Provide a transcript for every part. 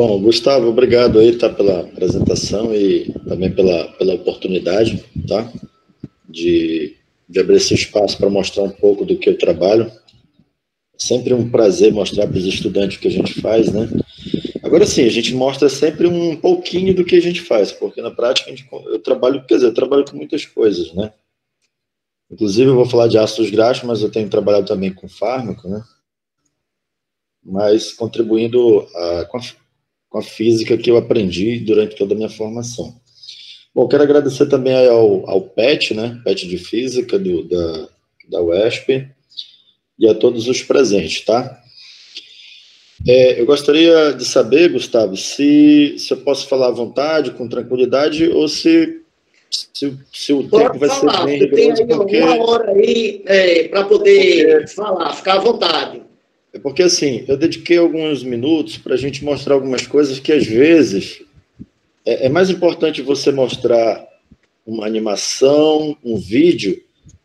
Bom, Gustavo, obrigado aí, tá, pela apresentação e também pela oportunidade, tá, de abrir esse espaço para mostrar um pouco do que eu trabalho. Sempre um prazer mostrar para os estudantes o que a gente faz, né? Agora sim, a gente mostra sempre um pouquinho do que a gente faz, porque na prática eu trabalho, quer dizer, eu trabalho com muitas coisas, né? Inclusive eu vou falar de ácidos graxos, mas eu tenho trabalhado também com fármaco, né? Mas contribuindo com a física que eu aprendi durante toda a minha formação. Bom, quero agradecer também ao PET, né? PET de Física da UESP e a todos os presentes, tá? Eu gostaria de saber, Gustavo, se eu posso falar à vontade, com tranquilidade, ou se o tempo vai ser bem rigoroso, porque... Tem aí uma hora aí para poder falar, ficar à vontade. É porque, assim, eu dediquei alguns minutos para a gente mostrar algumas coisas que, às vezes, é mais importante você mostrar uma animação, um vídeo,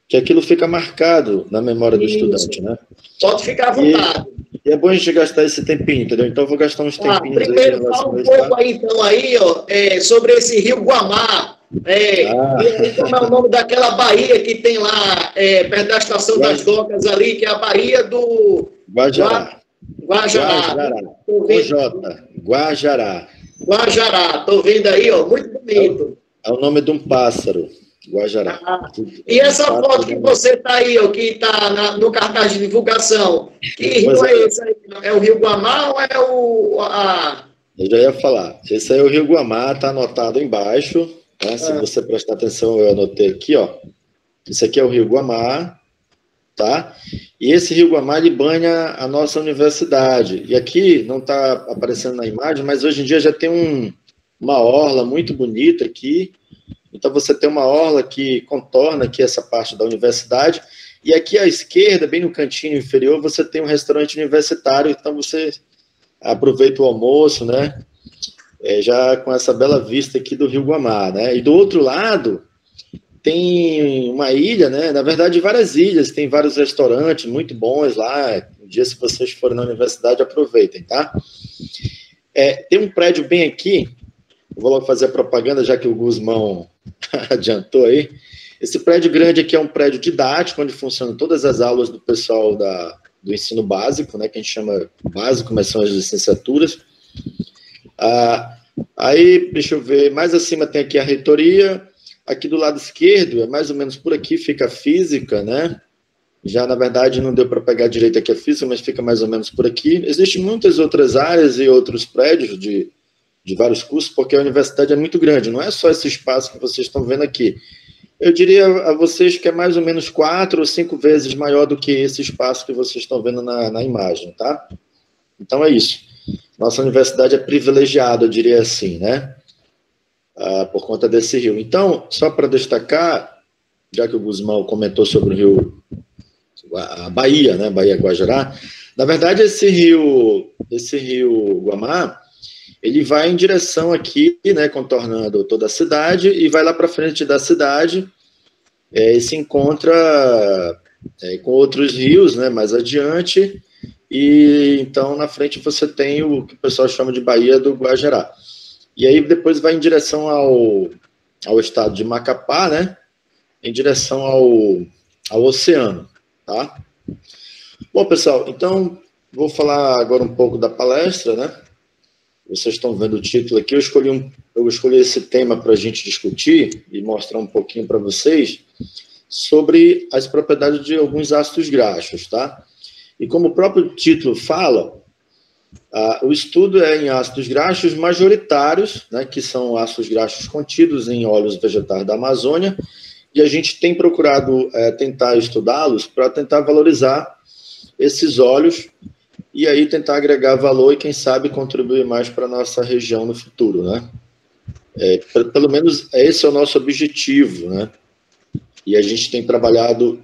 que aquilo fica marcado na memória do estudante, né? Pode ficar à vontade. E é bom a gente gastar esse tempinho, entendeu? Então, eu vou gastar uns tempinhos aí. Primeiro, fala um pouco aí, então, sobre esse Rio Guamá. Como é o nome daquela baía que tem lá, perto da Estação das Docas ali, que é a Baía do... Guajará. Guajará. Guajará. Guajará, estou vendo aí, muito bonito. É o nome de um pássaro, Guajará. E essa foto que você está aí, que está no cartaz de divulgação, que rio é esse aí? É o Rio Guamá ou é Eu já ia falar. Esse aí é o Rio Guamá, está anotado embaixo. Tá? Se você prestar atenção, eu anotei aqui, ó. Esse aqui é o Rio Guamá, tá? E esse Rio Guamá, ele banha a nossa universidade. E aqui, não está aparecendo na imagem, mas hoje em dia já tem uma orla muito bonita aqui. Então, você tem uma orla que contorna aqui essa parte da universidade. E aqui à esquerda, bem no cantinho inferior, você tem um restaurante universitário. Então, você aproveita o almoço, né? Já com essa bela vista aqui do Rio Guamá, né? E do outro lado, tem uma ilha, né? Na verdade, várias ilhas. Tem vários restaurantes muito bons lá. Um dia, se vocês forem na universidade, aproveitem, tá? Tem um prédio bem aqui. Eu vou logo fazer a propaganda, já que o Guzmão adiantou aí. Esse prédio grande aqui é um prédio didático, onde funcionam todas as aulas do pessoal do ensino básico, né, que a gente chama básico, mas são as licenciaturas. Aí, deixa eu ver, mais acima tem aqui a reitoria. Aqui do lado esquerdo, é mais ou menos por aqui, fica a física, né? Já, na verdade, não deu para pegar direito aqui a física, mas fica mais ou menos por aqui. Existem muitas outras áreas e outros prédios de vários cursos, porque a universidade é muito grande, não é só esse espaço que vocês estão vendo aqui. Eu diria a vocês que é mais ou menos 4 ou 5 vezes maior do que esse espaço que vocês estão vendo na imagem, tá? Então é isso. Nossa universidade é privilegiada, eu diria assim, né? Por conta desse rio. Então, só para destacar, já que o Guzmão comentou sobre o rio, a Baía, né? Baía Guajará, na verdade esse rio Guamá, ele vai em direção aqui, né, contornando toda a cidade, e vai lá para frente da cidade, e se encontra com outros rios, né, mais adiante, e então na frente você tem o que o pessoal chama de Baía do Guajará. E aí depois vai em direção ao estado de Macapá, né, em direção ao oceano, tá? Bom, pessoal, então vou falar agora um pouco da palestra, né? Vocês estão vendo o título aqui, eu escolhi esse tema para a gente discutir e mostrar um pouquinho para vocês sobre as propriedades de alguns ácidos graxos, tá? E como o próprio título fala, o estudo é em ácidos graxos majoritários, né, que são ácidos graxos contidos em óleos vegetais da Amazônia, e a gente tem procurado tentar estudá-los para tentar valorizar esses óleos e aí tentar agregar valor e, quem sabe, contribuir mais para a nossa região no futuro, né? Pelo menos esse é o nosso objetivo, né? E a gente tem trabalhado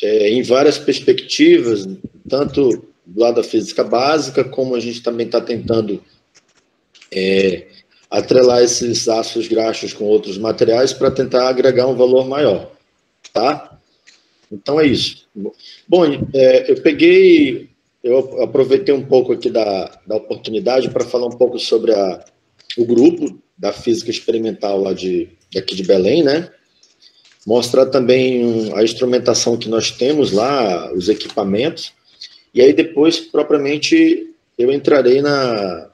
em várias perspectivas, tanto do lado da física básica, como a gente também está tentando atrelar esses ácidos graxos com outros materiais para tentar agregar um valor maior, tá? Então é isso. Bom, eu peguei eu aproveitei um pouco aqui da oportunidade para falar um pouco sobre o grupo da Física Experimental lá daqui de Belém, né? Mostrar também a instrumentação que nós temos lá, os equipamentos, e aí depois, propriamente, eu entrarei na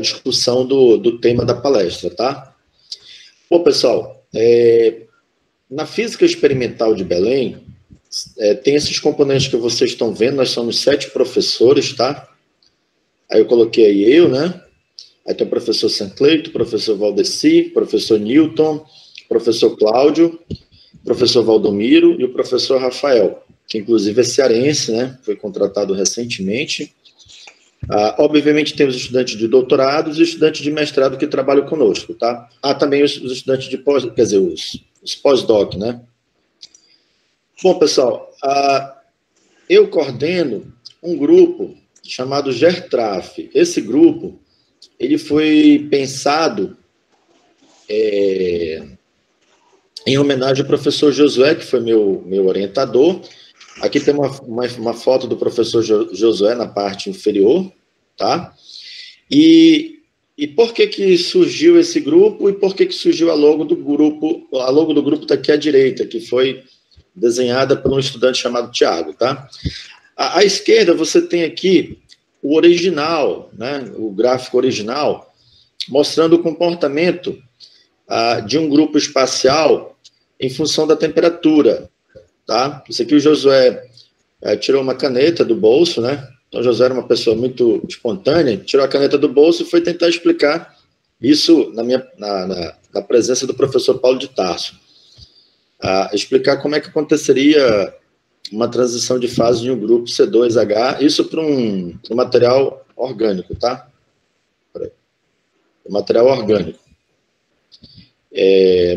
discussão do tema da palestra, tá? Bom, pessoal, na Física Experimental de Belém, tem esses componentes que vocês estão vendo, nós somos 7 professores, tá? Aí eu coloquei aí eu, né? Aí tem o professor Sancleito, professor Valdeci, professor Newton, professor Cláudio, professor Valdomiro e o professor Rafael, que inclusive é cearense, né? Foi contratado recentemente. Obviamente tem os estudantes de doutorado e os estudantes de mestrado que trabalham conosco, tá? Também os estudantes de pós, quer dizer, os pós-doc, né? Bom, pessoal, eu coordeno um grupo chamado GERTRAF. Esse grupo, ele foi pensado em homenagem ao professor Josué, que foi meu orientador. Aqui tem uma foto do professor Josué na parte inferior, tá? E por que surgiu esse grupo e por que surgiu a logo do grupo? A logo do grupo está aqui à direita, que foi desenhada por um estudante chamado Tiago, tá? À esquerda você tem aqui o original, né? O gráfico original, mostrando o comportamento de um grupo espacial em função da temperatura, tá? Isso aqui o Josué tirou uma caneta do bolso, né? Então, o Josué era uma pessoa muito espontânea, tirou a caneta do bolso e foi tentar explicar isso na presença do professor Paulo de Tarso. Explicar como é que aconteceria uma transição de fase de um grupo C2H, isso para um material orgânico, tá? Material orgânico.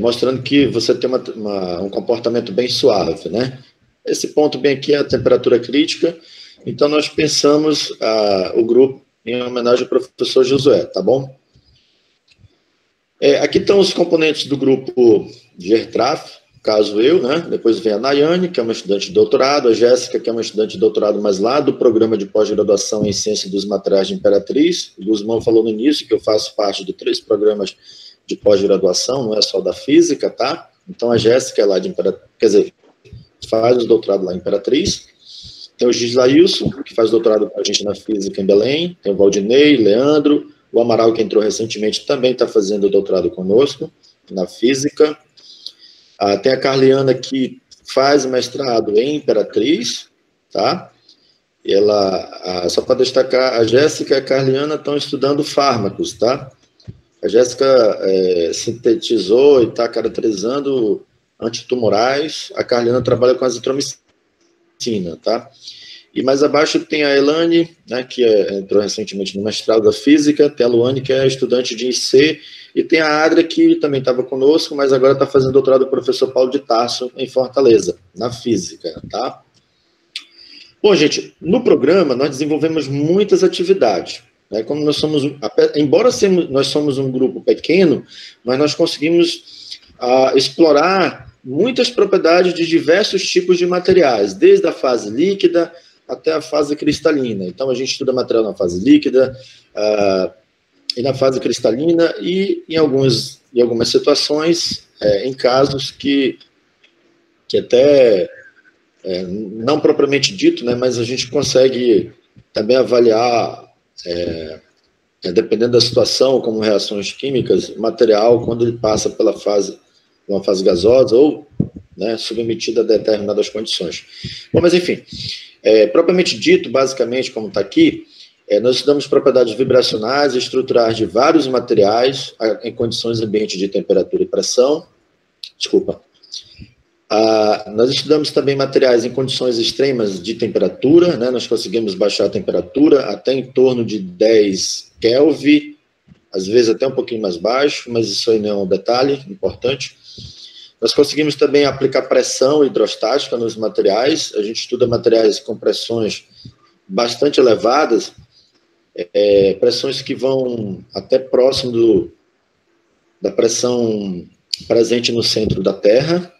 Mostrando que você tem um comportamento bem suave, né? Esse ponto bem aqui é a temperatura crítica, então nós pensamos o grupo em homenagem ao professor Josué, tá bom? Aqui estão os componentes do grupo GERTRAF, caso eu, né? Depois vem a Nayane, que é uma estudante de doutorado, a Jéssica, que é uma estudante de doutorado, mas lá do programa de pós-graduação em Ciência dos Materiais de Imperatriz. O Guzmão falou no início que eu faço parte de 3 programas de pós-graduação, não é só da física, tá? Então a Jéssica é lá de Imperatriz, quer dizer, faz o doutorado lá em Imperatriz. Tem o Gislailson, que faz doutorado com a gente na física em Belém. Tem o Valdinei, Leandro, o Amaral, que entrou recentemente, também está fazendo doutorado conosco na física. Tem a Carliana, que faz mestrado em Imperatriz, tá? E ela, só para destacar, a Jéssica e a Carliana estão estudando fármacos, tá? A Jéssica sintetizou e está caracterizando antitumorais, a Carliana trabalha com azitromicina, tá? E mais abaixo tem a Elane, né, que entrou recentemente no mestrado da física, tem a Luane, que é estudante de IC, e tem a Adria, que também estava conosco, mas agora está fazendo doutorado do professor Paulo de Tarso, em Fortaleza, na física, tá? Bom, gente, no programa nós desenvolvemos muitas atividades, né? Como nós somos, embora nós somos um grupo pequeno, mas nós conseguimos explorar muitas propriedades de diversos tipos de materiais, desde a fase líquida até a fase cristalina. Então, a gente estuda material na fase líquida, e na fase cristalina, e em algumas situações, em casos que até, não propriamente dito, né, mas a gente consegue também avaliar, dependendo da situação, como reações químicas, o material, quando ele passa pela uma fase gasosa ou, né, submetido a determinadas condições. Bom, mas enfim, propriamente dito, basicamente, como está aqui, nós estudamos propriedades vibracionais e estruturais de vários materiais em condições ambiente de temperatura e pressão. Desculpa. Nós estudamos também materiais em condições extremas de temperatura, né? Nós conseguimos baixar a temperatura até em torno de 10 Kelvin, às vezes até um pouquinho mais baixo, mas isso aí não é um detalhe importante. Nós conseguimos também aplicar pressão hidrostática nos materiais. A gente estuda materiais com pressões bastante elevadas, pressões que vão até próximo da pressão presente no centro da Terra.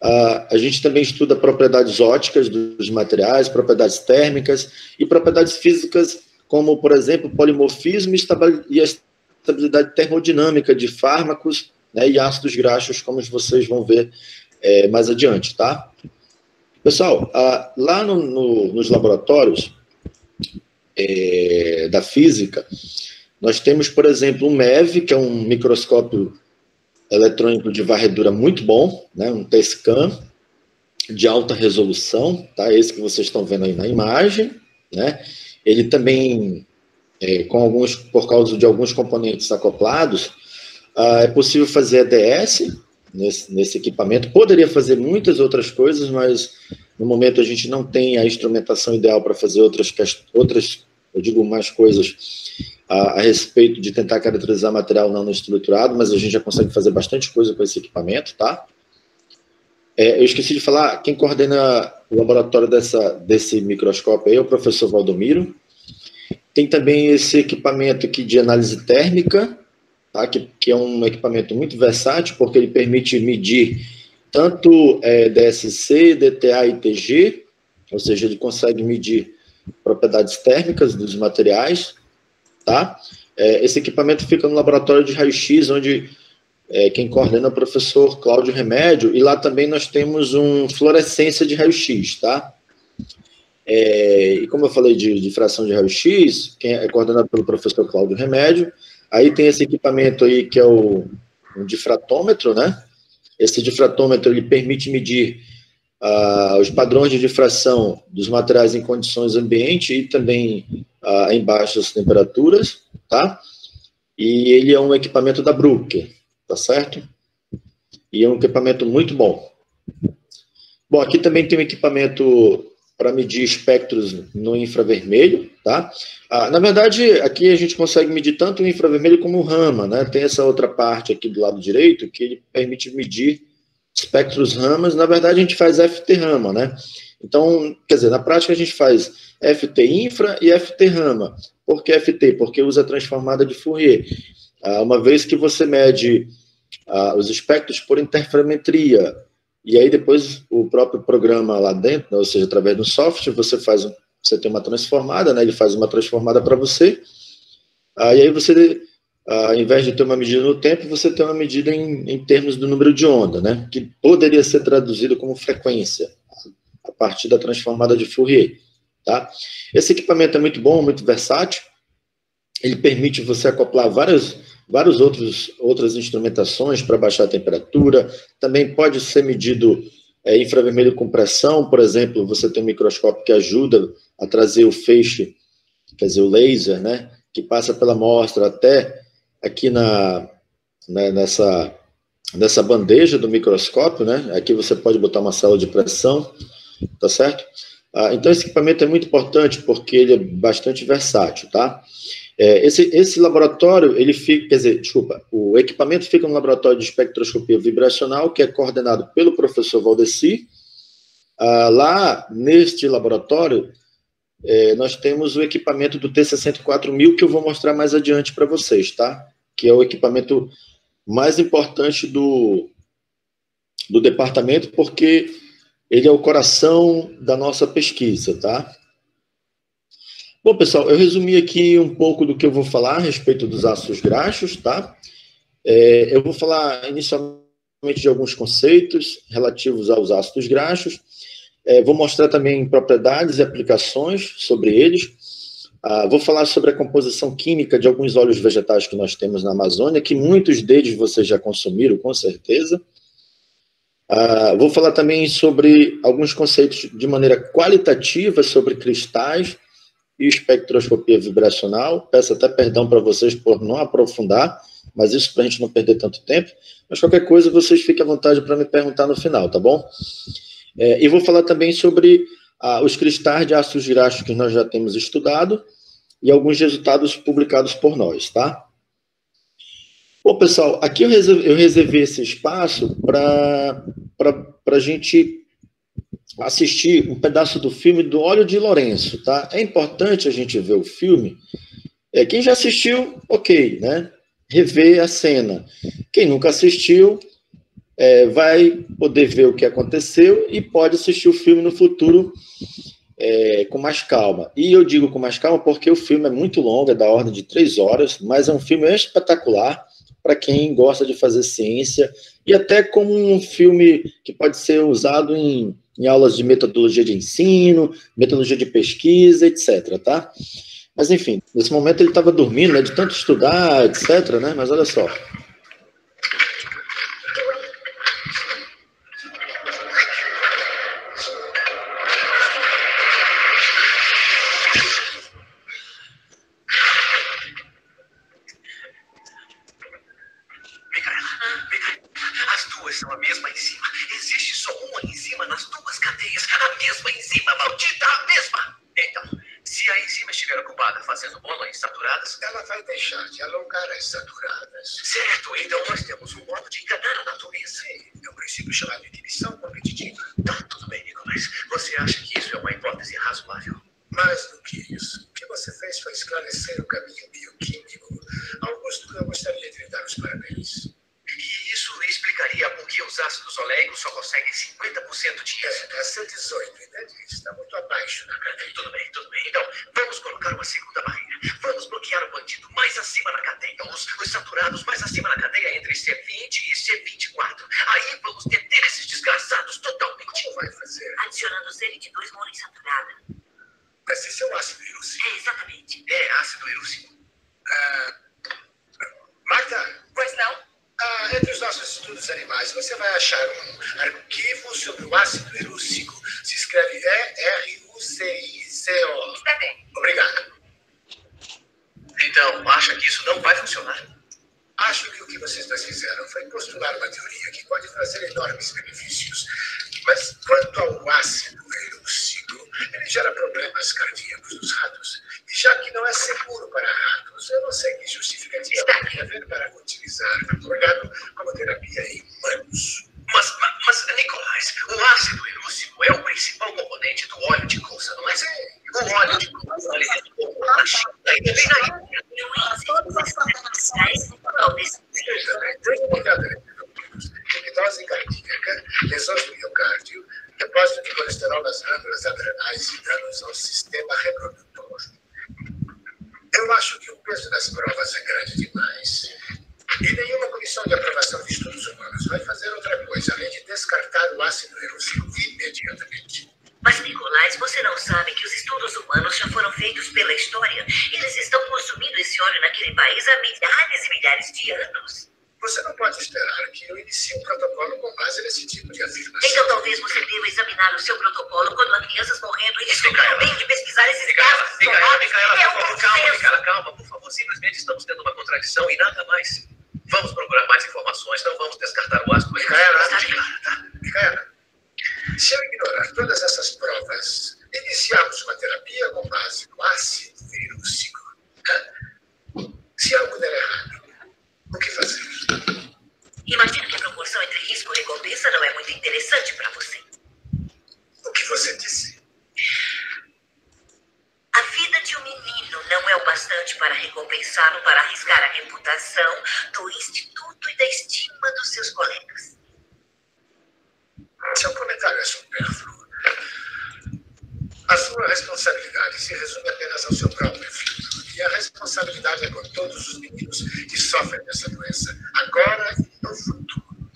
A gente também estuda propriedades ópticas dos materiais, propriedades térmicas e propriedades físicas, como, por exemplo, polimorfismo e a estabilidade termodinâmica de fármacos, né, e ácidos graxos, como vocês vão ver mais adiante, tá? Pessoal, lá nos laboratórios da física, nós temos, por exemplo, um MEV, que é um microscópio eletrônico de varredura muito bom, né, um T-scan de alta resolução, tá? Esse que vocês estão vendo aí na imagem, né? Ele também, por causa de alguns componentes acoplados, é possível fazer EDS nesse equipamento. Poderia fazer muitas outras coisas, mas no momento a gente não tem a instrumentação ideal para fazer outras, eu digo, mais coisas a respeito de tentar caracterizar material nanoestruturado, mas a gente já consegue fazer bastante coisa com esse equipamento, tá? Eu esqueci de falar, quem coordena o laboratório desse microscópio aí é o professor Valdomiro. Tem também esse equipamento aqui de análise térmica, tá? Que é um equipamento muito versátil, porque ele permite medir tanto DSC, DTA e TG, ou seja, ele consegue medir propriedades térmicas dos materiais, tá? Esse equipamento fica no laboratório de raio-x, onde quem coordena é o professor Cláudio Remédio, e lá também nós temos fluorescência de raio-x, tá? E como eu falei de fração de raio-x, quem é coordenado pelo professor Cláudio Remédio, aí tem esse equipamento aí que é um difratômetro, né? Esse difratômetro, ele permite medir os padrões de difração dos materiais em condições ambiente e também em baixas temperaturas, tá? E ele é um equipamento da Bruker, tá certo? E é um equipamento muito bom. Bom, aqui também tem um equipamento para medir espectros no infravermelho, tá? Na verdade, aqui a gente consegue medir tanto o infravermelho como o Raman, né? Tem essa outra parte aqui do lado direito que ele permite medir espectros Raman. Na verdade, a gente faz FT-Raman, né? Então, quer dizer, na prática a gente faz FT-infra e FT-Raman. Por que FT? Porque usa a transformada de Fourier. Uma vez que você mede os espectros por interferometria, e aí depois o próprio programa lá dentro, né, ou seja, através do software, você tem uma transformada, né, ele faz uma transformada para você, e aí você, ao invés de ter uma medida no tempo, você tem uma medida em termos do número de onda, né, que poderia ser traduzido como frequência, a partir da transformada de Fourier, tá? Esse equipamento é muito bom, muito versátil, ele permite você acoplar várias outras instrumentações para baixar a temperatura, também pode ser medido infravermelho com pressão, por exemplo, você tem um microscópio que ajuda a trazer o feixe, quer dizer, o laser, né, que passa pela amostra até aqui nessa bandeja do microscópio, né, aqui você pode botar uma célula de pressão, tá certo? Então esse equipamento é muito importante porque ele é bastante versátil, tá? Esse laboratório, ele fica, quer dizer, desculpa, o equipamento fica no laboratório de espectroscopia vibracional, que é coordenado pelo professor Valdeci. Lá, neste laboratório, nós temos o equipamento do T64000, que eu vou mostrar mais adiante para vocês, tá? Que é o equipamento mais importante do departamento, porque ele é o coração da nossa pesquisa, tá? Bom, pessoal, eu resumi aqui um pouco do que eu vou falar a respeito dos ácidos graxos, tá? Eu vou falar inicialmente de alguns conceitos relativos aos ácidos graxos. Vou mostrar também propriedades e aplicações sobre eles. Vou falar sobre a composição química de alguns óleos vegetais que nós temos na Amazônia, que muitos deles vocês já consumiram, com certeza. Vou falar também sobre alguns conceitos de maneira qualitativa sobre cristais e espectroscopia vibracional. Peço até perdão para vocês por não aprofundar, mas isso para a gente não perder tanto tempo. Mas qualquer coisa, vocês fiquem à vontade para me perguntar no final, tá bom? E vou falar também sobre os cristais de ácidos graxos que nós já temos estudado e alguns resultados publicados por nós, tá? Bom, pessoal, aqui eu reservei esse espaço para a gente assistir um pedaço do filme do Óleo de Lourenço, tá? É importante a gente ver o filme. Quem já assistiu, ok, né? Rever a cena. Quem nunca assistiu, vai poder ver o que aconteceu e pode assistir o filme no futuro com mais calma. E eu digo com mais calma porque o filme é muito longo, é da ordem de 3 horas, mas é um filme espetacular para quem gosta de fazer ciência e até como um filme que pode ser usado em aulas de metodologia de ensino, metodologia de pesquisa, etc, tá? Mas, enfim, nesse momento ele estava dormindo, né, de tanto estudar, etc, né? Mas olha só. São a mesma enzima. Existe só uma enzima nas 2 cadeias. A mesma enzima, maldita, a mesma. Então, se a enzima estiver ocupada fazendo molas saturadas, ela vai deixar de alongar as saturadas. Certo, então nós temos um modo de enganar a natureza. É um princípio chamado inibição competitiva. Tá, tudo bem, Nicolás. Você acha que isso é uma hipótese razoável? Mais do que isso. O que você fez foi esclarecer o caminho bioquímico. Augusto, eu gostaria de lhe dar os parabéns. E isso explicaria por que os ácidos oleicos só conseguem 50% de êxito. Essa 18, entende? Está muito abaixo da cadeia. Tudo bem, tudo bem. Então, vamos colocar uma segunda barreira. Vamos bloquear o bandido mais acima na cadeia. Os saturados mais acima na cadeia entre C20 e C24. Aí vamos deter esses desgraçados totalmente. Como vai fazer? Adicionando sele de 2 molas insaturada. Mas esse é o ácido erúcico. Exatamente. É ácido erúcico. Marta? Pois não? Entre os nossos estudos animais, você vai achar um arquivo sobre o ácido erúcico. Se escreve ERUCICO. Está bem. Obrigado. Então, acha que isso não vai funcionar? Acho que o que vocês dois fizeram foi postular uma teoria que pode trazer enormes benefícios. Mas quanto ao ácido erúcico, ele gera problemas cardíacos nos ratos. E já que não é seguro para ratos, eu não sei que justificativa pode haver para utilizar o drogado como terapia em humanos. Mas, Nicolás, o ácido erúcico é o principal componente do óleo de colza, não é? Sim. O óleo de colza, ele é pouco na China e também na Índia. Todas as contaminações Tem uma olhada hipnose cardíaca, lesões do miocárdio, depósito de colesterol nas glândulas adrenais e danos ao sistema reprodutor. Eu acho que o peso das provas é grande demais. E nenhuma comissão de aprovação de estudos humanos vai fazer outra coisa, além de descartar o ácido erúcico imediatamente. Mas, Nicolás, você não sabe que os estudos humanos já foram feitos pela história? Eles estão consumindo esse óleo naquele país há milhares e milhares de anos. Você não pode esperar que eu inicie um protocolo com base nesse tipo de afirmação. Então talvez você deva examinar o seu protocolo quando há crianças morrendo e descobrir o meio de pesquisar esses casos. Calma, por favor. Simplesmente estamos tendo uma contradição e nada mais. Vamos procurar mais informações, não vamos descartar o ácido. Micaela, se eu ignorar todas essas provas, iniciamos uma terapia com base no ácido erúcico. Se algo der errado, o que fazer? Imagino que a proporção entre risco e recompensa não é muito interessante para você. O que você disse? A vida de um menino não é o bastante para recompensá-lo para arriscar a reputação do instituto e da estima dos seus colegas. Seu comentário é supérfluo. A sua responsabilidade se resume apenas ao seu próprio filho. E a responsabilidade é com todos os meninos que sofrem dessa doença, agora e no futuro.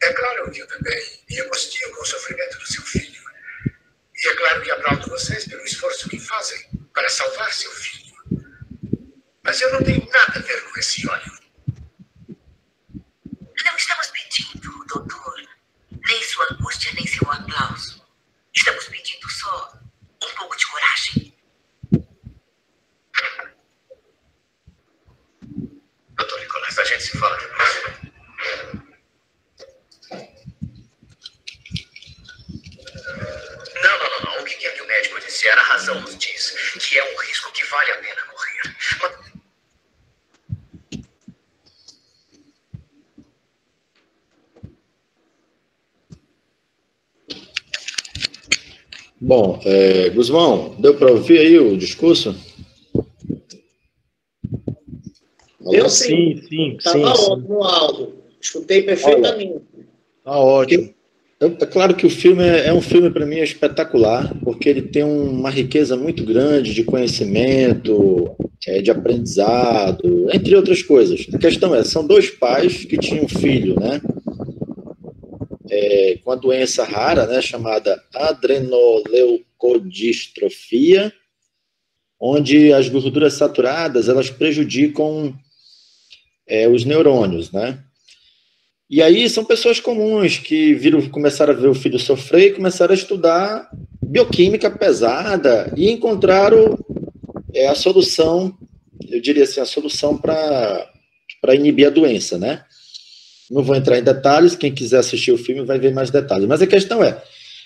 É claro que eu também me angustio com o sofrimento do seu filho. E é claro que aplaudo vocês pelo esforço que fazem para salvar seu filho. Mas eu não tenho nada a ver com esse óleo. Não estamos pedindo, doutor, nem sua angústia, nem seu aplauso. Estamos pedindo só um pouco de coragem. Doutor Nicolás, a gente se fala depois. Não. O que é que o médico disse? A razão nos diz que é um risco que vale a pena correr. Mas... Bom, Guzmão, deu para ouvir aí o discurso? Eu sim. Sim. Estava ótimo, Aldo. Escutei perfeitamente. Ótimo. É claro que o filme é um filme, para mim, espetacular, porque ele tem uma riqueza muito grande de conhecimento, de aprendizado, entre outras coisas. A questão são dois pais que tinham um filho, né? Com a doença rara, né, chamada adrenoleucodistrofia, onde as gorduras saturadas, elas prejudicam os neurônios, né? E aí são pessoas comuns que começaram a ver o filho sofrer e começaram a estudar bioquímica pesada e encontraram a solução, eu diria assim, a solução para inibir a doença, né? Não vou entrar em detalhes, quem quiser assistir o filme vai ver mais detalhes. Mas a questão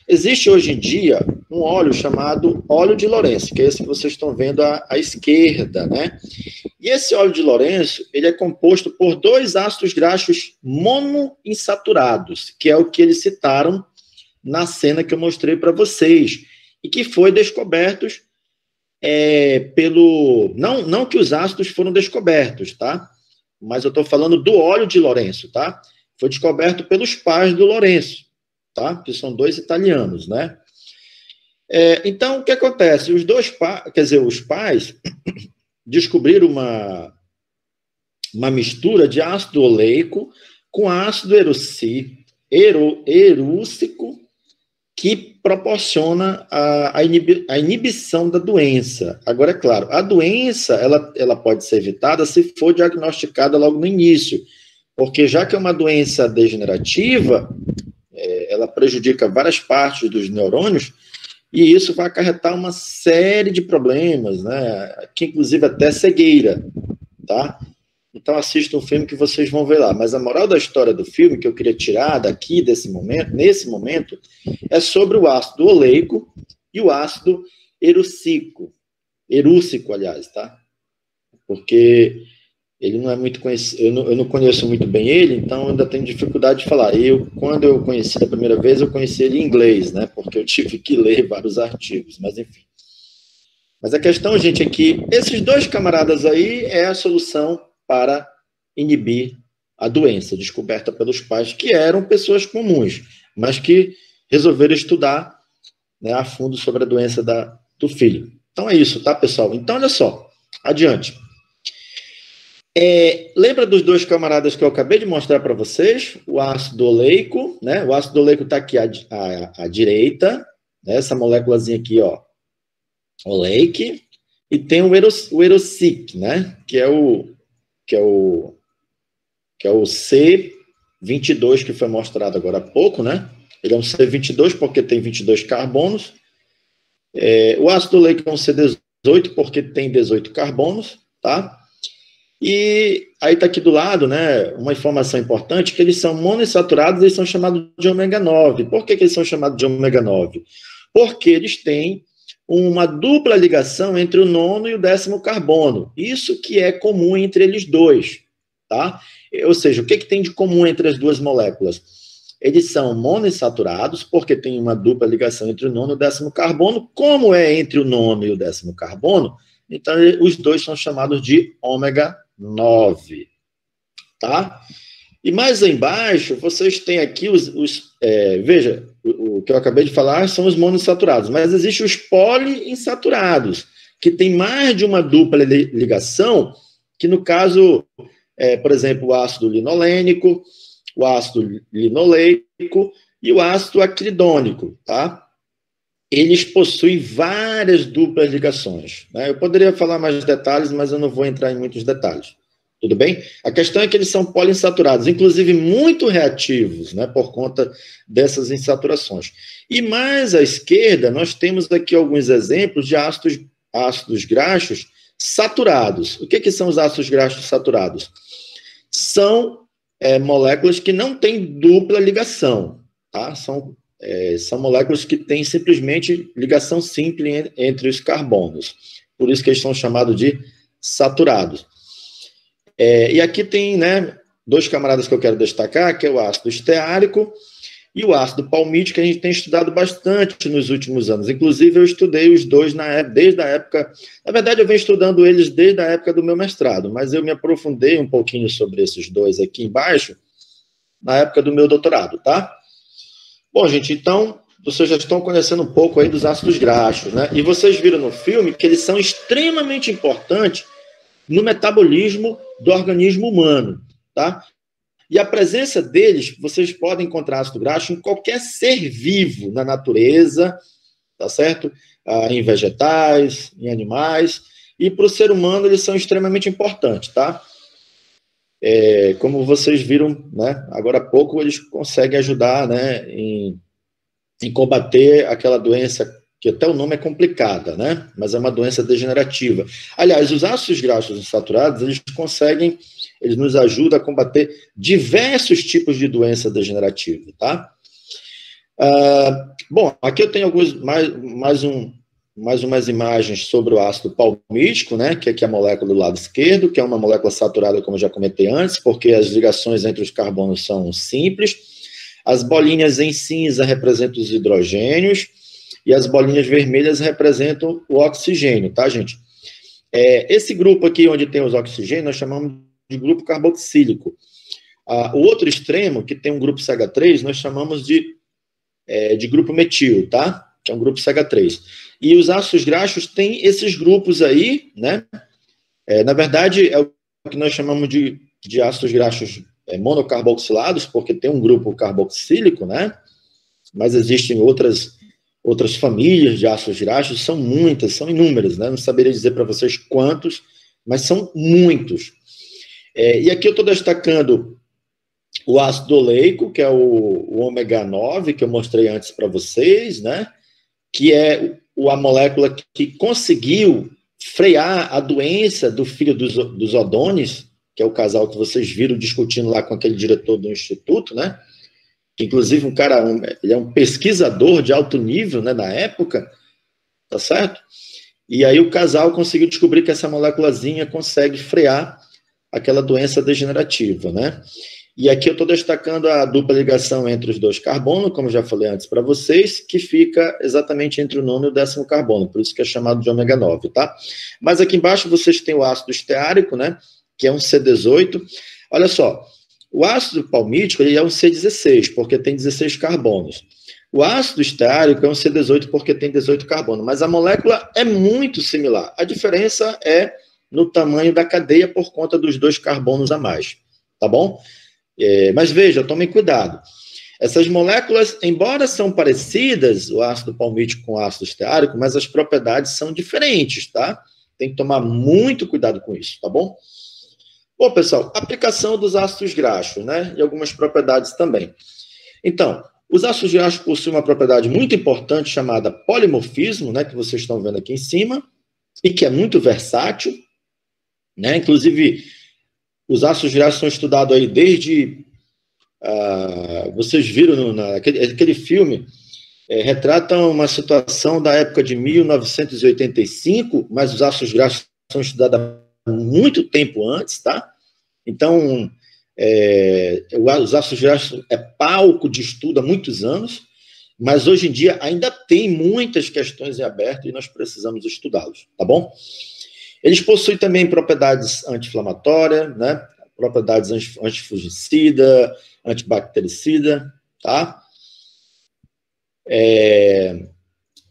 existe hoje em dia um óleo chamado óleo de Lourenço, que é esse que vocês estão vendo à esquerda, né? E esse óleo de Lourenço, ele é composto por 2 ácidos graxos monoinsaturados, que é o que eles citaram na cena que eu mostrei para vocês, e que foi descobertos Não que os ácidos foram descobertos, tá? Mas eu estou falando do óleo de Lourenço, tá? Foi descoberto pelos pais do Lourenço, tá? Que são 2 italianos, né? Então, o que acontece? Os pais descobriram uma mistura de ácido oleico com ácido erúcico que proporciona a inibição da doença. Agora, é claro, a doença ela pode ser evitada se for diagnosticada logo no início, porque já que é uma doença degenerativa, ela prejudica várias partes dos neurônios, e isso vai acarretar uma série de problemas, né? Que inclusive até cegueira, tá? Então assista um filme que vocês vão ver lá. Mas a moral da história do filme, que eu queria tirar daqui, nesse momento, é sobre o ácido oleico e o ácido erúcico, aliás, tá? Porque ele não é muito conhecido, eu não conheço muito bem ele, então ainda tenho dificuldade de falar. Quando eu conheci a primeira vez, eu conheci ele em inglês, né? Porque eu tive que ler vários artigos, mas enfim. Mas a questão, gente, é que esses 2 camaradas aí é a solução para inibir a doença descoberta pelos pais, que eram pessoas comuns, mas que resolveram estudar, né, a fundo sobre a doença do filho. Então é isso, tá, pessoal? Então, olha só, adiante. Lembra dos 2 camaradas que eu acabei de mostrar para vocês? O ácido oleico, né? O ácido oleico está aqui à direita, né? Essa moléculazinha aqui, ó, oleique, e tem o erosic, né? Que é o C22 que foi mostrado agora há pouco, né? Ele é um C22 porque tem 22 carbonos. O ácido oleico é um C18 porque tem 18 carbonos, tá? E aí está aqui do lado, né, uma informação importante, que eles são monoinsaturados, eles são chamados de ômega 9. Por que eles são chamados de ômega 9? Porque eles têm uma dupla ligação entre o 9º e o 10º carbono. Isso que é comum entre eles 2, tá? Ou seja, o que tem de comum entre as 2 moléculas? Eles são monoinsaturados, porque tem uma dupla ligação entre o 9º e o 10º carbono. Como é entre o 9º e o 10º carbono, então os 2 são chamados de ômega 9, tá? E mais aí embaixo, vocês têm aqui veja, o que eu acabei de falar são os monoinsaturados, mas existem os poliinsaturados, que tem mais de uma dupla ligação, que no caso, por exemplo, o ácido linolênico, o ácido linoleico e o ácido acridônico, tá? Eles possuem várias duplas ligações, né? Eu poderia falar mais detalhes, mas eu não vou entrar em muitos detalhes. Tudo bem? A questão é que eles são poliinsaturados, inclusive muito reativos, né, por conta dessas insaturações. E mais à esquerda, nós temos aqui alguns exemplos de ácidos graxos saturados. O que são os ácidos graxos saturados? São moléculas que não têm dupla ligação, tá? São moléculas que têm simplesmente ligação simples entre os carbonos. Por isso que eles são chamados de saturados. E aqui tem, né, 2 camaradas que eu quero destacar, que é o ácido esteárico e o ácido palmítico, que a gente tem estudado bastante nos últimos anos. Inclusive, eu estudei os 2 desde a época... Na verdade, eu venho estudando eles desde a época do meu mestrado, mas eu me aprofundei um pouquinho sobre esses 2 aqui embaixo, na época do meu doutorado, tá? Bom, gente, então, vocês já estão conhecendo um pouco aí dos ácidos graxos, né? E vocês viram no filme que eles são extremamente importantes no metabolismo do organismo humano, tá? E a presença deles, vocês podem encontrar ácido graxo em qualquer ser vivo na natureza, tá certo? Em vegetais, em animais, e para o ser humano eles são extremamente importantes, tá? Como vocês viram, né, agora há pouco, eles conseguem ajudar, né, em combater aquela doença, que até o nome é complicada, né, mas é uma doença degenerativa. Aliás, os ácidos graxos insaturados, eles nos ajudam a combater diversos tipos de doença degenerativa, tá? Bom, aqui eu tenho mais umas imagens sobre o ácido palmítico, né, que aqui é a molécula do lado esquerdo, que é uma molécula saturada, como eu já comentei antes, porque as ligações entre os carbonos são simples. As bolinhas em cinza representam os hidrogênios, e as bolinhas vermelhas representam o oxigênio, tá, gente? Esse grupo aqui, onde tem os oxigênios, nós chamamos de grupo carboxílico. O outro extremo, que tem um grupo CH3, nós chamamos de grupo metil, tá? Que é um grupo CH3. E os ácidos graxos têm esses grupos aí, né? Na verdade, é o que nós chamamos de ácidos graxos monocarboxilados, porque tem um grupo carboxílico, né? Mas existem outras famílias de ácidos graxos, são muitas, são inúmeras, né? Não saberia dizer para vocês quantos, mas são muitos. E aqui eu estou destacando o ácido oleico, que é o ômega 9, que eu mostrei antes para vocês, né? Que é a molécula que conseguiu frear a doença do filho dos Odones, que é o casal que vocês viram discutindo lá com aquele diretor do instituto, né? Inclusive, ele é um pesquisador de alto nível, né, na época, tá certo? E aí o casal conseguiu descobrir que essa moléculazinha consegue frear aquela doença degenerativa, né? E aqui eu estou destacando a dupla ligação entre os dois carbonos, como já falei antes para vocês, que fica exatamente entre o nono e o 10º carbono, por isso que é chamado de ômega 9, tá? Mas aqui embaixo vocês têm o ácido esteárico, né, que é um C18. Olha só, o ácido palmítico ele é um C16, porque tem 16 carbonos. O ácido esteárico é um C18, porque tem 18 carbonos, mas a molécula é muito similar. A diferença é no tamanho da cadeia por conta dos 2 carbonos a mais, tá bom? Mas veja, tomem cuidado. Essas moléculas, embora são parecidas, o ácido palmítico com o ácido esteárico, mas as propriedades são diferentes, tá? Tem que tomar muito cuidado com isso, tá bom? Bom, pessoal, aplicação dos ácidos graxos, né? E algumas propriedades também. Então, os ácidos graxos possuem uma propriedade muito importante chamada polimorfismo, né? Que vocês estão vendo aqui em cima, e que é muito versátil, né? Inclusive, os ácidos graxos são estudados aí desde... vocês viram aquele filme, retrata uma situação da época de 1985, mas os ácidos graxos são estudados há muito tempo antes, tá? Então, os ácidos graxos é palco de estudo há muitos anos, mas hoje em dia ainda tem muitas questões em aberto e nós precisamos estudá-los, tá bom? Eles possuem também propriedades anti-inflamatórias, né? Propriedades antifungicida, antibactericida, tá?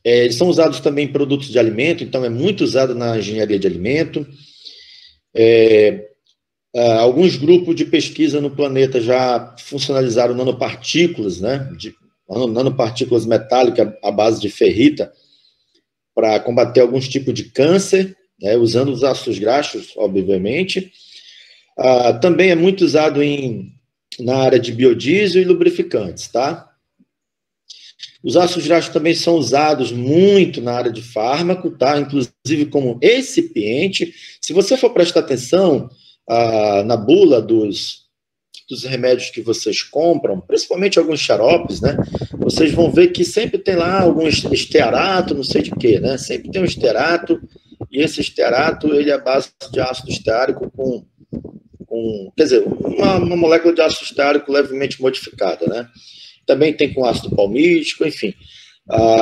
Eles são usados também em produtos de alimento, então é muito usado na engenharia de alimento. Alguns grupos de pesquisa no planeta já funcionalizaram nanopartículas, né? Nanopartículas metálicas à base de ferrita para combater alguns tipos de câncer, né? Usando os ácidos graxos, obviamente. Também é muito usado na área de biodiesel e lubrificantes, tá? Os ácidos graxos também são usados muito na área de fármaco, tá? Inclusive como excipiente. Se você for prestar atenção na bula dos remédios que vocês compram, principalmente alguns xaropes, né? Vocês vão ver que sempre tem lá algum estearato, não sei de quê, né? Sempre tem um estearato, e esse estearato, ele é a base de ácido esteárico quer dizer, uma molécula de ácido esteárico levemente modificada, né? Também tem com ácido palmítico, enfim.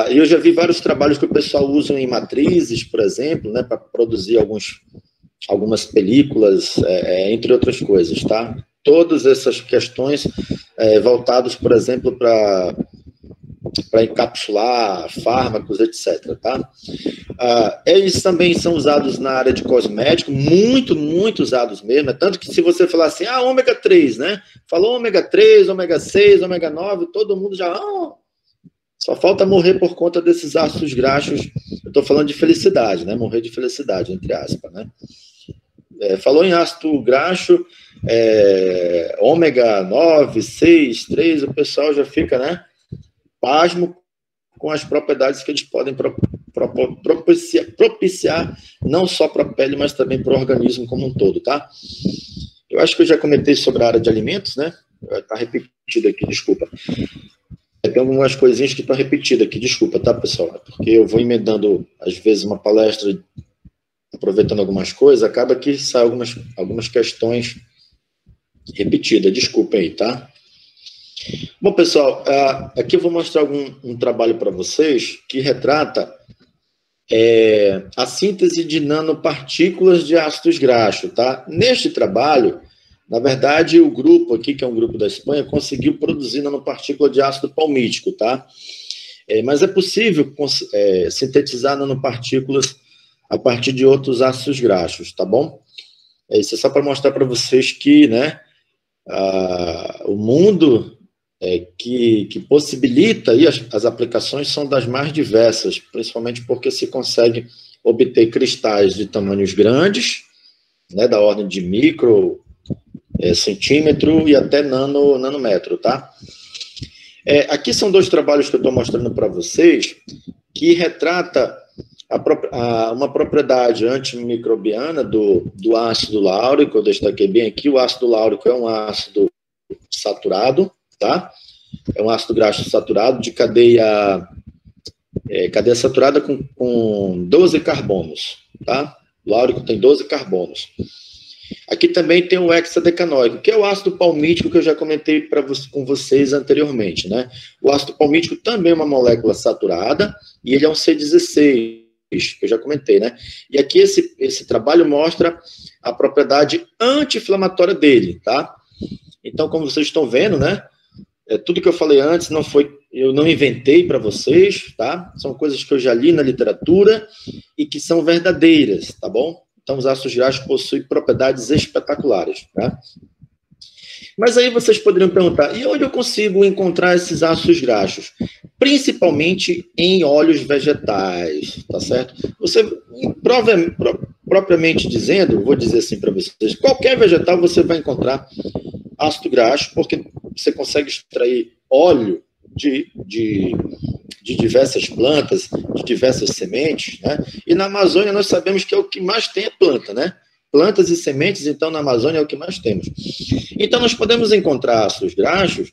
Eu já vi vários trabalhos que o pessoal usa em matrizes, por exemplo, né, para produzir algumas películas, entre outras coisas, tá? todas essas questões voltadas, por exemplo, para encapsular fármacos, etc. Tá? Eles também são usados na área de cosmético, muito usados mesmo, tanto que se você falar assim, ômega 3, né? Falou ômega 3, ômega 6, ômega 9, todo mundo já... só falta morrer por conta desses ácidos graxos. Eu estou falando de felicidade, né? Morrer de felicidade, entre aspas, né? Falou em ácido graxo, ômega 9, 6, 3, o pessoal já fica, né? Pasmo com as propriedades que eles podem propiciar não só para a pele, mas também para o organismo como um todo, tá? Eu acho que eu já comentei sobre a área de alimentos, né? Está repetido aqui, desculpa. Tem algumas coisinhas que estão repetidas aqui, desculpa, tá, pessoal? Porque eu vou emendando, às vezes, uma palestra, aproveitando algumas coisas, acaba que saem algumas questões repetidas, desculpa aí, tá? Bom, pessoal, aqui eu vou mostrar um trabalho para vocês que retrata a síntese de nanopartículas de ácidos graxos, tá? Neste trabalho, na verdade, o grupo aqui, que é um grupo da Espanha, conseguiu produzir nanopartícula de ácido palmítico, tá? Mas é possível sintetizar nanopartículas a partir de outros ácidos graxos, tá bom? Isso é só para mostrar para vocês que, né, o mundo que possibilita aí as aplicações são das mais diversas, principalmente porque se consegue obter cristais de tamanhos grandes, né, da ordem de micro, centímetro e até nanômetro, tá? Aqui são dois trabalhos que eu estou mostrando para vocês que retrata uma propriedade antimicrobiana do ácido láurico. Eu destaquei bem aqui, o ácido láurico é um ácido saturado, tá? É um ácido graxo saturado de cadeia saturada com 12 carbonos, tá? O láurico tem 12 carbonos. Aqui também tem o hexadecanoico, que é o ácido palmítico que eu já comentei com vocês anteriormente, né? O ácido palmítico também é uma molécula saturada e ele é um C16, que eu já comentei, né? E aqui esse trabalho mostra a propriedade anti-inflamatória dele, tá? Então, como vocês estão vendo, né? Tudo que eu falei antes eu não inventei para vocês, tá? São coisas que eu já li na literatura e que são verdadeiras, tá bom? Então, os ácidos graxos possuem propriedades espetaculares, tá? Mas aí vocês poderiam perguntar, e onde eu consigo encontrar esses ácidos graxos? Principalmente em óleos vegetais, tá certo? Você, propriamente dizendo, vou dizer assim para vocês, qualquer vegetal você vai encontrar ácido graxo, porque você consegue extrair óleo de diversas plantas, de diversas sementes, né? E na Amazônia nós sabemos que é o que mais tem planta, né? Plantas e sementes, então, na Amazônia é o que mais temos. Então, nós podemos encontrar ácidos graxos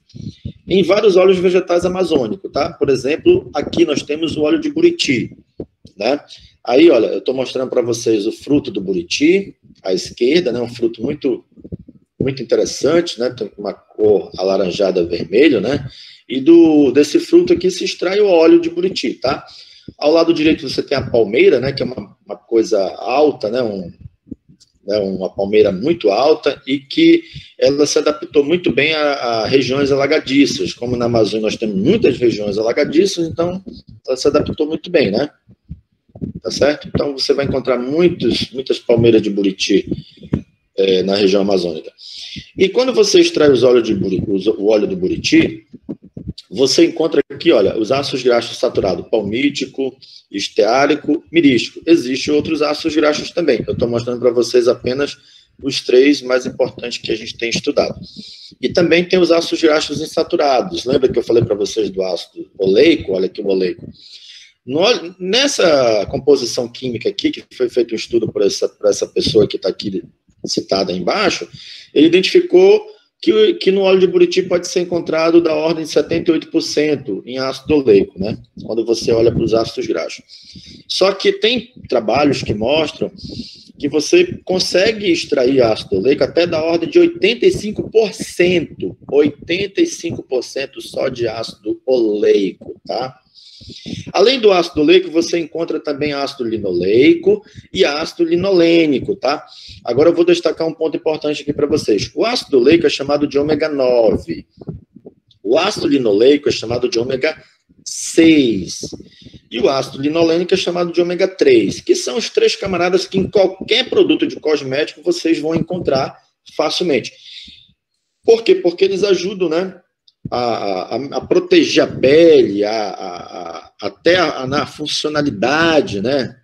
em vários óleos vegetais amazônicos, tá? Por exemplo, aqui nós temos o óleo de buriti, né? Aí, olha, eu estou mostrando para vocês o fruto do buriti, à esquerda, né? Um fruto muito interessante, né? Tem uma cor alaranjada vermelho, né? E desse fruto aqui se extrai o óleo de buriti, tá? Ao lado direito você tem a palmeira, né? Que é uma coisa alta, né? Uma palmeira muito alta e que ela se adaptou muito bem a regiões alagadiças. Como na Amazônia nós temos muitas regiões alagadiças, então ela se adaptou muito bem, né? Tá certo? Então você vai encontrar muitas palmeiras de buriti na região amazônica. E quando você extrai o óleo do buriti, você encontra aqui, olha, os ácidos graxos saturados, palmítico, esteárico, mirístico. Existem outros ácidos graxos também. Eu estou mostrando para vocês apenas os 3 mais importantes que a gente tem estudado. E também tem os ácidos graxos insaturados. Lembra que eu falei para vocês do ácido oleico? Olha aqui o oleico. Nessa composição química aqui, que foi feito um estudo por essa pessoa que está aqui citada embaixo, ele identificou que no óleo de buriti pode ser encontrado da ordem de 78% em ácido oleico, né? Quando você olha para os ácidos graxos. Só que tem trabalhos que mostram que você consegue extrair ácido oleico até da ordem de 85%. 85% só de ácido oleico, tá? Além do ácido oleico, você encontra também ácido linoleico e ácido linolênico, tá? Agora eu vou destacar um ponto importante aqui para vocês. O ácido oleico é chamado de ômega 9. O ácido linoleico é chamado de ômega 6. E o ácido linolênico é chamado de ômega 3, que são os 3 camaradas que em qualquer produto de cosmético vocês vão encontrar facilmente. Por quê? Porque eles ajudam, né, a proteger a pele, até na funcionalidade, né,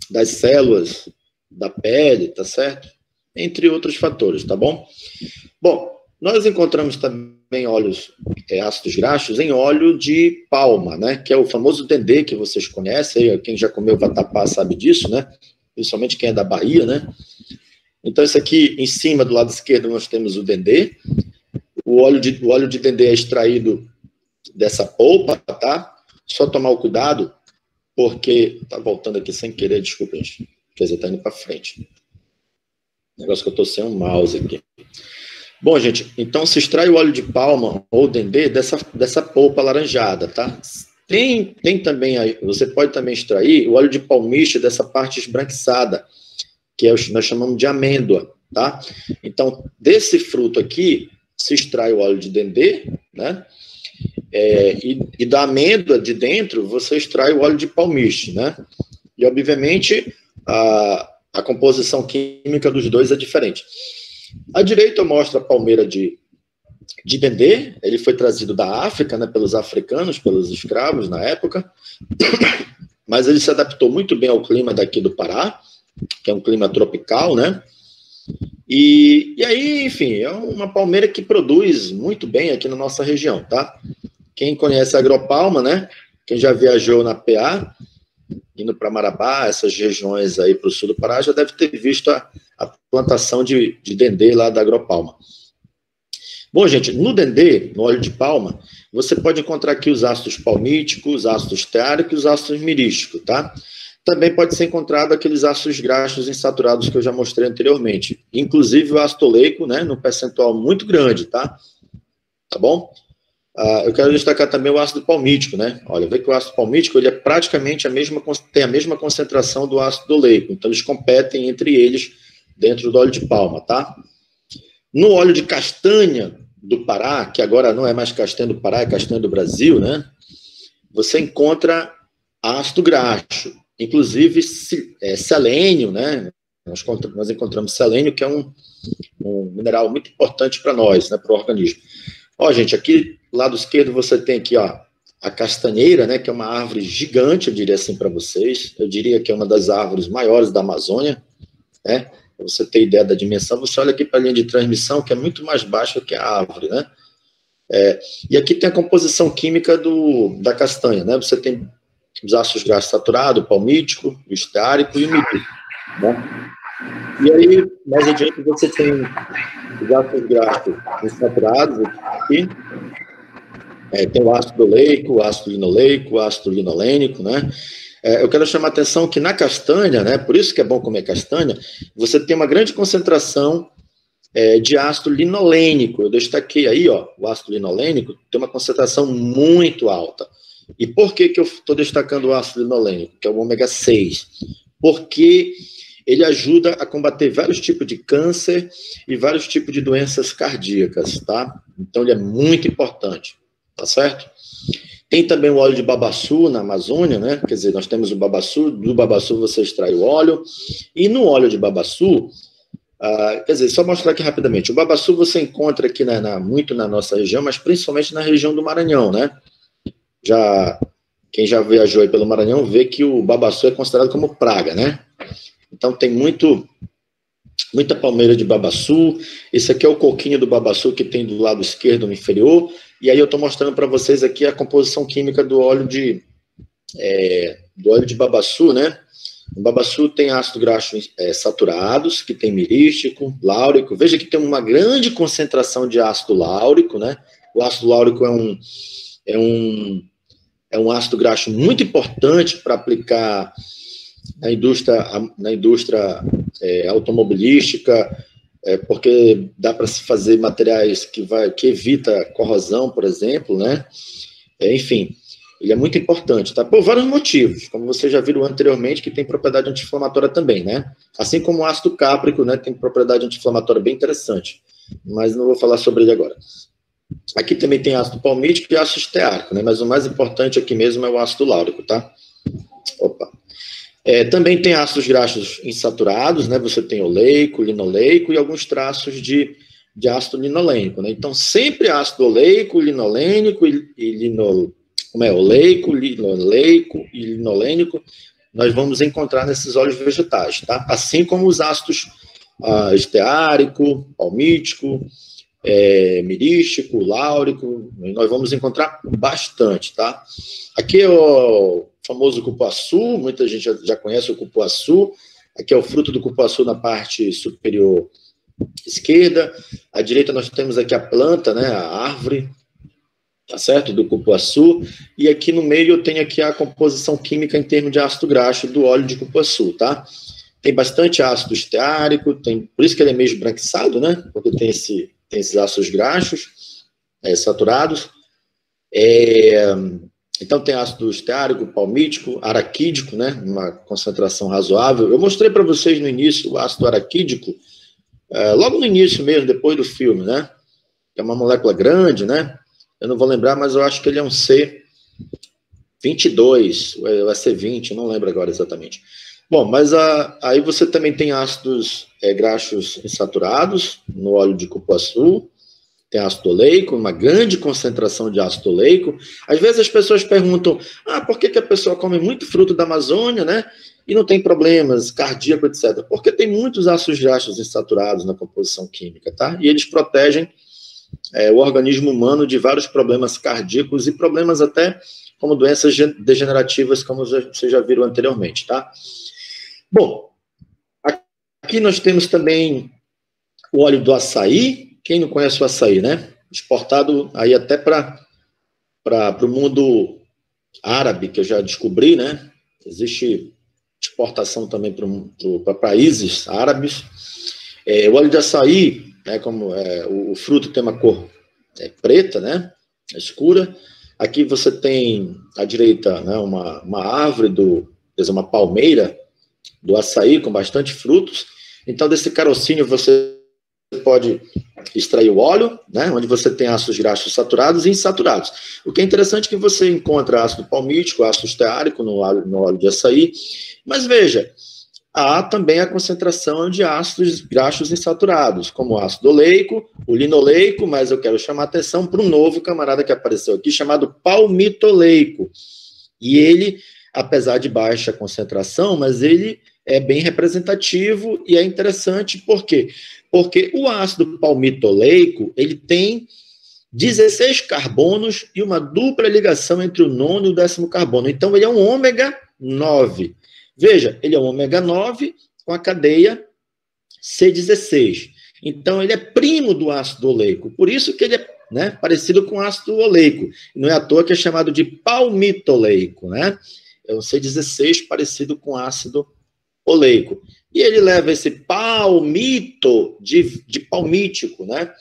das células da pele, tá certo? Entre outros fatores, tá bom? Bom, nós encontramos também óleos, ácidos graxos em óleo de palma, né, que é o famoso dendê que vocês conhecem, quem já comeu vatapá sabe disso, né, principalmente quem é da Bahia, né. Então, isso aqui, em cima, do lado esquerdo, nós temos o dendê. O óleo de dendê é extraído dessa polpa, tá? Só tomar o cuidado, porque... Tá voltando aqui sem querer, desculpa, gente. Quer dizer, tá indo para frente. Negócio que eu tô sem um mouse aqui. Bom, gente, então se extrai o óleo de palma ou dendê dessa polpa alaranjada, tá? Tem também, você pode também extrair o óleo de palmiste dessa parte esbranquiçada, que nós chamamos de amêndoa, tá? Então, desse fruto aqui, se extrai o óleo de dendê, né? E da amêndoa de dentro, você extrai o óleo de palmiste, né? E, obviamente, a composição química dos dois é diferente. À direita eu mostro a palmeira de dendê, ele foi trazido da África, né, pelos africanos, pelos escravos na época, mas ele se adaptou muito bem ao clima daqui do Pará, que é um clima tropical, né? E aí, enfim, é uma palmeira que produz muito bem aqui na nossa região, tá? Quem conhece a Agropalma, né? Quem já viajou na PA, indo para Marabá, essas regiões aí para o sul do Pará, já deve ter visto a plantação de dendê lá da Agropalma. Bom, gente, no dendê, no óleo de palma, você pode encontrar aqui os ácidos palmíticos, ácidos steáricos e os ácidos mirísticos, tá? Também pode ser encontrado aqueles ácidos graxos insaturados que eu já mostrei anteriormente. Inclusive o ácido oleico, né, num percentual muito grande, tá? Tá bom? Eu quero destacar também o ácido palmítico, né? Olha, vê que o ácido palmítico ele é praticamente tem a mesma concentração do ácido oleico. Então, eles competem entre eles dentro do óleo de palma, tá? No óleo de castanha do Pará, que agora não é mais castanha do Pará, é castanha do Brasil, né? Você encontra ácido graxo. Inclusive selênio, né? Nós encontramos selênio, que é um mineral muito importante para nós, né? Para o organismo. Ó, gente, aqui do lado esquerdo você tem aqui, ó, a castanheira, né? Que é uma árvore gigante, eu diria assim para vocês. Eu diria que é uma das árvores maiores da Amazônia, né? Para você ter ideia da dimensão, você olha aqui para a linha de transmissão, que é muito mais baixa que a árvore, né? E aqui tem a composição química da castanha, né? Você tem os ácidos graxos saturados, o palmítico, o steárico e o mirístico, né? E aí, mais adiante, você tem os ácidos graxos insaturados aqui. Tem o ácido oleico, o ácido linoleico, o ácido linolênico, né? Eu quero chamar a atenção que na castanha, né? Por isso que é bom comer castanha, você tem uma grande concentração de ácido linolênico. Eu destaquei aí, ó, o ácido linolênico tem uma concentração muito alta. E por que eu estou destacando o ácido linolênico, que é o ômega 6? Porque ele ajuda a combater vários tipos de câncer e vários tipos de doenças cardíacas, tá? Então, ele é muito importante, tá certo? Tem também o óleo de babaçu na Amazônia, né? Quer dizer, nós temos o babaçu, do babaçu você extrai o óleo, e no óleo de babaçu, quer dizer, só mostrar aqui rapidamente, o babaçu você encontra aqui muito na nossa região, mas principalmente na região do Maranhão, né? Quem já viajou aí pelo Maranhão vê que o babaçu é considerado como praga, né? Então tem muita palmeira de babaçu. Esse aqui é o coquinho do babaçu que tem do lado esquerdo no inferior. E aí eu estou mostrando para vocês aqui a composição química do óleo de babaçu, né? O babaçu tem ácidos graxos saturados, que tem mirístico, láurico. Veja que tem uma grande concentração de ácido láurico, né? O ácido láurico é um ácido graxo muito importante para aplicar na indústria automobilística, porque dá para se fazer materiais que evita corrosão, por exemplo, né? Enfim, Ele é muito importante, tá? Por vários motivos, como vocês já viram anteriormente, que tem propriedade anti-inflamatória também, né? Assim como o ácido cáprico, né, tem propriedade anti-inflamatória bem interessante, mas não vou falar sobre ele agora. Aqui também tem ácido palmítico e ácido esteárico, né? Mas o mais importante aqui mesmo é o ácido láurico, tá? Opa. Também tem ácidos graxos insaturados, né? Você tem oleico, linoleico e alguns traços de ácido linolênico, né? Então, sempre ácido oleico, linolênico oleico, linoleico e linolênico, nós vamos encontrar nesses óleos vegetais, tá? Assim como os ácidos esteárico, palmítico, mirístico, láurico, nós vamos encontrar bastante, tá? Aqui é o famoso cupuaçu, muita gente já conhece o cupuaçu. Aqui é o fruto do cupuaçu na parte superior esquerda. À direita nós temos aqui a planta, né, a árvore, tá certo? Do cupuaçu. E aqui no meio eu tenho aqui a composição química em termos de ácido graxo do óleo de cupuaçu, tá? Tem bastante ácido esteárico, por isso que ele é meio esbranquiçado, né? Porque tem esses ácidos graxos saturados. Então tem ácido esteárico, palmítico, araquídico, né? Uma concentração razoável. Eu mostrei para vocês no início o ácido araquídico, logo no início mesmo, depois do filme, né? É uma molécula grande, né? Eu não vou lembrar, mas eu acho que ele é um C22, ou é C20, eu não lembro agora exatamente. Bom, mas aí você também tem ácidos graxos insaturados no óleo de cupuaçu, tem ácido oleico, uma grande concentração de ácido oleico. Às vezes as pessoas perguntam, por que a pessoa come muito fruto da Amazônia, né? E não tem problemas cardíacos, etc. Porque tem muitos ácidos graxos insaturados na composição química, tá? E eles protegem o organismo humano de vários problemas cardíacos e problemas até como doenças degenerativas, como vocês já viram anteriormente, tá? Bom, aqui nós temos também o óleo do açaí. Quem não conhece o açaí, né? Exportado aí até para o mundo árabe, que eu já descobri, né? Existe exportação também para países árabes. O óleo de açaí, né, como o fruto tem uma cor preta, né? Escura. Aqui você tem à direita, né, uma árvore, uma palmeira do açaí com bastante frutos. Então, desse carocínio você pode extrair o óleo, né, onde você tem ácidos graxos saturados e insaturados. O que é interessante é que você encontra ácido palmítico, ácido esteárico no óleo de açaí, mas veja, há também a concentração de ácidos graxos insaturados, como o ácido oleico, o linoleico, mas eu quero chamar a atenção para um novo camarada que apareceu aqui, chamado palmitoleico. E ele, apesar de baixa concentração, mas ele é bem representativo e é interessante, por quê? Porque o ácido palmitoleico, ele tem 16 carbonos e uma dupla ligação entre o nono e o 10º carbono. Então, ele é um ômega 9. Veja, ele é um ômega 9 com a cadeia C16. Então, ele é primo do ácido oleico. Por isso que ele é, né, parecido com o ácido oleico. Não é à toa que é chamado de palmitoleico, né? É um C16 parecido com ácido oleico. E ele leva esse palmito de palmítico, né?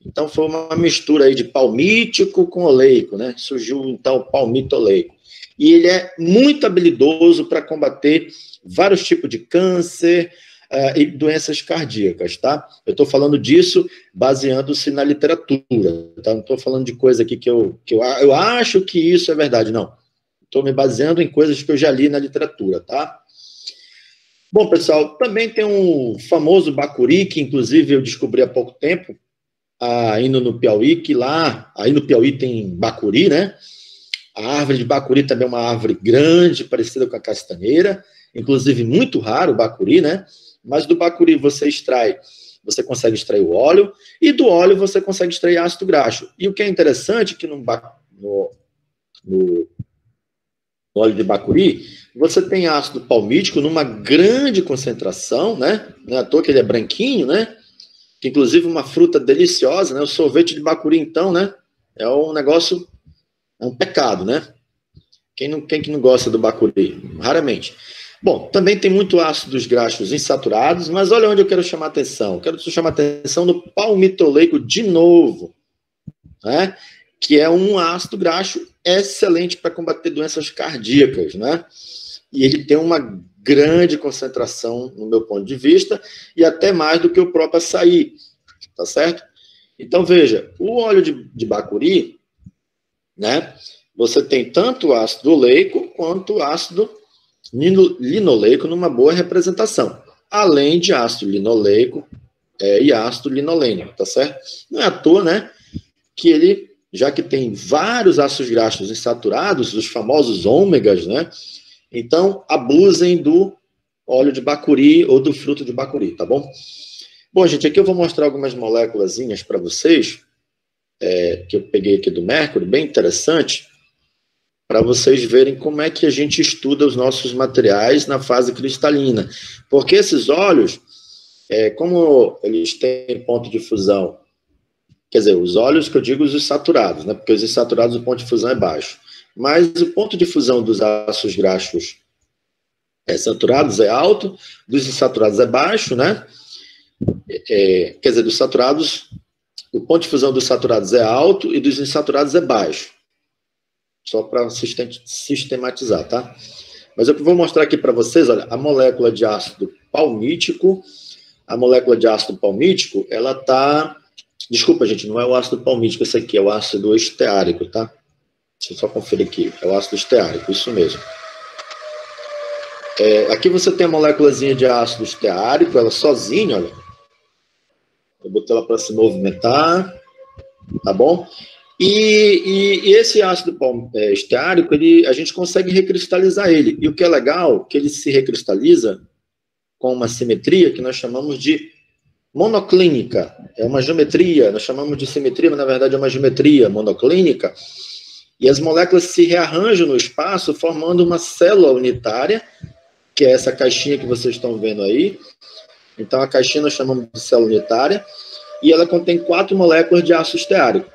Então, foi uma mistura aí de palmítico com oleico, né? Surgiu, então, o palmitoleico. E ele é muito habilidoso para combater vários tipos de câncer e doenças cardíacas, tá? Eu estou falando disso baseando-se na literatura, tá? Não estou falando de coisa aqui que eu acho que isso é verdade, não. Estou me baseando em coisas que eu já li na literatura, tá? Bom, pessoal, também tem um famoso bacuri, que inclusive eu descobri há pouco tempo, indo no Piauí, que aí no Piauí tem bacuri, né? A árvore de bacuri também é uma árvore grande, parecida com a castanheira, inclusive muito raro o bacuri, né? Mas do bacuri você consegue extrair o óleo, e do óleo você consegue extrair ácido graxo. E o que é interessante é que no óleo de bacuri, você tem ácido palmítico numa grande concentração, né? Não é à toa que ele é branquinho, né? Que, inclusive, uma fruta deliciosa, né? O sorvete de bacuri, então, né? É um negócio, é um pecado, né? Quem que não gosta do bacuri? Raramente. Bom, também tem muito ácidos graxos insaturados, mas olha onde eu quero chamar a atenção. Eu quero chamar a atenção no palmitoleico de novo, né? Que é um ácido graxo excelente para combater doenças cardíacas, né? E ele tem uma grande concentração, no meu ponto de vista, e até mais do que o próprio açaí, tá certo? Então, veja, o óleo de bacuri, né? Você tem tanto o ácido oleico quanto o ácido linoleico numa boa representação, além de ácido linoleico e ácido linolênico, tá certo? Não é à toa, né, que ele, já que tem vários ácidos graxos insaturados, os famosos ômegas, né, então abusem do óleo de bacuri ou do fruto de bacuri, tá bom? Bom, gente, aqui eu vou mostrar algumas moléculazinhas para vocês, que eu peguei aqui do mercúrio, bem interessante, para vocês verem como é que a gente estuda os nossos materiais na fase cristalina. Porque esses óleos, como eles têm ponto de fusão, quer dizer, os óleos que eu digo os insaturados, né? Porque os insaturados o ponto de fusão é baixo. Mas o ponto de fusão dos ácidos graxos saturados é alto, dos insaturados é baixo, né? Quer dizer, dos saturados, o ponto de fusão dos saturados é alto e dos insaturados é baixo. Só para sistematizar, tá? Mas eu vou mostrar aqui para vocês, olha, a molécula de ácido palmítico. A molécula de ácido palmítico, ela tá... Desculpa, gente, não é o ácido palmítico, esse aqui é o ácido esteárico, tá? Deixa eu só conferir aqui. É o ácido esteárico, isso mesmo. Aqui você tem a moléculazinha de ácido esteárico, ela sozinha, olha. Eu botei ela para se movimentar, tá bom? E esse ácido esteárico, a gente consegue recristalizar ele. E o que é legal, que ele se recristaliza com uma simetria que nós chamamos de monoclínica. É uma geometria, nós chamamos de simetria, mas na verdade é uma geometria monoclínica. E as moléculas se rearranjam no espaço, formando uma célula unitária, que é essa caixinha que vocês estão vendo aí. Então a caixinha nós chamamos de célula unitária, e ela contém 4 moléculas de ácido esteárico.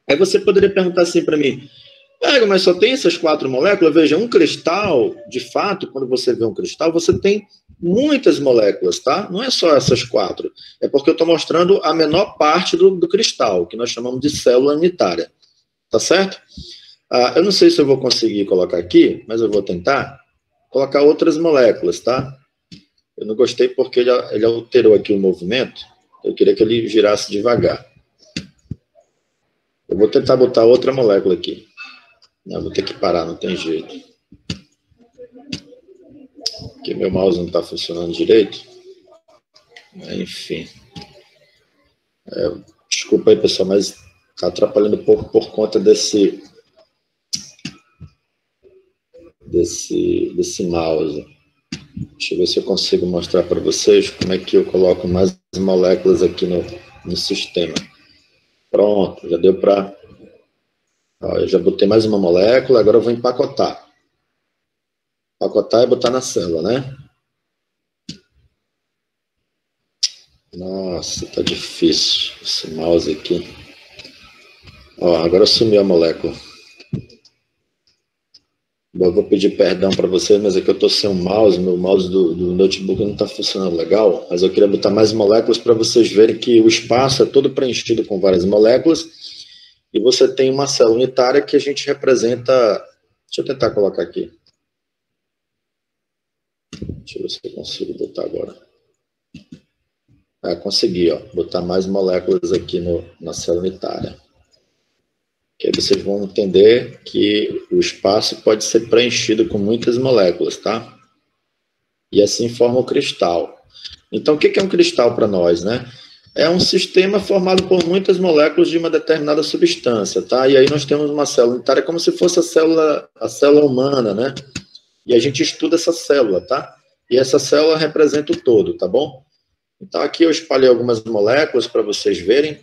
Aí você poderia perguntar assim para mim, mas só tem essas 4 moléculas? Veja, um cristal, de fato, quando você vê um cristal, você tem muitas moléculas, tá? Não é só essas 4. É porque eu estou mostrando a menor parte do cristal, que nós chamamos de célula unitária. Tá certo? Eu não sei se eu vou conseguir colocar aqui, mas eu vou tentar colocar outras moléculas, tá? Eu não gostei porque ele alterou aqui o movimento. Eu queria que ele girasse devagar. Eu vou tentar botar outra molécula aqui. Não, vou ter que parar, não tem jeito. Porque meu mouse não está funcionando direito. Enfim. Desculpa aí, pessoal, mas está atrapalhando um pouco por conta desse mouse. Deixa eu ver se eu consigo mostrar para vocês como é que eu coloco mais moléculas aqui no sistema. Pronto, já deu para... Eu já botei mais uma molécula, agora eu vou empacotar. Empacotar e botar na célula, né? Nossa, tá difícil esse mouse aqui. Agora sumiu a molécula. Eu vou pedir perdão para vocês, mas é que eu estou sem o mouse, meu mouse do notebook não está funcionando legal, mas eu queria botar mais moléculas para vocês verem que o espaço é todo preenchido com várias moléculas, e você tem uma célula unitária que a gente representa... Deixa eu tentar colocar aqui. Deixa eu ver se eu consigo botar agora. Consegui, botar mais moléculas aqui na célula unitária. Que aí vocês vão entender que o espaço pode ser preenchido com muitas moléculas, tá? E assim forma o cristal. Então, o que é um cristal para nós, né? É um sistema formado por muitas moléculas de uma determinada substância, tá? E aí nós temos uma célula unitária como se fosse a célula humana, né? E a gente estuda essa célula, tá? E essa célula representa o todo, tá bom? Então, aqui eu espalhei algumas moléculas para vocês verem.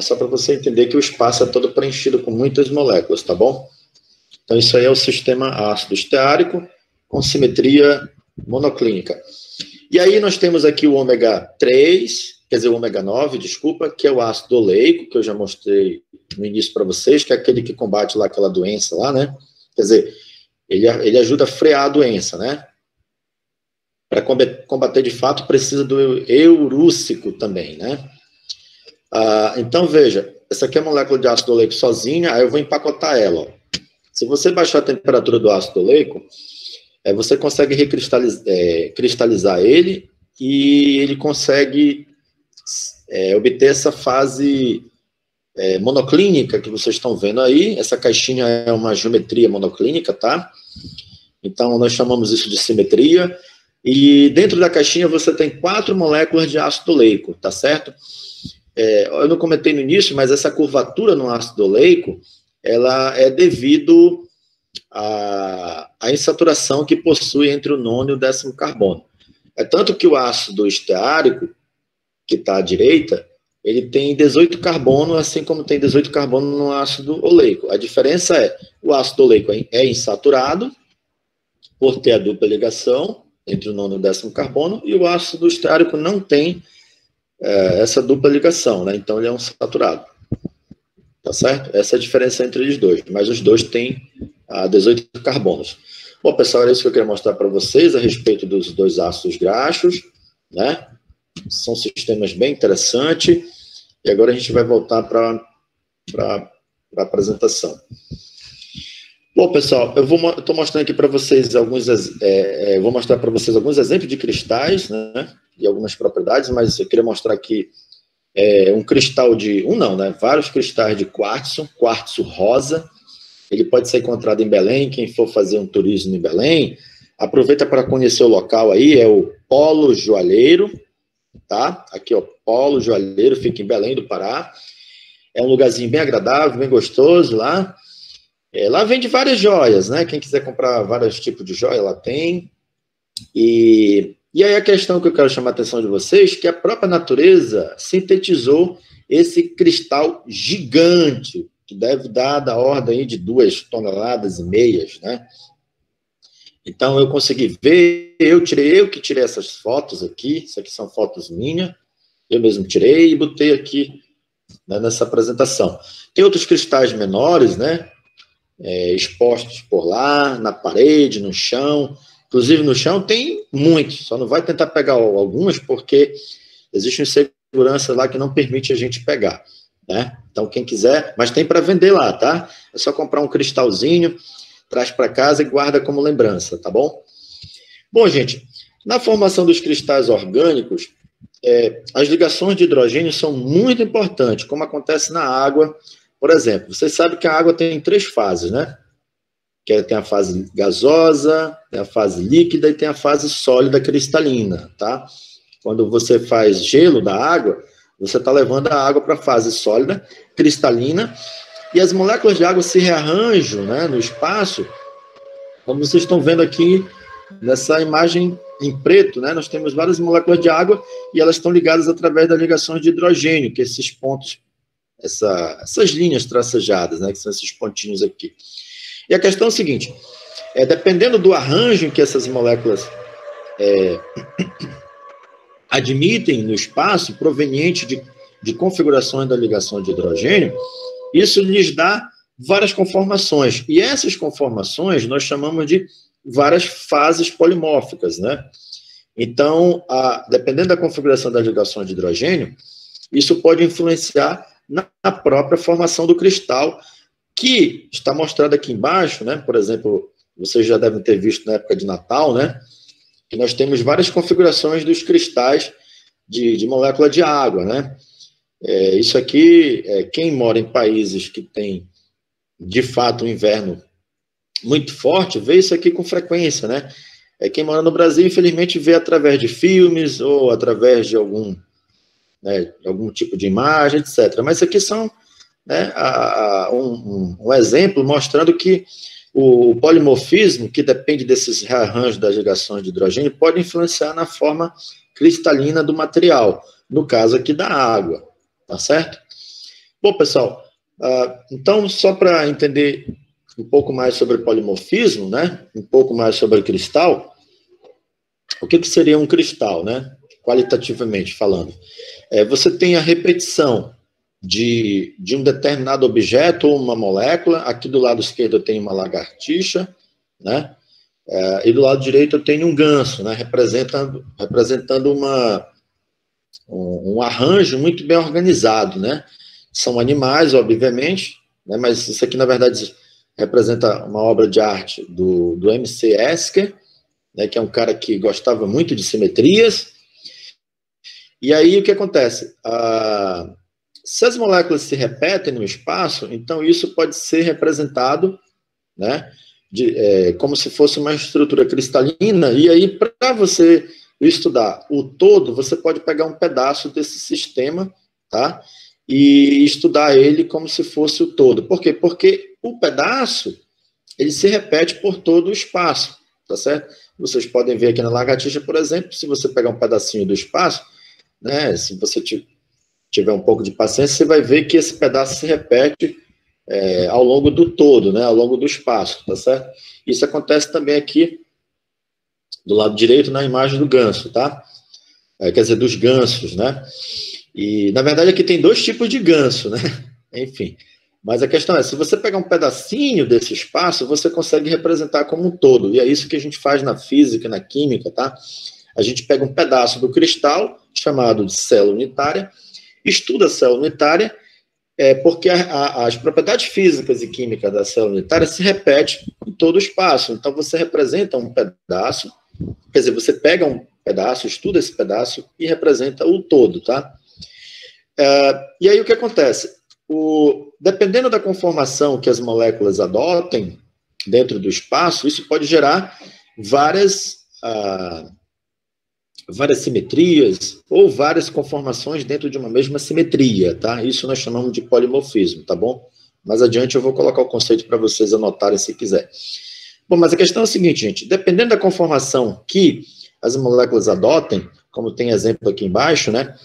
Só para você entender que o espaço é todo preenchido com muitas moléculas, tá bom? Então, isso aí é o sistema ácido esteárico com simetria monoclínica. E aí nós temos aqui o ômega 3, quer dizer, o ômega 9, desculpa, que é o ácido oleico, que eu já mostrei no início para vocês, que é aquele que combate lá aquela doença lá, né? Quer dizer, ele ajuda a frear a doença, né? Para combater de fato, precisa do eurúcico também, né? Então, veja, essa aqui é a molécula de ácido oleico sozinha, aí eu vou empacotar ela, ó. Se você baixar a temperatura do ácido oleico, você consegue cristalizar ele e ele consegue obter essa fase monoclínica que vocês estão vendo aí. Essa caixinha é uma geometria monoclínica, tá? Então, nós chamamos isso de simetria. E dentro da caixinha você tem 4 moléculas de ácido oleico, tá certo? Eu não comentei no início, mas essa curvatura no ácido oleico, ela é devido à insaturação que possui entre o nono e o 10º carbono. É tanto que o ácido esteárico, que está à direita, ele tem 18 carbono, assim como tem 18 carbono no ácido oleico. A diferença é, o ácido oleico é insaturado, por ter a dupla ligação entre o nono e o 10º carbono, e o ácido esteárico não tem essa dupla ligação, né? Então ele é um saturado. Tá certo? Essa é a diferença entre os dois, mas os dois têm 18 carbonos. Bom, pessoal, era isso que eu queria mostrar para vocês a respeito dos 2 ácidos graxos, né? São sistemas bem interessantes, e agora a gente vai voltar para a apresentação. Bom, pessoal, eu estou mostrando aqui para vocês vou mostrar para vocês alguns exemplos de cristais, né? E algumas propriedades, mas eu queria mostrar aqui um cristal vários cristais de quartzo rosa. Ele pode ser encontrado em Belém. Quem for fazer um turismo em Belém, aproveita para conhecer o local aí, é o Polo Joalheiro, tá? Aqui, ó, Polo Joalheiro, fica em Belém do Pará. É um lugarzinho bem agradável, bem gostoso lá. Lá vende várias joias, né? Quem quiser comprar vários tipos de joia, lá tem. E aí a questão que eu quero chamar a atenção de vocês, que a própria natureza sintetizou esse cristal gigante, que deve dar da ordem de 2,5 toneladas, né? Então eu consegui ver, eu que tirei essas fotos aqui, isso aqui são fotos minhas, eu mesmo tirei e botei aqui, né, nessa apresentação. Tem outros cristais menores, né? Expostos por lá, na parede, no chão. Inclusive, no chão tem muitos, só não vai tentar pegar algumas, porque existe uma insegurança lá que não permite a gente pegar, né? Então, quem quiser, mas tem para vender lá, tá? É só comprar um cristalzinho, traz para casa e guarda como lembrança, tá bom? Bom, gente, na formação dos cristais orgânicos, as ligações de hidrogênio são muito importantes, como acontece na água. Por exemplo, você sabe que a água tem 3 fases, né? Que tem a fase gasosa, tem a fase líquida e tem a fase sólida cristalina, tá? Quando você faz gelo da água, você está levando a água para a fase sólida cristalina, e as moléculas de água se rearranjam, né, no espaço, como vocês estão vendo aqui nessa imagem em preto, né? Nós temos várias moléculas de água e elas estão ligadas através das ligações de hidrogênio, que esses pontos, essas linhas tracejadas, né, que são esses pontinhos aqui. E a questão é o seguinte, dependendo do arranjo em que essas moléculas admitem no espaço, proveniente de configurações da ligação de hidrogênio, isso lhes dá várias conformações. E essas conformações nós chamamos de várias fases polimórficas, né? Então, dependendo da configuração das ligações de hidrogênio, isso pode influenciar na própria formação do cristal, que está mostrado aqui embaixo, né? Por exemplo, vocês já devem ter visto na época de Natal, né? Que nós temos várias configurações dos cristais de molécula de água, né? Isso aqui, quem mora em países que tem, de fato, um inverno muito forte, vê isso aqui com frequência, né? Quem mora no Brasil, infelizmente, vê através de filmes ou através de algum tipo de imagem, etc. Mas isso aqui são, né, um exemplo mostrando que o polimorfismo, que depende desses rearranjos das ligações de hidrogênio, pode influenciar na forma cristalina do material, no caso aqui da água, tá certo? Bom, pessoal, então, só para entender um pouco mais sobre polimorfismo, né, um pouco mais sobre cristal, o que seria um cristal, né, qualitativamente falando? Você tem a repetição de um determinado objeto ou uma molécula. Aqui do lado esquerdo eu tenho uma lagartixa, né? E do lado direito eu tenho um ganso, né? Representando um arranjo muito bem organizado, né? São animais, obviamente, né? Mas isso aqui, na verdade, representa uma obra de arte do M.C. Esker, né? Que é um cara que gostava muito de simetrias. E aí, o que acontece? Se as moléculas se repetem no espaço, então isso pode ser representado, né, como se fosse uma estrutura cristalina, e aí, para você estudar o todo, você pode pegar um pedaço desse sistema, tá, e estudar ele como se fosse o todo. Por quê? Porque o pedaço, ele se repete por todo o espaço, tá certo? Vocês podem ver aqui na lagartixa, por exemplo, se você pegar um pedacinho do espaço, né, se você tiver um pouco de paciência, você vai ver que esse pedaço se repete ao longo do todo, né, ao longo do espaço, tá certo? Isso acontece também aqui do lado direito na imagem do ganso, tá? Quer dizer, dos gansos, né? E, na verdade, aqui tem dois tipos de ganso, né? Enfim. Mas a questão é, se você pegar um pedacinho desse espaço, você consegue representar como um todo. E é isso que a gente faz na física, na química, tá? A gente pega um pedaço do cristal, chamado de célula unitária, estuda a célula unitária, porque as propriedades físicas e químicas da célula unitária se repetem em todo o espaço. Então, você representa um pedaço, quer dizer, você pega um pedaço, estuda esse pedaço e representa o todo, tá? E aí, o que acontece? Dependendo da conformação que as moléculas adotem dentro do espaço, isso pode gerar várias simetrias ou várias conformações dentro de uma mesma simetria, tá? Isso nós chamamos de polimorfismo, tá bom? Mais adiante eu vou colocar o conceito para vocês anotarem se quiser. Bom, mas a questão é a seguinte, gente, dependendo da conformação que as moléculas adotem, como tem exemplo aqui embaixo, né?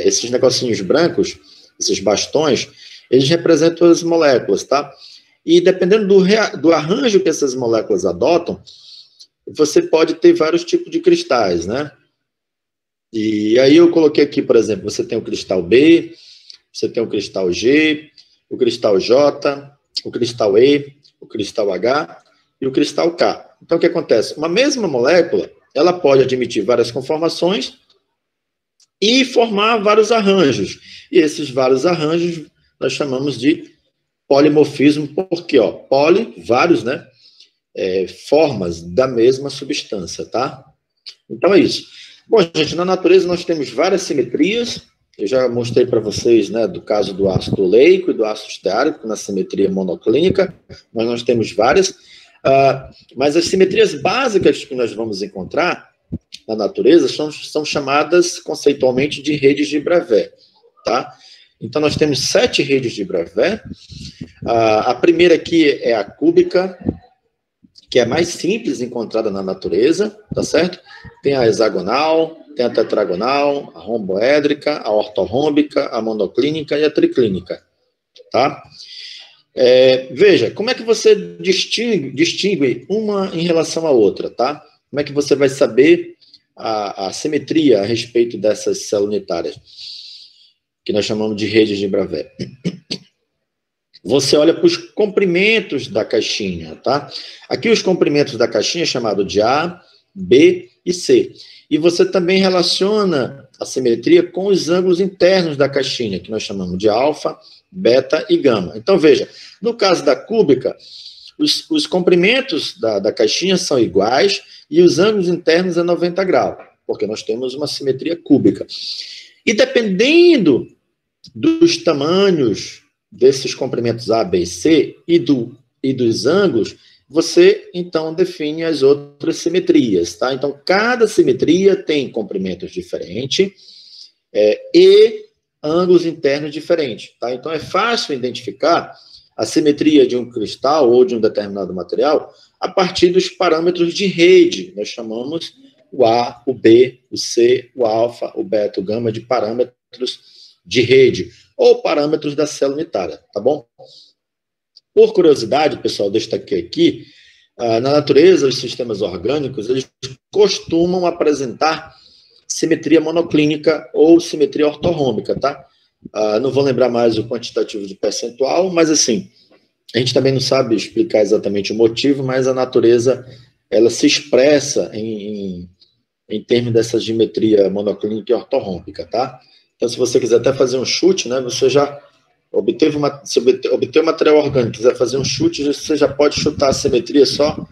Esses negocinhos brancos, esses bastões, eles representam as moléculas, tá? E dependendo do arranjo que essas moléculas adotam, você pode ter vários tipos de cristais, né? E aí eu coloquei aqui, por exemplo, você tem o cristal B, você tem o cristal G, o cristal J, o cristal E, o cristal H e o cristal K. Então, o que acontece? Uma mesma molécula, ela pode admitir várias conformações e formar vários arranjos. E esses vários arranjos nós chamamos de polimorfismo, porque, ó, vários, né? Formas da mesma substância, tá? Então é isso. Bom, gente, na natureza nós temos várias simetrias. Eu já mostrei para vocês, né, do caso do ácido oleico e do ácido esteárico, na simetria monoclínica, mas nós temos várias. Mas as simetrias básicas que nós vamos encontrar na natureza são chamadas conceitualmente de redes de Bravais, tá? Então nós temos 7 redes de Bravais. A primeira aqui é a cúbica, que é mais simples encontrada na natureza, tá certo? Tem a hexagonal, tem a tetragonal, a romboédrica, a ortorrômbica, a monoclínica e a triclínica, tá? Veja, como é que você distingue uma em relação à outra, tá? Como é que você vai saber a simetria a respeito dessas células unitárias, que nós chamamos de redes de Bravais? Você olha para os comprimentos da caixinha, tá? Aqui os comprimentos da caixinha é chamado de A, B e C. E você também relaciona a simetria com os ângulos internos da caixinha, que nós chamamos de alfa, beta e gama. Então, veja, no caso da cúbica, os comprimentos da caixinha são iguais e os ângulos internos é 90 graus, porque nós temos uma simetria cúbica. E dependendo dos tamanhos desses comprimentos A, B e C e dos ângulos, você, então, define as outras simetrias, tá? Então, cada simetria tem comprimentos diferentes e ângulos internos diferentes, tá? Então, é fácil identificar a simetria de um cristal ou de um determinado material a partir dos parâmetros de rede. Nós chamamos o A, o B, o C, o alfa, o beta, o gama de parâmetros de rede, ou parâmetros da célula unitária, tá bom? Por curiosidade, pessoal, destaquei aqui, na natureza, os sistemas orgânicos, eles costumam apresentar simetria monoclínica ou simetria ortorrômbica, tá? Não vou lembrar mais o quantitativo de percentual, mas assim, a gente também não sabe explicar exatamente o motivo, mas a natureza, ela se expressa em termos dessa geometria monoclínica e ortorrômbica, tá? Então, se você quiser até fazer um chute, né, você já se obter o material orgânico, quiser fazer um chute, você já pode chutar a simetria só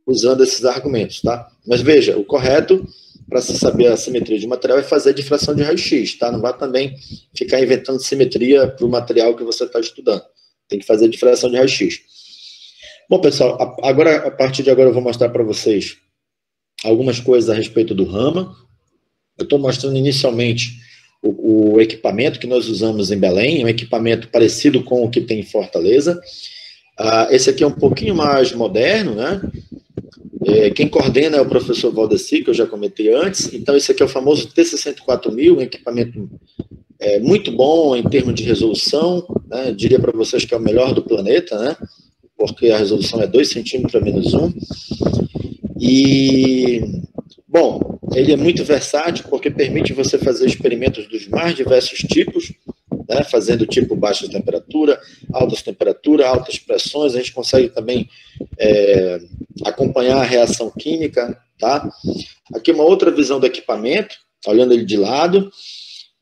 usando esses argumentos, tá? Mas veja, o correto para se saber a simetria de material é fazer a difração de raio-x, tá? Não vai também ficar inventando simetria para o material que você está estudando. Tem que fazer a difração de raio-x. Bom, pessoal, agora, a partir de agora eu vou mostrar para vocês algumas coisas a respeito do Rama. Eu estou mostrando inicialmente o equipamento que nós usamos em Belém, um equipamento parecido com o que tem em Fortaleza. Esse aqui é um pouquinho mais moderno, né? Quem coordena é o professor Valdeci, que eu já comentei antes. Então, esse aqui é o famoso T64000, um equipamento muito bom em termos de resolução, né? Eu diria para vocês que é o melhor do planeta, né? Porque a resolução é 2 centímetros a menos 1. E, bom, ele é muito versátil porque permite você fazer experimentos dos mais diversos tipos, né? Fazendo tipo baixa temperatura, altas pressões. A gente consegue também acompanhar a reação química, tá? Aqui uma outra visão do equipamento, olhando ele de lado.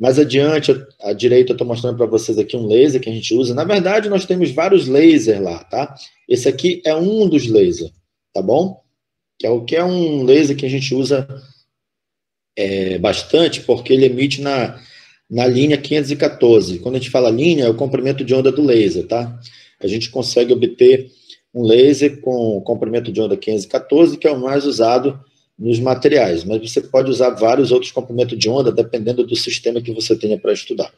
Mais adiante, à direita, eu estou mostrando para vocês aqui um laser que a gente usa. Na verdade, nós temos vários lasers lá, tá? Esse aqui é um dos lasers, tá bom? Que é um laser que a gente usa bastante, porque ele emite na linha 514. Quando a gente fala linha, é o comprimento de onda do laser, tá? A gente consegue obter um laser com comprimento de onda 514, que é o mais usado nos materiais, mas você pode usar vários outros comprimentos de onda, dependendo do sistema que você tenha para estudar,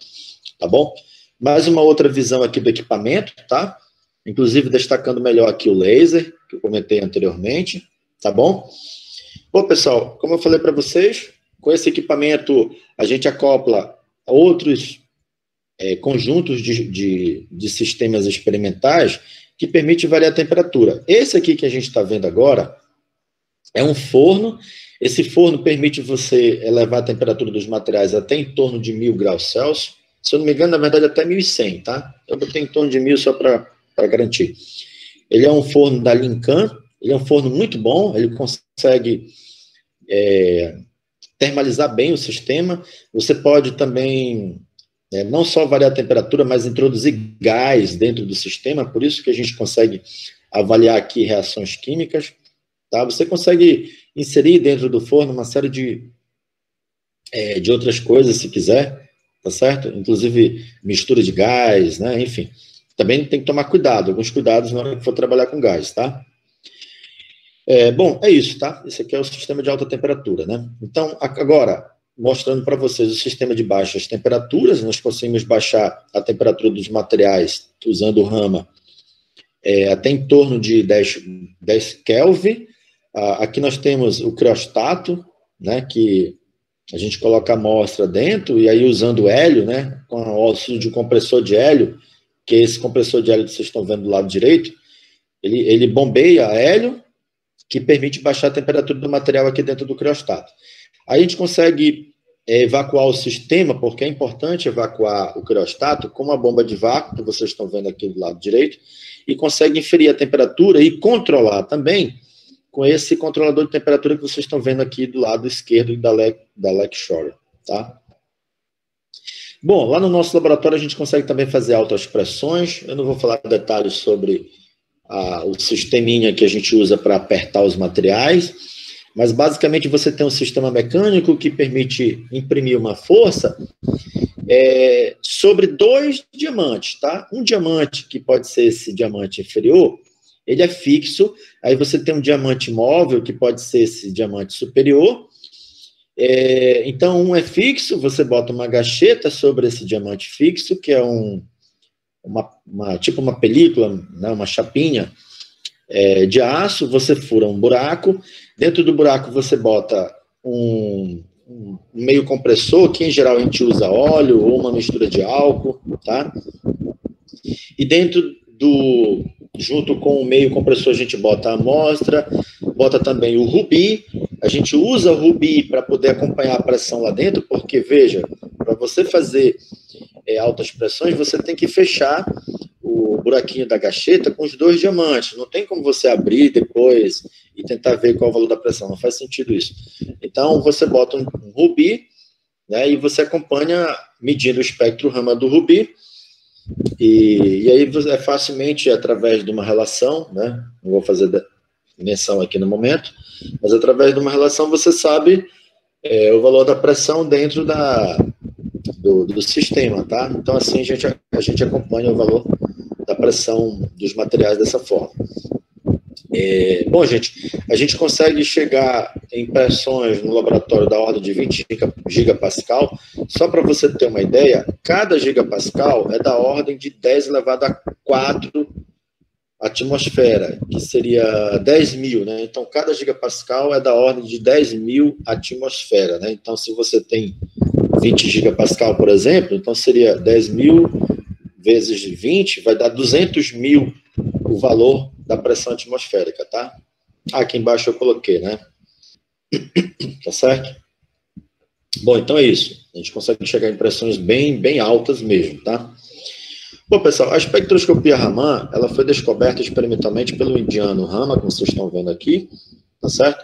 tá bom? Mais uma outra visão aqui do equipamento, tá? Inclusive destacando melhor aqui o laser, que eu comentei anteriormente, tá bom? Bom, pessoal, como eu falei para vocês, com esse equipamento a gente acopla outros conjuntos de sistemas experimentais que permite variar a temperatura. Esse aqui que a gente está vendo agora é um forno. Esse forno permite você elevar a temperatura dos materiais até em torno de 1000 graus Celsius. Se eu não me engano, na verdade, até 1100, tá? Eu botei em torno de 1000 só para garantir. Ele é um forno da Linkan. Ele é um forno muito bom. Ele consegue termalizar bem o sistema. Você pode também não só variar a temperatura, mas introduzir gás dentro do sistema. Por isso que a gente consegue avaliar aqui reações químicas. Tá? Você consegue inserir dentro do forno uma série de outras coisas, se quiser, tá certo? Inclusive mistura de gás, né? Enfim. Também tem que tomar cuidado, alguns cuidados na hora que for trabalhar com gás, tá? Bom, é isso, tá? Esse aqui é o sistema de alta temperatura, né? Então, agora, mostrando para vocês o sistema de baixas temperaturas, nós conseguimos baixar a temperatura dos materiais usando o Rama até em torno de 10 Kelvin. Aqui nós temos o criostato, né, que a gente coloca a amostra dentro, e aí usando hélio, né, com o auxílio de um compressor de hélio, que é esse compressor de hélio que vocês estão vendo do lado direito, ele bombeia hélio, que permite baixar a temperatura do material aqui dentro do criostato. Aí a gente consegue evacuar o sistema, porque é importante evacuar o criostato com uma bomba de vácuo, que vocês estão vendo aqui do lado direito, e consegue inferir a temperatura e controlar também com esse controlador de temperatura que vocês estão vendo aqui do lado esquerdo da Lakeshore, tá? Bom, lá no nosso laboratório a gente consegue também fazer altas pressões. Eu não vou falar detalhes sobre o sisteminha que a gente usa para apertar os materiais, mas basicamente você tem um sistema mecânico que permite imprimir uma força sobre 2 diamantes, tá? Um diamante, que pode ser esse diamante inferior, ele é fixo. Aí você tem um diamante móvel, que pode ser esse diamante superior. Então, um é fixo, você bota uma gacheta sobre esse diamante fixo, que é tipo uma película, né, uma chapinha de aço. Você fura um buraco. Dentro do buraco você bota um meio compressor, que em geral a gente usa óleo ou uma mistura de álcool, tá? E junto com o meio compressor a gente bota a amostra, bota também o rubi. A gente usa o rubi para poder acompanhar a pressão lá dentro, porque, veja, para você fazer altas pressões, você tem que fechar o buraquinho da gacheta com os 2 diamantes. Não tem como você abrir depois e tentar ver qual é o valor da pressão. Não faz sentido isso. Então, você bota um rubi, né, e você acompanha medindo o espectro Raman do rubi. E aí é facilmente através de uma relação, né? Não vou fazer menção aqui no momento, mas através de uma relação você sabe o valor da pressão dentro do sistema, tá? Então assim a gente acompanha o valor da pressão dos materiais dessa forma. Bom, gente, a gente consegue chegar em pressões no laboratório da ordem de 20 gigapascal. Só para você ter uma ideia, cada gigapascal é da ordem de 10 elevado a 4 atmosfera, que seria 10 mil, né? Então, cada gigapascal é da ordem de 10 mil atmosfera, né? Então, se você tem 20 gigapascal, por exemplo, então seria 10 mil vezes 20, vai dar 200 mil o valor da pressão atmosférica, tá? Aqui embaixo eu coloquei, né? Tá certo? Bom, então é isso. A gente consegue chegar em pressões bem altas mesmo, tá? Bom, pessoal, a espectroscopia Raman, ela foi descoberta experimentalmente pelo indiano Raman, como vocês estão vendo aqui, tá certo?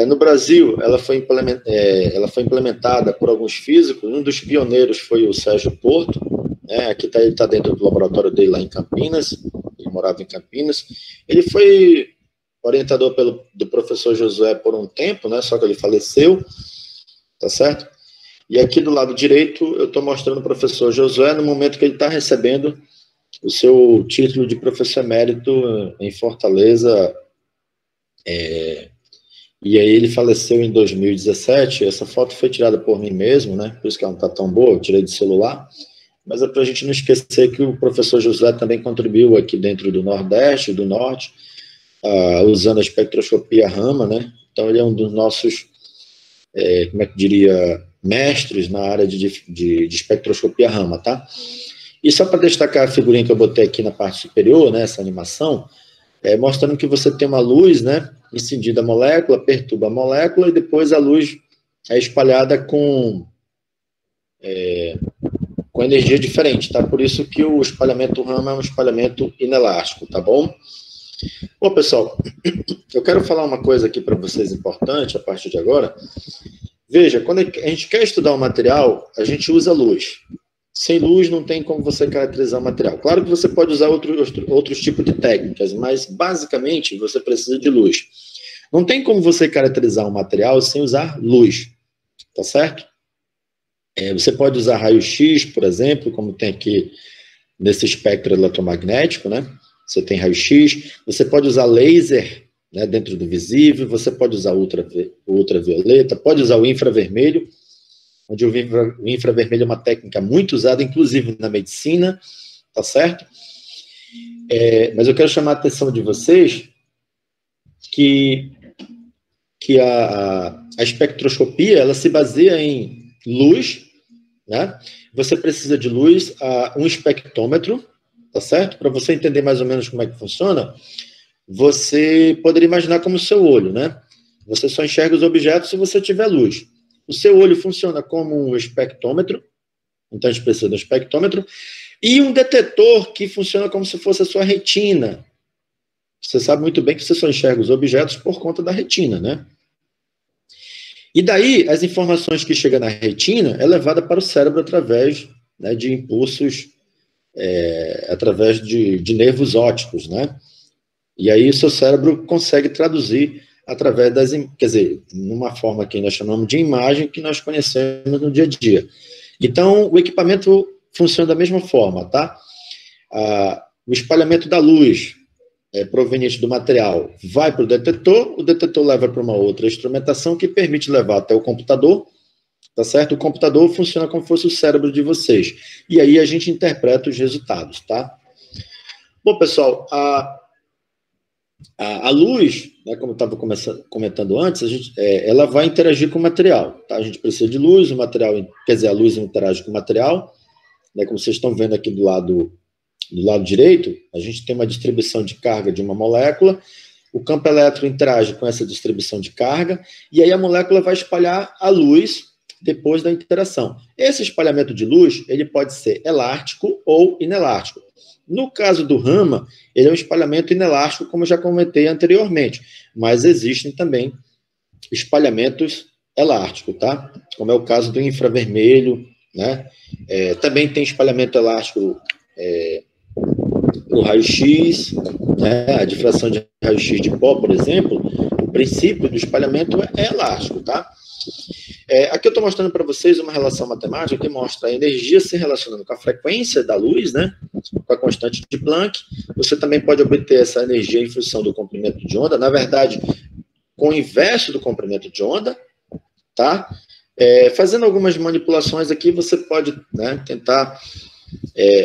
No Brasil, ela foi implementada por alguns físicos. Um dos pioneiros foi o Sérgio Porto, né? Aqui ele está dentro do laboratório dele lá em Campinas. Ele morava em Campinas. Ele foi orientador do professor Josué por um tempo, né? Só que ele faleceu, tá certo? E aqui do lado direito eu estou mostrando o professor Josué no momento que ele está recebendo o seu título de professor emérito em Fortaleza. E aí ele faleceu em 2017. Essa foto foi tirada por mim mesmo, né? Por isso que ela não está tão boa, eu tirei do celular. Mas é para a gente não esquecer que o professor Josué também contribuiu aqui dentro do Nordeste, do Norte, usando a espectroscopia Raman, né? Então ele é um dos nossos, como é que diria, mestres na área de espectroscopia Raman, tá? E só para destacar a figurinha que eu botei aqui na parte superior, né, essa animação, mostrando que você tem uma luz, né, incendida a molécula, perturba a molécula, e depois a luz é espalhada com energia diferente, tá? Por isso que o espalhamento Raman é um espalhamento inelástico, tá bom? Bom, pessoal, eu quero falar uma coisa aqui para vocês importante a partir de agora. Veja, quando a gente quer estudar um material, a gente usa luz. Sem luz não tem como você caracterizar o material. Claro que você pode usar outros tipos de técnicas, mas basicamente você precisa de luz. Não tem como você caracterizar um material sem usar luz, tá certo? Você pode usar raio-x, por exemplo, como tem aqui nesse espectro eletromagnético, né? Você tem raio-x, você pode usar laser, né, dentro do visível, você pode usar ultravioleta, pode usar o infravermelho, onde o infravermelho é uma técnica muito usada, inclusive na medicina, tá certo? Mas eu quero chamar a atenção de vocês que a espectroscopia, ela se baseia em luz, né? Você precisa de luz, um espectrômetro, tá certo? Para você entender mais ou menos como é que funciona, você poderia imaginar como o seu olho, né? Você só enxerga os objetos se você tiver luz. O seu olho funciona como um espectrômetro, então a gente precisa de um espectrômetro, e um detetor que funciona como se fosse a sua retina. Você sabe muito bem que você só enxerga os objetos por conta da retina, né? E daí, as informações que chegam na retina é levada para o cérebro através, né, de impulsos, através de nervos ópticos, né? E aí o seu cérebro consegue traduzir através quer dizer, numa forma que nós chamamos de imagem que nós conhecemos no dia a dia. Então, o equipamento funciona da mesma forma, tá? O espalhamento da luz proveniente do material vai para o detetor leva para uma outra instrumentação que permite levar até o computador, tá certo? O computador funciona como se fosse o cérebro de vocês. E aí a gente interpreta os resultados, tá? Bom, pessoal, a luz, né, como eu estava comentando antes, ela vai interagir com o material, tá? A gente precisa de luz, o material, quer dizer, a luz interage com o material, né, como vocês estão vendo aqui do lado direito, a gente tem uma distribuição de carga de uma molécula, o campo elétrico interage com essa distribuição de carga, e aí a molécula vai espalhar a luz depois da interação. Esse espalhamento de luz, ele pode ser elástico ou inelástico. No caso do Raman, ele é um espalhamento inelástico, como eu já comentei anteriormente, mas existem também espalhamentos elásticos, tá? Como é o caso do infravermelho, né? Também tem espalhamento elástico o raio-x, né, a difração de raio-x de pó, por exemplo, o princípio do espalhamento é elástico, tá? Aqui eu estou mostrando para vocês uma relação matemática que mostra a energia se relacionando com a frequência da luz, né, com a constante de Planck. Você também pode obter essa energia em função do comprimento de onda, na verdade, com o inverso do comprimento de onda, tá? Fazendo algumas manipulações aqui, você pode, né, tentar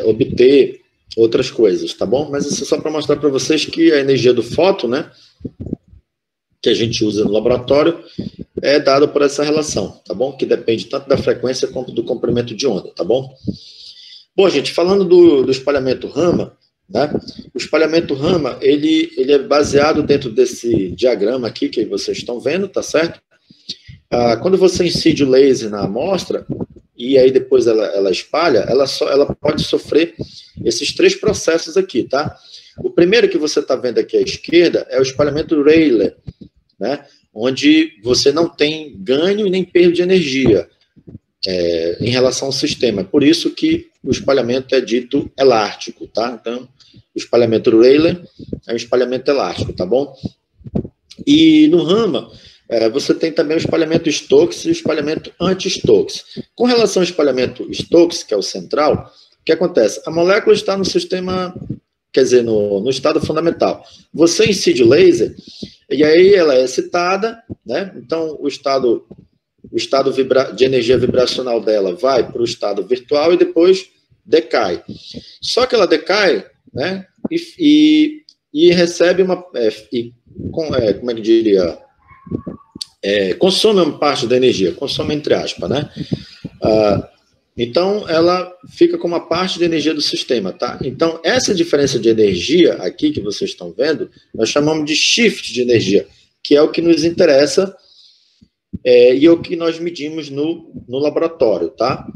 obter outras coisas, tá bom? Mas isso é só para mostrar para vocês que a energia do fóton, né, que a gente usa no laboratório, é dada por essa relação, tá bom? Que depende tanto da frequência quanto do comprimento de onda, tá bom? Bom, gente, falando do espalhamento Raman, né? O espalhamento Raman, ele é baseado dentro desse diagrama aqui que vocês estão vendo, tá certo? Quando você incide o laser na amostra, e aí depois ela espalha, ela pode sofrer esses 3 processos aqui, tá? O primeiro que você está vendo aqui à esquerda é o espalhamento Rayleigh, né? Onde você não tem ganho e nem perda de energia em relação ao sistema. Por isso que o espalhamento é dito elástico, tá? Então, o espalhamento Rayleigh é um espalhamento elástico, tá bom? E no Raman, você tem também o espalhamento Stokes e o espalhamento anti-Stokes. Com relação ao espalhamento Stokes, que é o central, o que acontece? A molécula está no sistema, quer dizer, no estado fundamental. Você incide o laser, e aí ela é excitada, né? Então, o estado de energia vibracional dela vai para o estado virtual e depois decai. Só que ela decai, né? E recebe uma... como é que diria? Consome uma parte da energia, consome entre aspas, né? Então, ela fica com uma parte da energia do sistema, tá? Então, essa diferença de energia aqui que vocês estão vendo, nós chamamos de shift de energia, que é o que nos interessa e é o que nós medimos no laboratório, tá?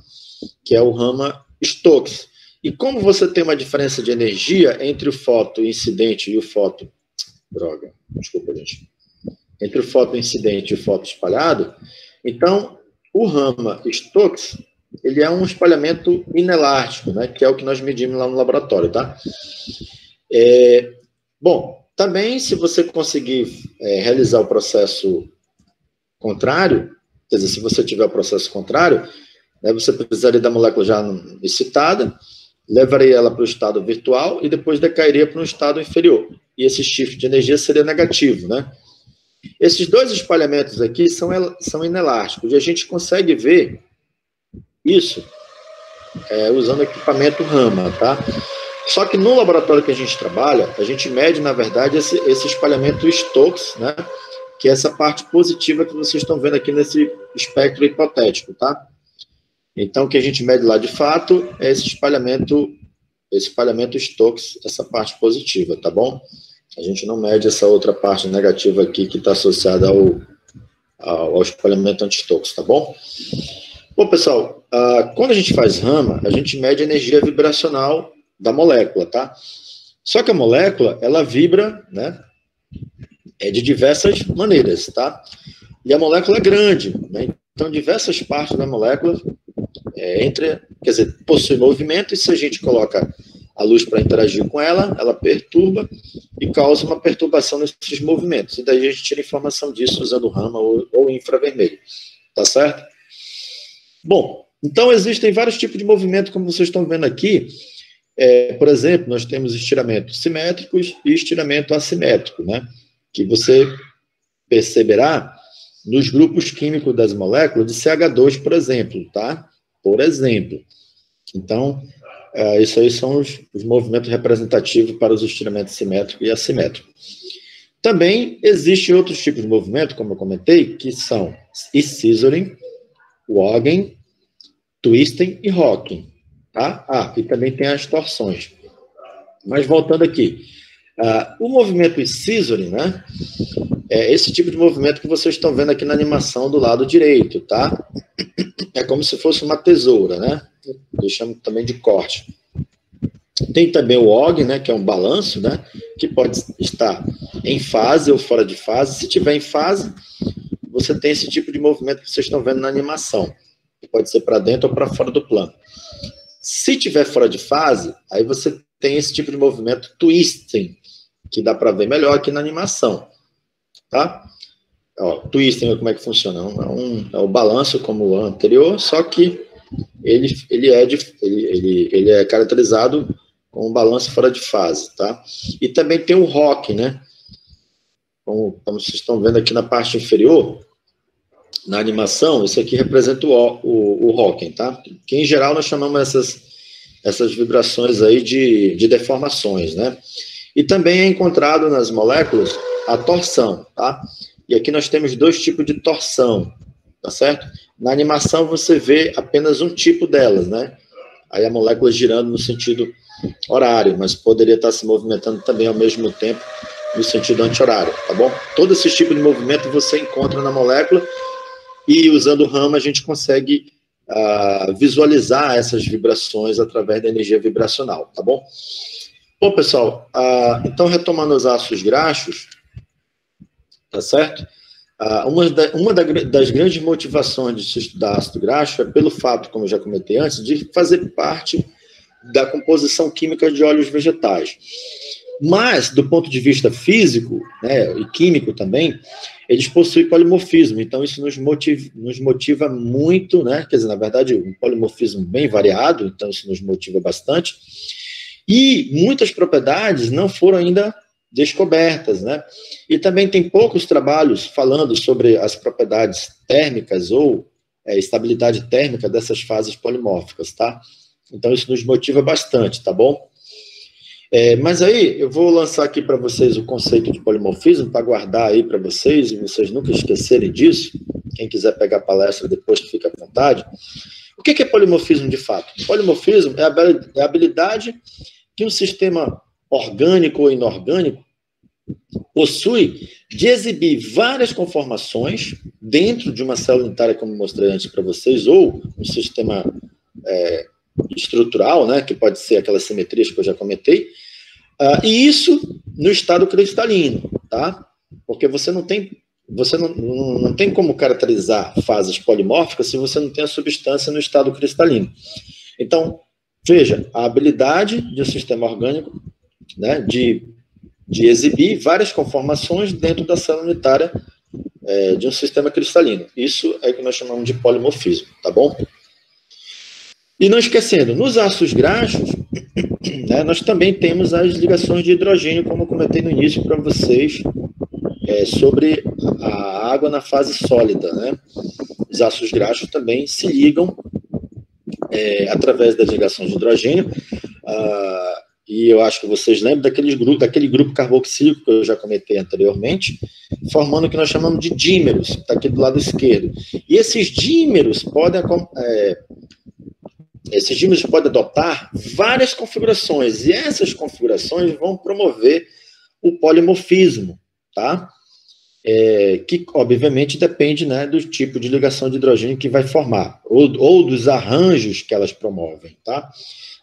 Que é o Raman-Stokes. E como você tem uma diferença de energia entre o fóton incidente e o fóton... Desculpa, gente. Entre o fóton incidente e o fóton espalhado, então, o Raman-Stokes, ele é um espalhamento inelástico, né, que é o que nós medimos lá no laboratório, tá? Bom, também, se você conseguir realizar o processo contrário, quer dizer, se você tiver o processo contrário, né, você precisaria da molécula já excitada, levaria ela para o estado virtual e depois decairia para um estado inferior. E esse shift de energia seria negativo, né? Esses 2 espalhamentos aqui são inelásticos, e a gente consegue ver isso usando o equipamento Raman, tá? Só que no laboratório que a gente trabalha, a gente mede, na verdade, esse espalhamento Stokes, né? Que é essa parte positiva que vocês estão vendo aqui nesse espectro hipotético, tá? Então, o que a gente mede lá, de fato, é esse espalhamento Stokes, essa parte positiva, tá bom? A gente não mede essa outra parte negativa aqui que está associada ao espalhamento anti-Stokes, tá bom? Bom, pessoal, quando a gente faz Raman, a gente mede a energia vibracional da molécula, tá? Só que a molécula, ela vibra, né? De diversas maneiras, tá? E a molécula é grande, né? Então, diversas partes da molécula possui movimento, e se a gente coloca a luz para interagir com ela, ela perturba e causa uma perturbação nesses movimentos. E daí a gente tira informação disso usando o Raman ou infravermelho. Tá certo? Bom, então existem vários tipos de movimento, como vocês estão vendo aqui. Por exemplo, nós temos estiramentos simétricos e estiramento assimétrico, né? Que você perceberá nos grupos químicos das moléculas de CH2, por exemplo, tá? Por exemplo. Então, isso aí são os movimentos representativos para os estiramentos simétrico e assimétrico. Também existem outros tipos de movimento, como eu comentei, que são scissoring, wogging, twisting e rocking. Tá? E também tem as torções. Mas voltando aqui, o movimento scissoring, né? É esse tipo de movimento que vocês estão vendo aqui na animação do lado direito, tá? É como se fosse uma tesoura, né? Eu chamo também de corte. Tem também o wogging, né? Que é um balanço, né? Que pode estar em fase ou fora de fase. Se tiver em fase, você tem esse tipo de movimento que vocês estão vendo na animação. Que pode ser para dentro ou para fora do plano. Se tiver fora de fase, aí você tem esse tipo de movimento twisting, que dá para ver melhor aqui na animação, tá? Ó, twisting, como é que funciona? É o balanço como o anterior, só que ele é caracterizado com um balanço fora de fase, tá? E também tem o rock, né? Como vocês estão vendo aqui na parte inferior, na animação, isso aqui representa o rocking, tá? Que em geral nós chamamos essas vibrações aí de deformações, né? E também é encontrado nas moléculas a torção, tá? E aqui nós temos dois tipos de torção, tá certo? Na animação você vê apenas um tipo delas, né? Aí a molécula girando no sentido horário, mas poderia estar se movimentando também ao mesmo tempo no sentido anti-horário, tá bom? Todo esse tipo de movimento você encontra na molécula e usando o Raman a gente consegue visualizar essas vibrações através da energia vibracional, tá bom? Bom, pessoal, então retomando os ácidos graxos, tá certo? Uma das grandes motivações de se estudar ácido graxo é pelo fato, como eu já comentei antes, de fazer parte da composição química de óleos vegetais. Mas, do ponto de vista físico, né, e químico também, eles possuem polimorfismo, então isso nos motiva muito, né, quer dizer, na verdade, um polimorfismo bem variado, então isso nos motiva bastante, e muitas propriedades não foram ainda descobertas, né, e também tem poucos trabalhos falando sobre as propriedades térmicas ou estabilidade térmica dessas fases polimórficas, tá? Então isso nos motiva bastante, tá bom? Mas aí, eu vou lançar aqui para vocês o conceito de polimorfismo, para guardar aí para vocês, e vocês nunca esquecerem disso. Quem quiser pegar a palestra depois, fica à vontade. O que é polimorfismo de fato? Polimorfismo é a habilidade que um sistema orgânico ou inorgânico possui de exibir várias conformações dentro de uma célula unitária, como mostrei antes para vocês, ou um sistema estrutural, né, que pode ser aquelas simetrias que eu já comentei, e isso no estado cristalino, tá? Porque você não tem como caracterizar fases polimórficas se você não tem a substância no estado cristalino. Então, veja, a habilidade de um sistema orgânico, né, de exibir várias conformações dentro da célula unitária de um sistema cristalino. Isso é o que nós chamamos de polimorfismo, tá bom? E não esquecendo, nos ácidos graxos, né, nós também temos as ligações de hidrogênio, como eu comentei no início para vocês, sobre a água na fase sólida, né? Os ácidos graxos também se ligam através das ligações de hidrogênio, e eu acho que vocês lembram daquele grupo carboxílico que eu já comentei anteriormente, formando o que nós chamamos de dímeros, que está aqui do lado esquerdo. E esses dímeros podem adotar várias configurações, e essas configurações vão promover o polimorfismo, tá? Que, obviamente, depende, né, do tipo de ligação de hidrogênio que vai formar, ou dos arranjos que elas promovem, tá?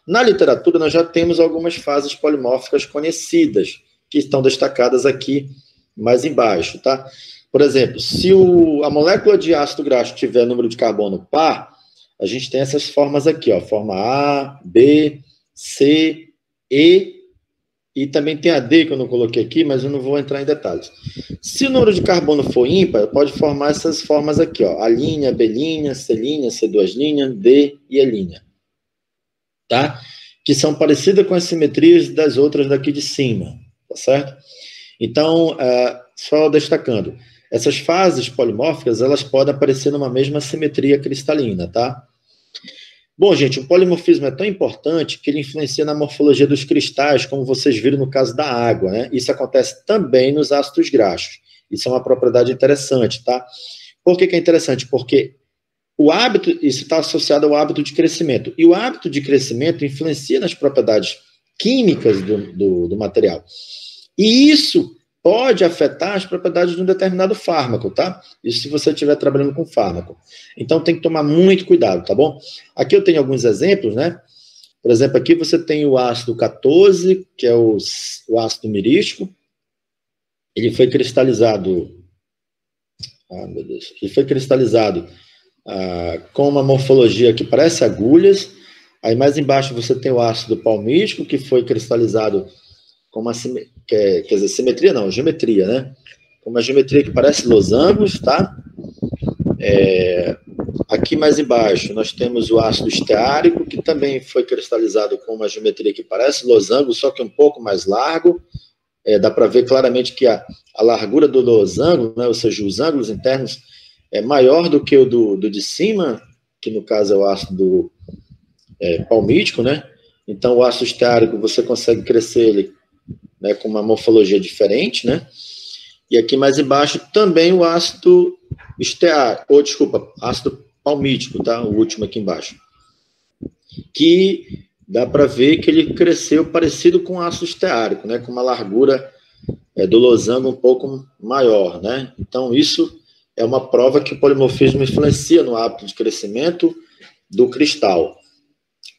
Na literatura, nós já temos algumas fases polimórficas conhecidas, que estão destacadas aqui mais embaixo, tá? Por exemplo, se a molécula de ácido graxo tiver número de carbono par, a gente tem essas formas aqui, ó, forma A, B, C, e também tem a D que eu não coloquei aqui, mas eu não vou entrar em detalhes. Se o número de carbono for ímpar, pode formar essas formas aqui, ó, A', B', C', C2', D e E', tá? Que são parecidas com as simetrias das outras daqui de cima, tá certo? Então, só destacando, essas fases polimórficas, elas podem aparecer numa mesma simetria cristalina, tá? Bom, gente, o polimorfismo é tão importante que ele influencia na morfologia dos cristais, como vocês viram no caso da água, né? Isso acontece também nos ácidos graxos. Isso é uma propriedade interessante, tá? Por que é interessante? Porque isso está associado ao hábito de crescimento. E o hábito de crescimento influencia nas propriedades químicas do material. E isso pode afetar as propriedades de um determinado fármaco, tá? Isso se você estiver trabalhando com fármaco. Então, tem que tomar muito cuidado, tá bom? Aqui eu tenho alguns exemplos, né? Por exemplo, aqui você tem o ácido 14, que é o ácido mirístico. Ele foi cristalizado... meu Deus. Ele foi cristalizado com uma morfologia que parece agulhas, Aí mais embaixo você tem o ácido palmítico, que foi cristalizado com uma quer dizer, simetria não, geometria, né? Com uma geometria que parece losangos, tá? Aqui mais embaixo nós temos o ácido esteárico, que também foi cristalizado com uma geometria que parece losango, só que um pouco mais largo. Dá para ver claramente que a largura do losango, né, ou seja, os ângulos internos, é maior do que o do de cima, que no caso é o ácido palmítico, né? Então o ácido esteárico você consegue crescer ele, né, com uma morfologia diferente, né? E aqui mais embaixo também o ácido ácido palmítico, tá? O último aqui embaixo. Que dá para ver que ele cresceu parecido com o ácido esteárico, né? Com uma largura do losango um pouco maior, né? Então isso é uma prova que o polimorfismo influencia no hábito de crescimento do cristal,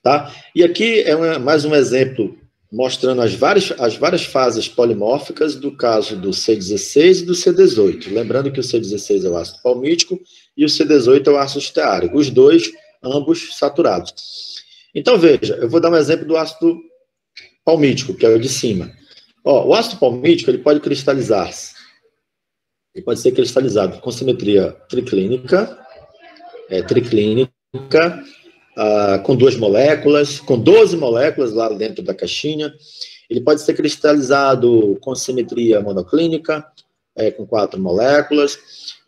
tá? E aqui mais um exemplo mostrando as várias fases polimórficas do caso do C16 e do C18. Lembrando que o C16 é o ácido palmítico e o C18 é o ácido esteárico, os dois, ambos saturados. Então, veja, eu vou dar um exemplo do ácido palmítico, que é o de cima. O ácido palmítico, ele pode cristalizar-se. Ele pode ser cristalizado com simetria triclínica, com 2 moléculas, com 12 moléculas lá dentro da caixinha. Ele pode ser cristalizado com simetria monoclínica, com 4 moléculas.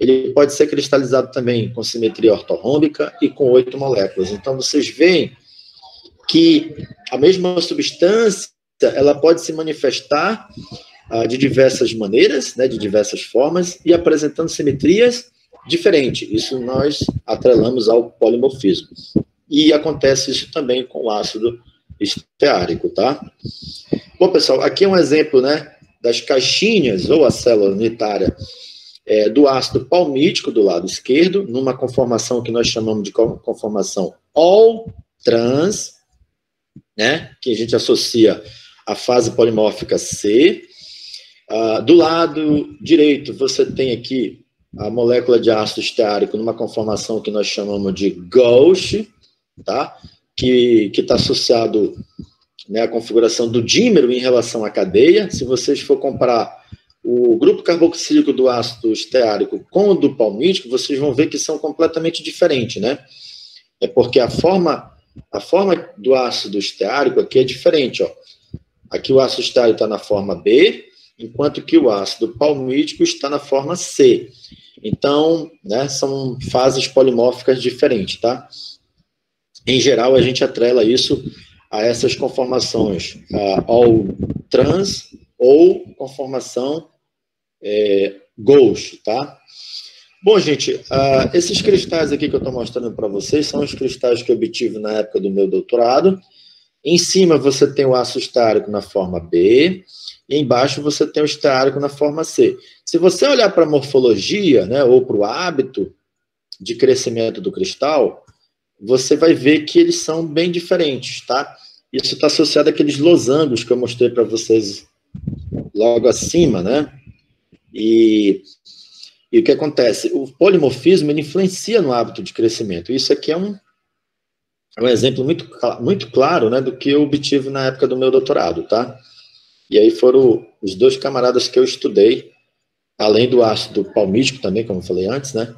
Ele pode ser cristalizado também com simetria ortorrômbica e com 8 moléculas. Então, vocês veem que a mesma substância ela pode se manifestar de diversas maneiras, né, de diversas formas, e apresentando simetrias diferentes. Isso nós atrelamos ao polimorfismo. E acontece isso também com o ácido esteárico, tá? Bom, pessoal, aqui é um exemplo, né, das caixinhas, ou a célula unitária, do ácido palmítico do lado esquerdo, numa conformação que nós chamamos de conformação all-trans, né, que a gente associa à fase polimórfica C. Do lado direito, você tem aqui a molécula de ácido esteárico numa conformação que nós chamamos de gauche, tá? Que está associado, né, à configuração do dímero em relação à cadeia. Se vocês for comparar o grupo carboxílico do ácido esteárico com o do palmítico, vocês vão ver que são completamente diferentes, né? É porque a forma do ácido esteárico aqui é diferente, ó. Aqui o ácido esteárico está na forma B, enquanto que o ácido palmítico está na forma C. Então, né, são fases polimórficas diferentes, tá? Em geral, a gente atrela isso a essas conformações all-trans ou conformação gauche, tá? Bom, gente, esses cristais aqui que eu estou mostrando para vocês são os cristais que eu obtive na época do meu doutorado. Em cima você tem o ácido esteárico na forma B, e embaixo você tem o esteárico na forma C. Se você olhar para a morfologia, né, ou para o hábito de crescimento do cristal, você vai ver que eles são bem diferentes, tá? Isso está associado àqueles losangos que eu mostrei para vocês logo acima, né? E o que acontece? O polimorfismo ele influencia no hábito de crescimento. Isso aqui é um exemplo muito claro, né, do que eu obtive na época do meu doutorado, tá? E aí foram os 2 camaradas que eu estudei, além do ácido palmítico também, como eu falei antes, né?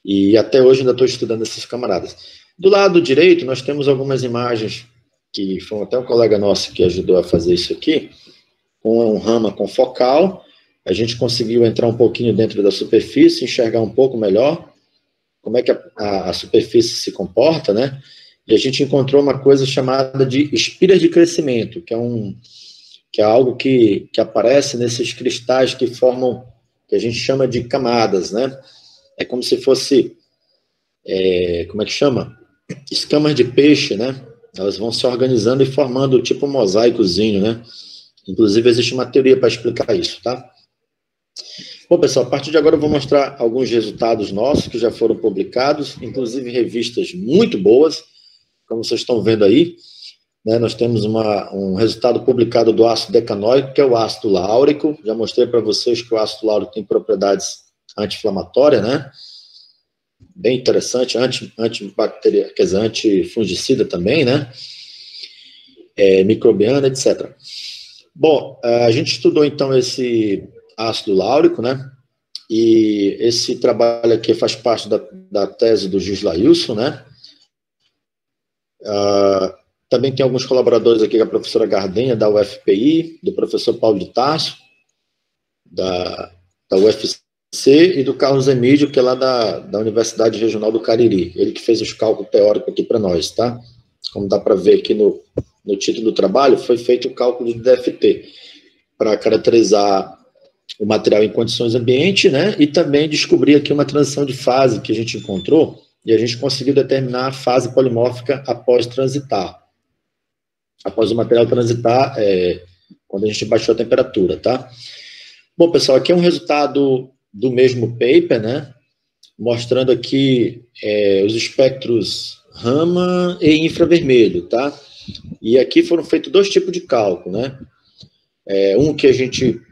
E até hoje ainda estou estudando esses camaradas. Do lado direito, nós temos algumas imagens, que foi até um colega nosso que ajudou a fazer isso aqui, com um rama confocal. A gente conseguiu entrar um pouquinho dentro da superfície, enxergar um pouco melhor como é que a superfície se comporta, né? E a gente encontrou uma coisa chamada de espiras de crescimento, que é algo que aparece nesses cristais que formam, que a gente chama de camadas, né? É como se fosse, como é que chama? Escamas de peixe, né? Elas vão se organizando e formando tipo um mosaicozinho, né? Inclusive, existe uma teoria para explicar isso, tá? Bom, pessoal, a partir de agora eu vou mostrar alguns resultados nossos que já foram publicados, inclusive revistas muito boas, como vocês estão vendo aí, né? Nós temos um resultado publicado do ácido decanoico, que é o ácido láurico. Já mostrei para vocês que o ácido láurico tem propriedades anti-inflamatórias, né? bem interessante, antibacteriana, quer dizer, antifungicida também, né? Microbiana, etc. Bom, a gente estudou, então, esse ácido láurico, né? E esse trabalho aqui faz parte da tese do Gislailson, né? Também tem alguns colaboradores aqui, a professora Gardenha, da UFPI, do professor Paulo de Tarso, da UFC, e do Carlos Emídio, que é lá da Universidade Regional do Cariri. Ele que fez os cálculos teóricos aqui para nós, tá? Como dá para ver aqui no título do trabalho, foi feito o cálculo de DFT, para caracterizar o material em condições ambiente, né? E também descobrir aqui uma transição de fase que a gente encontrou, e a gente conseguiu determinar a fase polimórfica após transitar. Após o material transitar, quando a gente baixou a temperatura, tá? Bom, pessoal, aqui é um resultado do mesmo paper, né? Mostrando aqui os espectros Raman e infravermelho, tá? E aqui foram feitos 2 tipos de cálculo, né? Um que a gente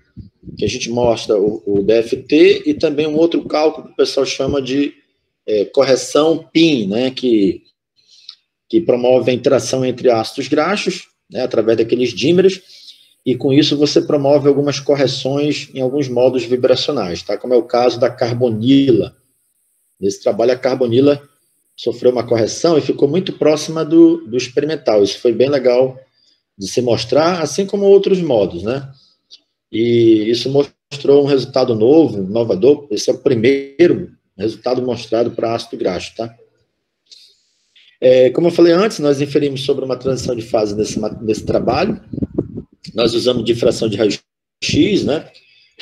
mostra o DFT, e também um outro cálculo que o pessoal chama de correção PIN, né? Que promove a interação entre ácidos graxos, né? Através daqueles dímeros, e com isso você promove algumas correções em alguns modos vibracionais, tá? Como é o caso da carbonila. Nesse trabalho, a carbonila sofreu uma correção e ficou muito próxima do experimental. Isso foi bem legal de se mostrar, assim como outros modos, né? E isso mostrou um resultado novo, inovador. Esse é o primeiro resultado mostrado para ácido graxo, tá? Como eu falei antes, nós inferimos sobre uma transição de fase nesse trabalho. Nós usamos difração de raio-x, né?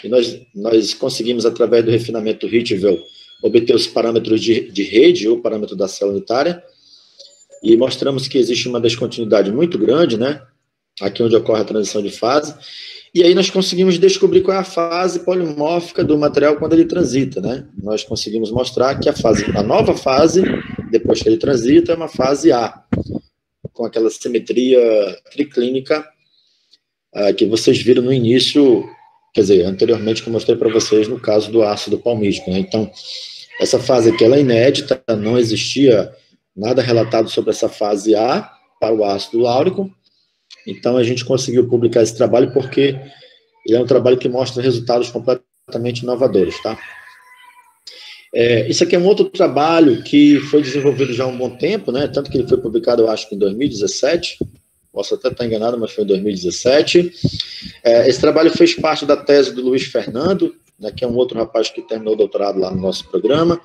E nós conseguimos, através do refinamento Ritchell, obter os parâmetros de rede, ou parâmetro da célula unitária, e mostramos que existe uma descontinuidade muito grande, né? Aqui onde ocorre a transição de fase. E aí nós conseguimos descobrir qual é a fase polimórfica do material quando ele transita, né? Nós conseguimos mostrar que a nova fase, depois que ele transita, é uma fase A, com aquela simetria triclínica que vocês viram no início, quer dizer, anteriormente que eu mostrei para vocês no caso do ácido palmítico, né? Então, essa fase aqui ela é inédita, não existia nada relatado sobre essa fase A para o ácido láurico. Então, a gente conseguiu publicar esse trabalho porque ele é um trabalho que mostra resultados completamente inovadores, tá? Isso aqui é um outro trabalho que foi desenvolvido já há um bom tempo, né? Tanto que ele foi publicado, eu acho que em 2017, posso até estar enganado, mas foi em 2017. Esse trabalho fez parte da tese do Luiz Fernando, né, que é um outro rapaz que terminou o doutorado lá no nosso programa.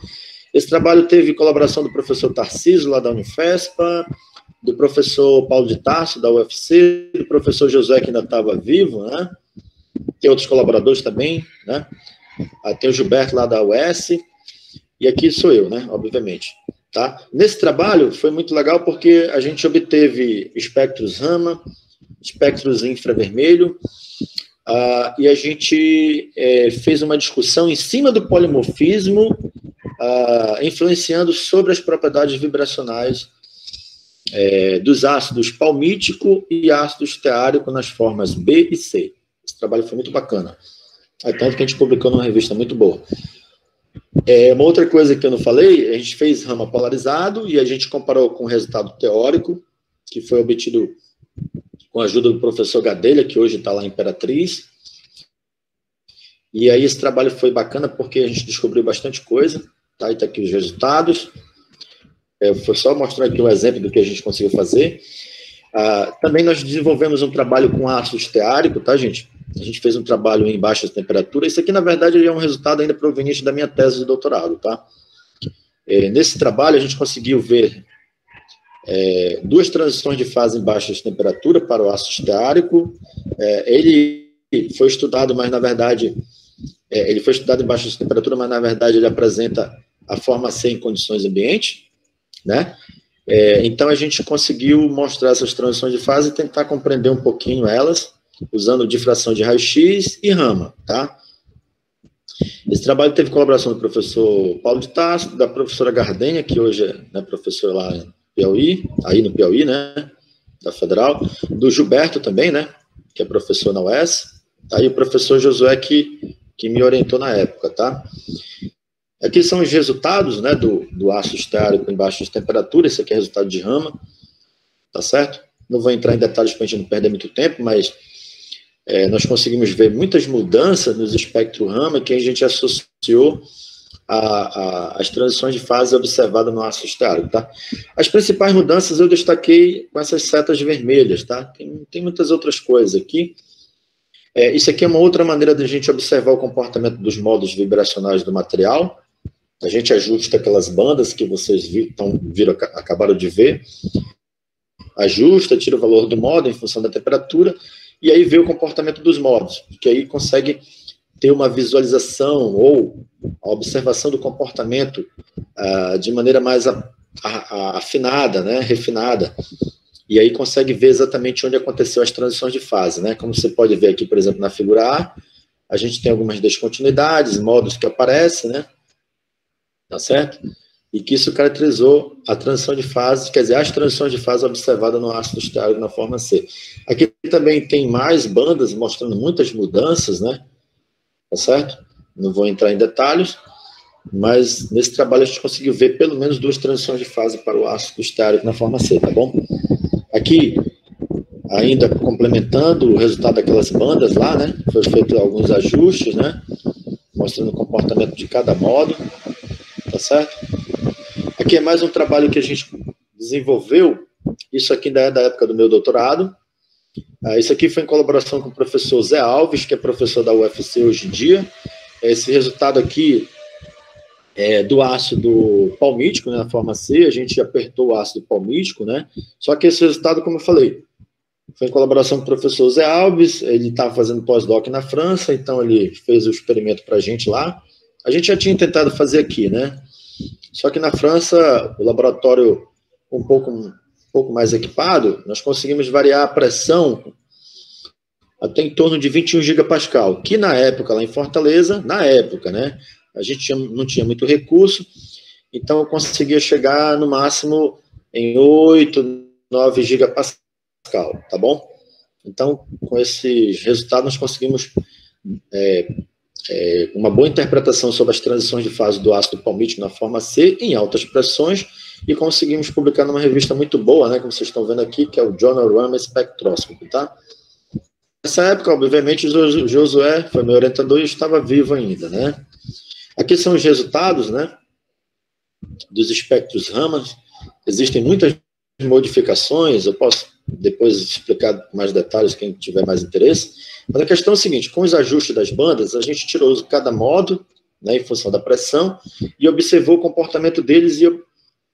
Esse trabalho teve colaboração do professor Tarcísio, lá da Unifespa, do professor Paulo de Tarso, da UFC, do professor José, que ainda estava vivo, né? Tem outros colaboradores também, né? Tem o Gilberto, lá da UES, e aqui sou eu, né? Obviamente. Tá? Nesse trabalho foi muito legal porque a gente obteve espectros Raman, espectros infravermelho, e a gente fez uma discussão em cima do polimorfismo, influenciando sobre as propriedades vibracionais dos ácidos palmítico e ácido esteárico nas formas B e C. Esse trabalho foi muito bacana. Tanto que a gente publicou numa revista muito boa. Uma outra coisa que eu não falei, a gente fez Raman polarizado e a gente comparou com o resultado teórico, que foi obtido com a ajuda do professor Gadelha, que hoje está lá em Imperatriz. E aí esse trabalho foi bacana porque a gente descobriu bastante coisa, tá? E está aqui os resultados. Foi só mostrar aqui um exemplo do que a gente conseguiu fazer. Também nós desenvolvemos um trabalho com ácido esteárico, tá, gente? A gente fez um trabalho em baixas temperaturas. Isso aqui, na verdade, é um resultado ainda proveniente da minha tese de doutorado, tá? Nesse trabalho, a gente conseguiu ver 2 transições de fase em baixas temperaturas para o ácido esteárico. Ele foi estudado, mas, na verdade, ele foi estudado em baixas temperaturas, mas, na verdade, ele apresenta a forma C em condições ambientes, né? Então, a gente conseguiu mostrar essas transições de fase e tentar compreender um pouquinho elas, usando difração de raio-x e Raman, tá? Esse trabalho teve colaboração do professor Paulo de Tarso, da professora Gardenha, que hoje é professora lá no Piauí, né, da Federal, do Gilberto também, né, que é professor na UES, tá? E o professor Josué, que me orientou na época, tá? Aqui são os resultados, né, do ácido esteárico em baixas temperaturas. Esse aqui é resultado de Raman, tá certo? Não vou entrar em detalhes para a gente não perder muito tempo, mas nós conseguimos ver muitas mudanças nos espectros Raman que a gente associou às transições de fase observadas no ácido esteárico, tá? As principais mudanças eu destaquei com essas setas vermelhas, tá? Tem muitas outras coisas aqui. Isso aqui é uma outra maneira de a gente observar o comportamento dos modos vibracionais do material. A gente ajusta aquelas bandas que vocês acabaram de ver, ajusta, tira o valor do modo em função da temperatura, e aí vê o comportamento dos modos, que aí consegue ter uma visualização ou a observação do comportamento de maneira mais afinada, né, refinada, e aí consegue ver exatamente onde aconteceu as transições de fase, né? Como você pode ver aqui, por exemplo, na figura A gente tem algumas descontinuidades, modos que aparecem, né? Tá certo? E que isso caracterizou a transição de fase, quer dizer, as transições de fase observadas no ácido esteárico na forma C. Aqui também tem mais bandas mostrando muitas mudanças, né? Tá certo? Não vou entrar em detalhes, mas nesse trabalho a gente conseguiu ver pelo menos 2 transições de fase para o ácido esteárico na forma C, tá bom? Aqui, ainda complementando o resultado daquelas bandas lá, né? Foi feito alguns ajustes, né? Mostrando o comportamento de cada modo, tá certo? Aqui é mais um trabalho que a gente desenvolveu. Isso aqui ainda é da época do meu doutorado. Isso aqui foi em colaboração com o professor Zé Alves, que é professor da UFC hoje em dia. Esse resultado aqui é do ácido palmítico, né, na forma C. A gente apertou o ácido palmítico, né? Só que esse resultado, como eu falei, foi em colaboração com o professor Zé Alves. Ele estava fazendo pós-doc na França, então ele fez o experimento para a gente lá. A gente já tinha tentado fazer aqui, né? Só que na França, o laboratório um pouco mais equipado, nós conseguimos variar a pressão até em torno de 21 gigapascal, que na época, lá em Fortaleza, né, a gente não tinha muito recurso, então eu conseguia chegar no máximo em 8, 9 gigapascal, tá bom? Então, com esses resultados, nós conseguimos uma boa interpretação sobre as transições de fase do ácido palmítico na forma C em altas pressões, e conseguimos publicar numa revista muito boa, né, como vocês estão vendo aqui, que é o Journal Raman Spectroscopy, tá? Nessa época, obviamente, o Josué foi meu orientador e estava vivo ainda, né? Aqui são os resultados, né, dos espectros Raman. Existem muitas modificações, eu posso depois explicar com mais detalhes, quem tiver mais interesse, mas a questão é a seguinte: com os ajustes das bandas, a gente tirou cada modo, né, em função da pressão, e observou o comportamento deles,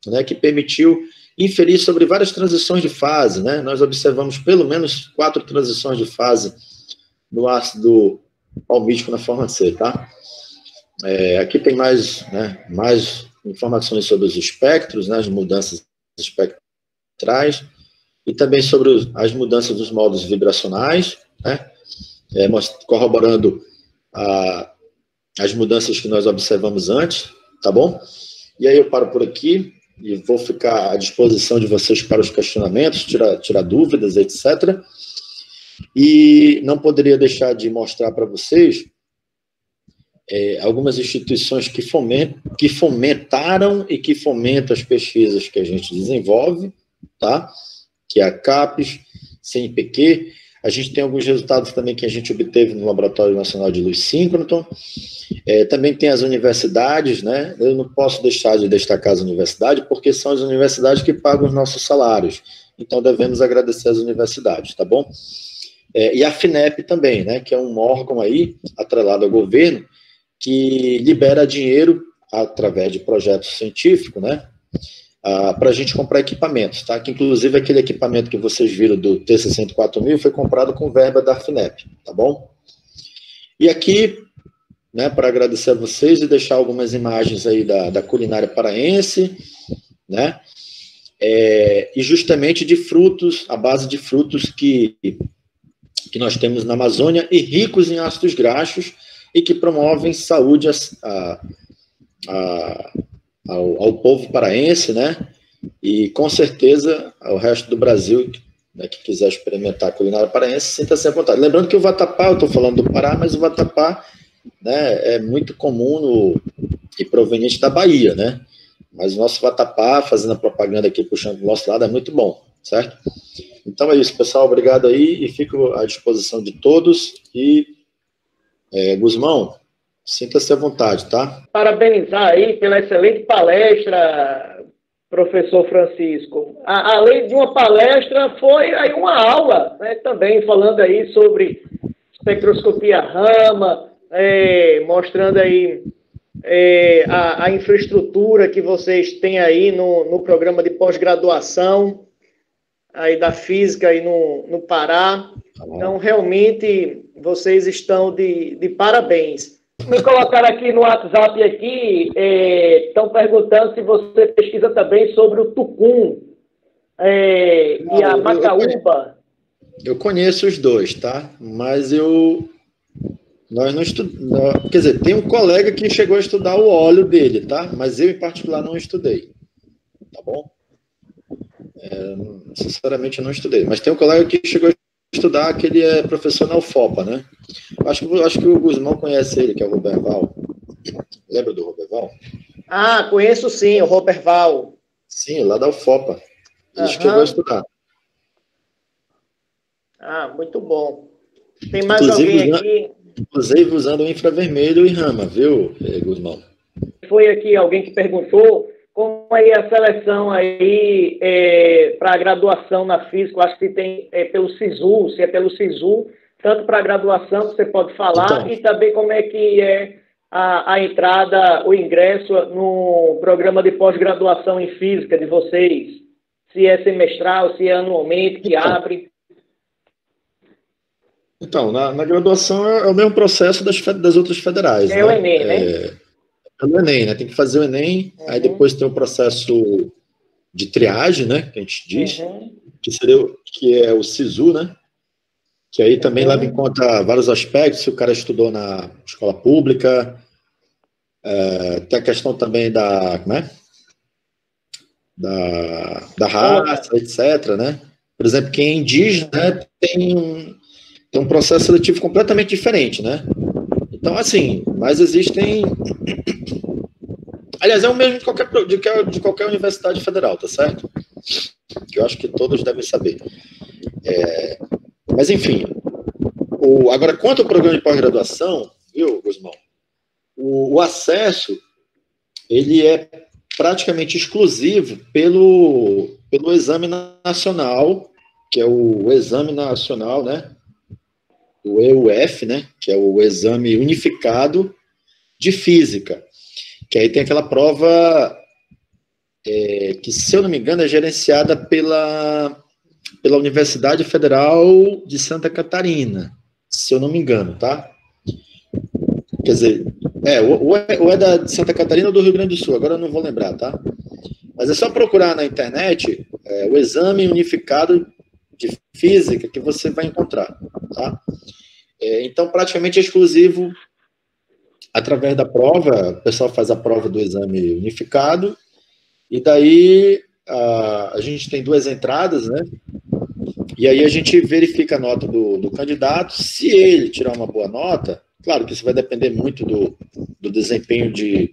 né, que permitiu inferir sobre várias transições de fase, né? Nós observamos pelo menos 4 transições de fase no ácido palmítico na forma C, tá? Aqui tem mais informações sobre os espectros, né, as mudanças espectrais, e também sobre as mudanças dos modos vibracionais, né, corroborando as mudanças que nós observamos antes, tá bom? E aí eu paro por aqui e vou ficar à disposição de vocês para os questionamentos, tirar dúvidas, etc. E não poderia deixar de mostrar para vocês algumas instituições que fomentaram e que fomentam as pesquisas que a gente desenvolve, tá? Que é a CAPES, CNPq. A gente tem alguns resultados também que a gente obteve no Laboratório Nacional de Luz Síncroton. Também tem as universidades, né? Eu não posso deixar de destacar as universidades, porque são as universidades que pagam os nossos salários. Então, devemos agradecer às universidades, tá bom? E a FINEP também, né? Que é um órgão aí, atrelado ao governo, que libera dinheiro através de projetos científicos, né? Para a gente comprar equipamentos, tá? Que inclusive aquele equipamento que vocês viram do T64000 foi comprado com verba da FINEP, tá bom? E aqui, né, para agradecer a vocês e deixar algumas imagens aí da culinária paraense, né? E justamente de frutos, a base de frutos que nós temos na Amazônia, e ricos em ácidos graxos, e que promovem saúde ao povo paraense, né? E com certeza ao resto do Brasil, né, que quiser experimentar a culinária paraense, sinta-se à vontade. Lembrando que o vatapá, eu estou falando do Pará, mas o vatapá, né, é muito comum e proveniente da Bahia, né? Mas o nosso vatapá, fazendo a propaganda aqui, puxando do nosso lado, é muito bom, certo? Então é isso, pessoal, obrigado aí, e fico à disposição de todos, e Guzmão, sinta-se à vontade, tá? Parabenizar aí pela excelente palestra, professor Francisco. Além de uma palestra, foi aí uma aula, né, também falando aí sobre espectroscopia Raman, mostrando aí a infraestrutura que vocês têm aí no programa de pós-graduação aí da física aí no Pará. Então, realmente, vocês estão de parabéns. Me colocaram aqui no WhatsApp aqui, estão perguntando se você pesquisa também sobre o tucum e a macaúba. Eu conheço os dois, tá? Mas nós não estudamos. Quer dizer, tem um colega que chegou a estudar o óleo dele, tá? Mas eu, em particular, não estudei. Tá bom? Sinceramente, eu não estudei. Mas tem um colega que chegou a estudar, que ele é professor na UFOPA, né? Acho que o Guzmão conhece ele, que é o Roberval. Lembra do Roberval? Ah, conheço sim, o Roberval. Sim, lá da UFOPA. Ele chegou a estudar. Ah, muito bom. Tem mais alguém aqui? Inclusive usando o infravermelho e Raman, viu, Guzmão? Foi aqui alguém que perguntou como é a seleção aí para a graduação na física. Eu acho que tem pelo SISU, se é pelo SISU, tanto para a graduação que você pode falar, então, e também como é que é a entrada, o ingresso no programa de pós-graduação em física de vocês. Se é semestral, se é anualmente, que abre. Então, na graduação é o mesmo processo das outras federais. É, né? O Enem, né? É o Enem, né? Tem que fazer o Enem, aí depois tem o processo de triagem, né? Que a gente diz, que é o SISU, né? Que aí também leva em conta vários aspectos, se o cara estudou na escola pública, tem a questão também da raça, etc, né? Por exemplo, quem é indígena, né, tem um processo seletivo completamente diferente, né? Então, assim, mas existem... Aliás, é o mesmo de qualquer universidade federal, tá certo? Que eu acho que todos devem saber. Mas, enfim, agora, quanto ao programa de pós-graduação, viu, Guzmão? O acesso, ele é praticamente exclusivo pelo Exame Nacional, que é o Exame Nacional, né? O EUF, né? Que é o Exame Unificado de Física. Que aí tem aquela prova que, se eu não me engano, é gerenciada pela Universidade Federal de Santa Catarina, se eu não me engano, tá? Quer dizer, ou é de Santa Catarina ou do Rio Grande do Sul, agora eu não vou lembrar, tá? Mas é só procurar na internet o Exame Unificado de Física que você vai encontrar, tá? Então, praticamente é exclusivo através da prova. O pessoal faz a prova do Exame Unificado, e daí a gente tem 2 entradas, né? E aí a gente verifica a nota do candidato. Se ele tirar uma boa nota, claro que isso vai depender muito do desempenho de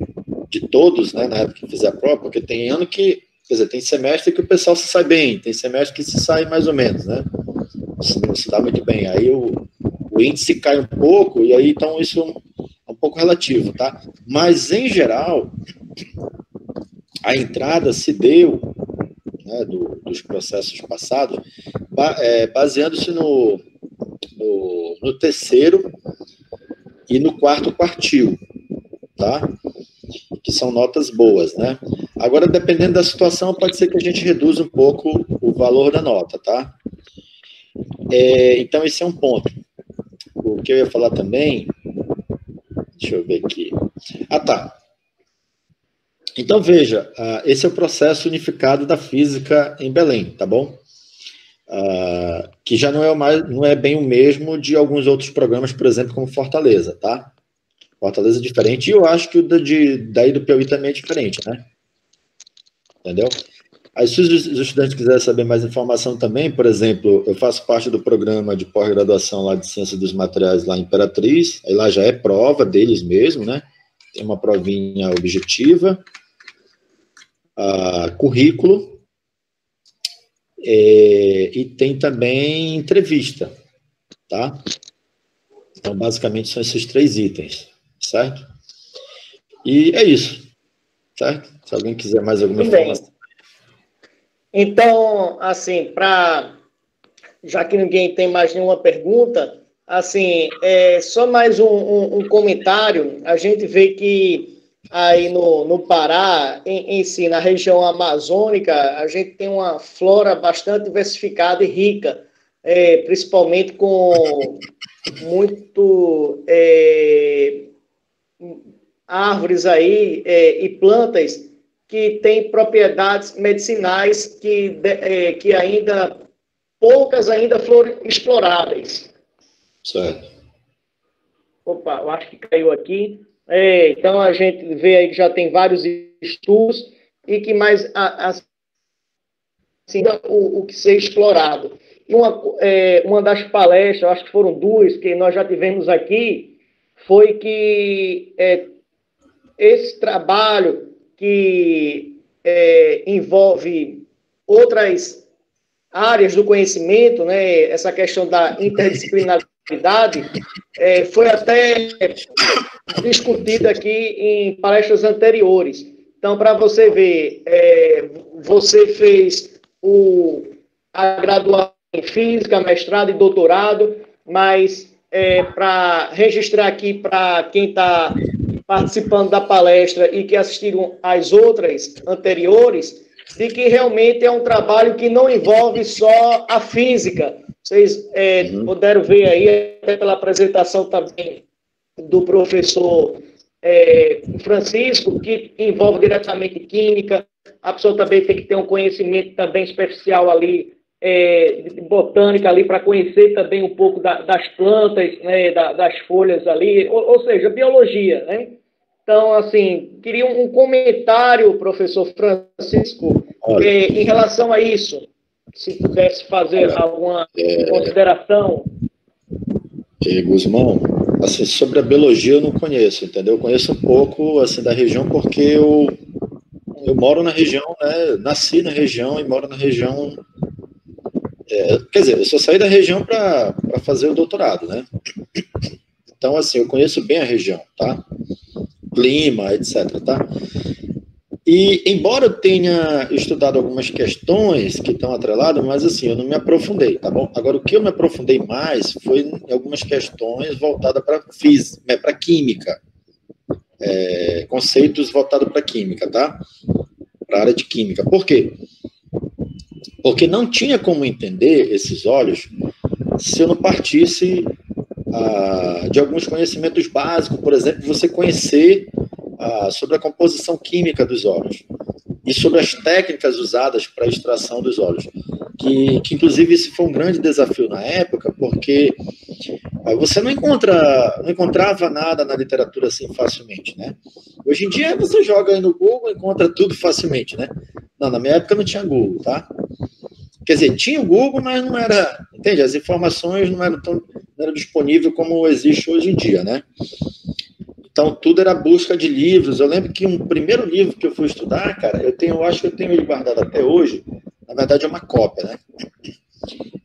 todos, né, na época que fizer a prova, porque tem ano que, quer dizer, tem semestre que o pessoal se sai bem, tem semestre que se sai mais ou menos, né? Não se dá muito bem. Aí o índice cai um pouco, e aí, então, isso é um pouco relativo, tá? Mas, em geral, a entrada se deu, né, dos processos passados, baseando-se no terceiro e no quarto quartil, tá? Que são notas boas, né? Agora, dependendo da situação, pode ser que a gente reduza um pouco o valor da nota, tá? Então, esse é um ponto. O que eu ia falar também... Deixa eu ver aqui. Ah, tá. Então, veja, esse é o processo unificado da física em Belém, tá bom? Que já não é bem o mesmo de alguns outros programas, por exemplo, como Fortaleza, tá? Fortaleza é diferente, e eu acho que daí do Piauí também é diferente, né? Entendeu? Aí, se os estudantes quiserem saber mais informação também, por exemplo, eu faço parte do programa de pós-graduação lá de Ciência dos Materiais lá em Imperatriz, aí lá já é prova deles mesmo, né? tem uma provinha objetiva, currículo, e tem também entrevista, tá? Então, basicamente, são esses 3 itens, certo? E é isso, certo? Se alguém quiser mais alguma informação. Então, assim, já que ninguém tem mais nenhuma pergunta, assim, só mais um comentário. A gente vê que aí no Pará, em si, na região amazônica, a gente tem uma flora bastante diversificada e rica, principalmente com muito árvores aí e plantas que têm propriedades medicinais que ainda, poucas ainda foram exploráveis. Certo. Opa, eu acho que caiu aqui. Então, a gente vê aí que já tem vários estudos e que mais assim, o que ser explorado. E uma das palestras, acho que foram 2, que nós já tivemos aqui, foi que esse trabalho que envolve outras áreas do conhecimento, né, essa questão da interdisciplinaridade, foi até discutida aqui em palestras anteriores. Então, para você ver, você fez a graduação em Física, mestrado e doutorado, mas para registrar aqui para quem está participando da palestra e que assistiram às outras anteriores, de que realmente é um trabalho que não envolve só a física. Vocês puderam ver aí, até pela apresentação também do professor Francisco, que envolve diretamente química. A pessoa também tem que ter um conhecimento também especial ali, de botânica ali, para conhecer também um pouco das plantas, né, das folhas ali, ou seja, biologia, né? Então, assim, queria um comentário, professor Francisco, em relação a isso, se pudesse fazer alguma consideração. Guzmão, assim, sobre a biologia eu não conheço, entendeu? Eu conheço um pouco, assim, da região, porque eu moro na região, né? Nasci na região e moro na região. Quer dizer, eu só saí da região para fazer o doutorado, né? Então, assim, eu conheço bem a região, tá? Clima, etc, tá? E, embora eu tenha estudado algumas questões que estão atreladas, mas, assim, eu não me aprofundei, tá bom? Agora, o que eu me aprofundei mais foi em algumas questões voltadas para física, para química. Conceitos voltados para química, tá? Para a área de química. Por quê? Porque não tinha como entender esses óleos se eu não partisse de alguns conhecimentos básicos, por exemplo, você conhecer sobre a composição química dos óleos e sobre as técnicas usadas para a extração dos óleos, que inclusive isso foi um grande desafio na época, porque você não encontrava nada na literatura assim facilmente, né? Hoje em dia você joga aí no Google e encontra tudo facilmente, né? Não, na minha época não tinha Google, tá? Quer dizer, tinha o Google, mas não era, entende? As informações não eram disponíveis como existe hoje em dia, né? Então, tudo era busca de livros. Eu lembro que um primeiro livro que eu fui estudar, cara, eu acho que eu tenho ele guardado até hoje, na verdade é uma cópia, né?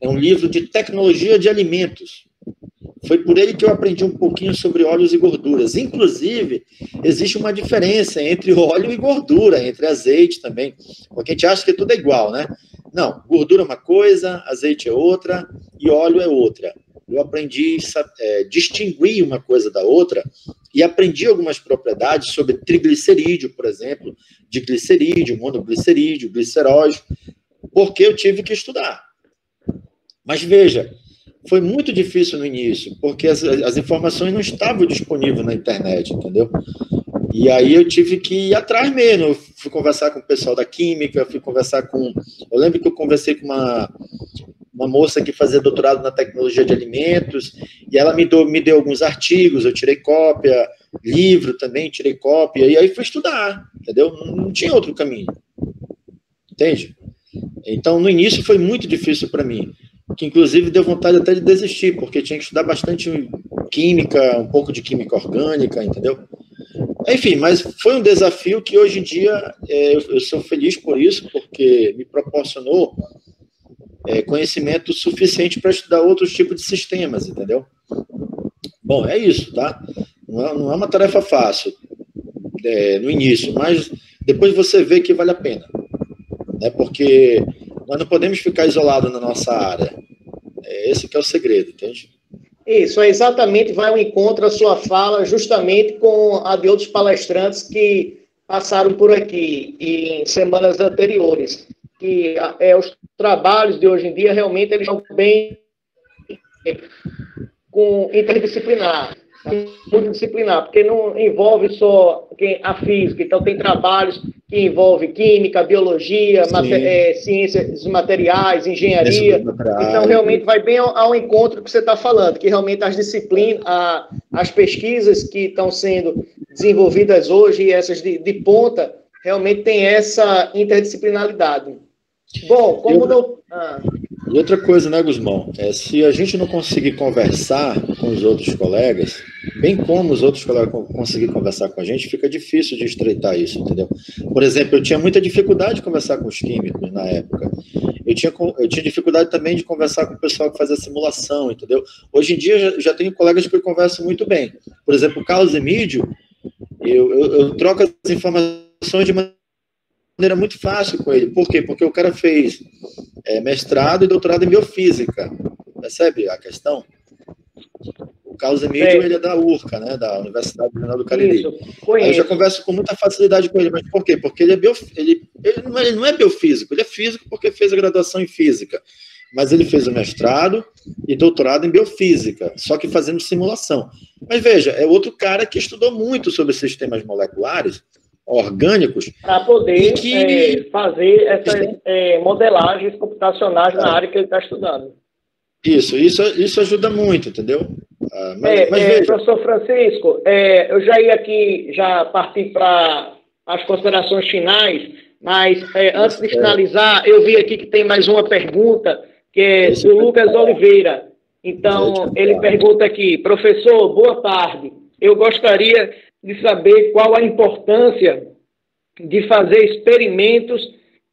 É um livro de tecnologia de alimentos. Foi por ele que eu aprendi um pouquinho sobre óleos e gorduras. Inclusive, existe uma diferença entre óleo e gordura, entre azeite também, porque a gente acha que tudo é igual, né? Não, gordura é uma coisa, azeite é outra e óleo é outra. Eu aprendi a distinguir uma coisa da outra e aprendi algumas propriedades sobre triglicerídeo, por exemplo, diglicerídeo, monoglicerídeo, gliceróide, porque eu tive que estudar. Mas veja, foi muito difícil no início, porque as informações não estavam disponíveis na internet, entendeu? E aí eu tive que ir atrás mesmo. Eu fui conversar com o pessoal da química, eu lembro que eu conversei com uma moça que fazia doutorado na tecnologia de alimentos, e ela me deu alguns artigos, eu tirei cópia, livro também, tirei cópia, e aí fui estudar, entendeu? Não tinha outro caminho, entende? Então, no início foi muito difícil para mim, que inclusive deu vontade até de desistir, porque tinha que estudar bastante química, um pouco de química orgânica, entendeu? Enfim, mas foi um desafio que hoje em dia eu sou feliz por isso, porque me proporcionou conhecimento suficiente para estudar outros tipos de sistemas, entendeu? Bom, é isso, tá? Não é uma tarefa fácil no início, mas depois você vê que vale a pena, né? Porque nós não podemos ficar isolados na nossa área. Esse que é o segredo, entende? Isso, exatamente, vai ao encontro a sua fala justamente com a de outros palestrantes que passaram por aqui em semanas anteriores, que os trabalhos de hoje em dia realmente eles estão bem com interdisciplinar, multidisciplinar, porque não envolve só a física, então tem trabalhos que envolvem química, biologia, ciências dos materiais, engenharia, então realmente vai bem ao encontro que você está falando, que realmente as disciplinas, as pesquisas que estão sendo desenvolvidas hoje, e essas de ponta, realmente tem essa interdisciplinaridade. Bom, como não... E outra coisa, né, Gusmão? Se a gente não conseguir conversar com os outros colegas, bem como os outros colegas conseguirem conversar com a gente, fica difícil de estreitar isso, entendeu? Por exemplo, eu tinha muita dificuldade de conversar com os químicos na época. Eu tinha dificuldade também de conversar com o pessoal que fazia simulação, entendeu? Hoje em dia, já tenho colegas que eu converso muito bem. Por exemplo, o Carlos Emídio, eu troco as informações de maneira muito fácil com ele. Por quê? Porque o cara fez mestrado e doutorado em biofísica. Percebe a questão? O Carlos Emídio, ele é da URCA, né, da Universidade Regional do Cariri. Aí eu já converso com muita facilidade com ele. Mas por quê? Porque ele não é biofísico, ele é físico porque fez a graduação em física. Mas ele fez o mestrado e doutorado em biofísica, só que fazendo simulação. Mas veja, é outro cara que estudou muito sobre sistemas moleculares, orgânicos, para poder fazer essas modelagens computacionais na área que ele está estudando. Isso ajuda muito, entendeu? Mas veja, professor Francisco, eu já ia aqui partir para as considerações finais, mas antes de finalizar, eu vi aqui que tem mais uma pergunta, que é do Lucas Oliveira. Então, ele pergunta aqui: professor, boa tarde. Eu gostaria de saber qual a importância de fazer experimentos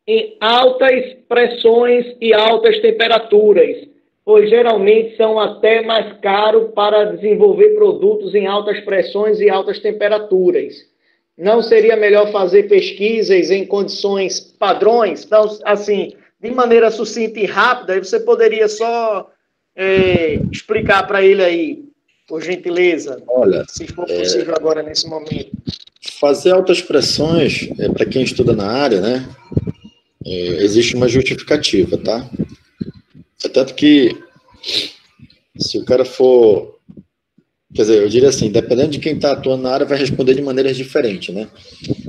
em altas pressões e altas temperaturas, pois geralmente são até mais caros para desenvolver produtos em altas pressões e altas temperaturas. Não seria melhor fazer pesquisas em condições padrões? Então, assim, de maneira sucinta e rápida, você poderia só explicar para ele aí, por gentileza, olha, se for possível agora nesse momento. Fazer altas pressões, para quem estuda na área, né, existe uma justificativa, tá? É tanto que, se o cara for... Quer dizer, eu diria assim, dependendo de quem está atuando na área, vai responder de maneiras diferentes, né?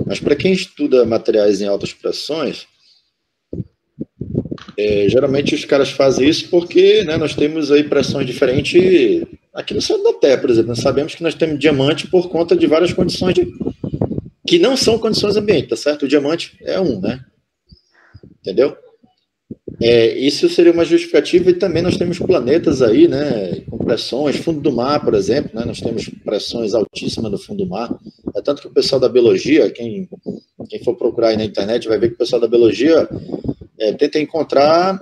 Mas para quem estuda materiais em altas pressões, geralmente os caras fazem isso porque, né, nós temos aí pressões diferentes aqui no centro da Terra, por exemplo. Nós sabemos que nós temos diamante por conta de várias condições que não são condições ambientes, tá certo? O diamante é né? Entendeu? Isso seria uma justificativa, e também nós temos planetas aí, né, com pressões, fundo do mar, por exemplo, né, nós temos pressões altíssimas no fundo do mar. É tanto que o pessoal da biologia, quem for procurar aí na internet, vai ver que o pessoal da biologia tenta encontrar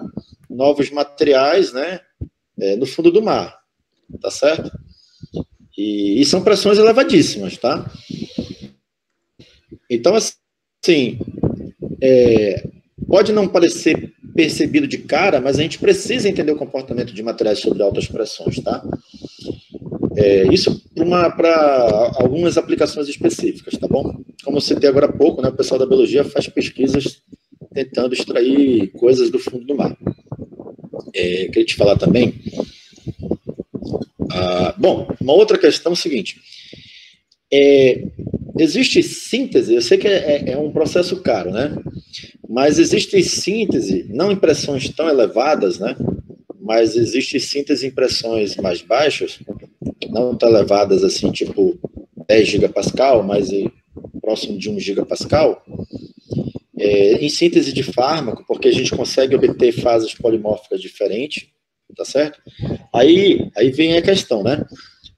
novos materiais, né, no fundo do mar, tá certo? E são pressões elevadíssimas, tá? Então, assim, pode não parecer percebido de cara, mas a gente precisa entender o comportamento de materiais sobre altas pressões, tá? Isso para algumas aplicações específicas, tá bom? Como eu citei agora há pouco, né, o pessoal da biologia faz pesquisas tentando extrair coisas do fundo do mar. Queria te falar também... bom, uma outra questão é o seguinte... existe síntese, eu sei que é um processo caro, né? Mas existe síntese, não em pressões tão elevadas, né? Mas existe síntese em pressões mais baixas, não tão elevadas assim, tipo 10 gigapascal, mas próximo de 1 gigapascal, em síntese de fármaco, porque a gente consegue obter fases polimórficas diferentes, tá certo? Aí vem a questão, né?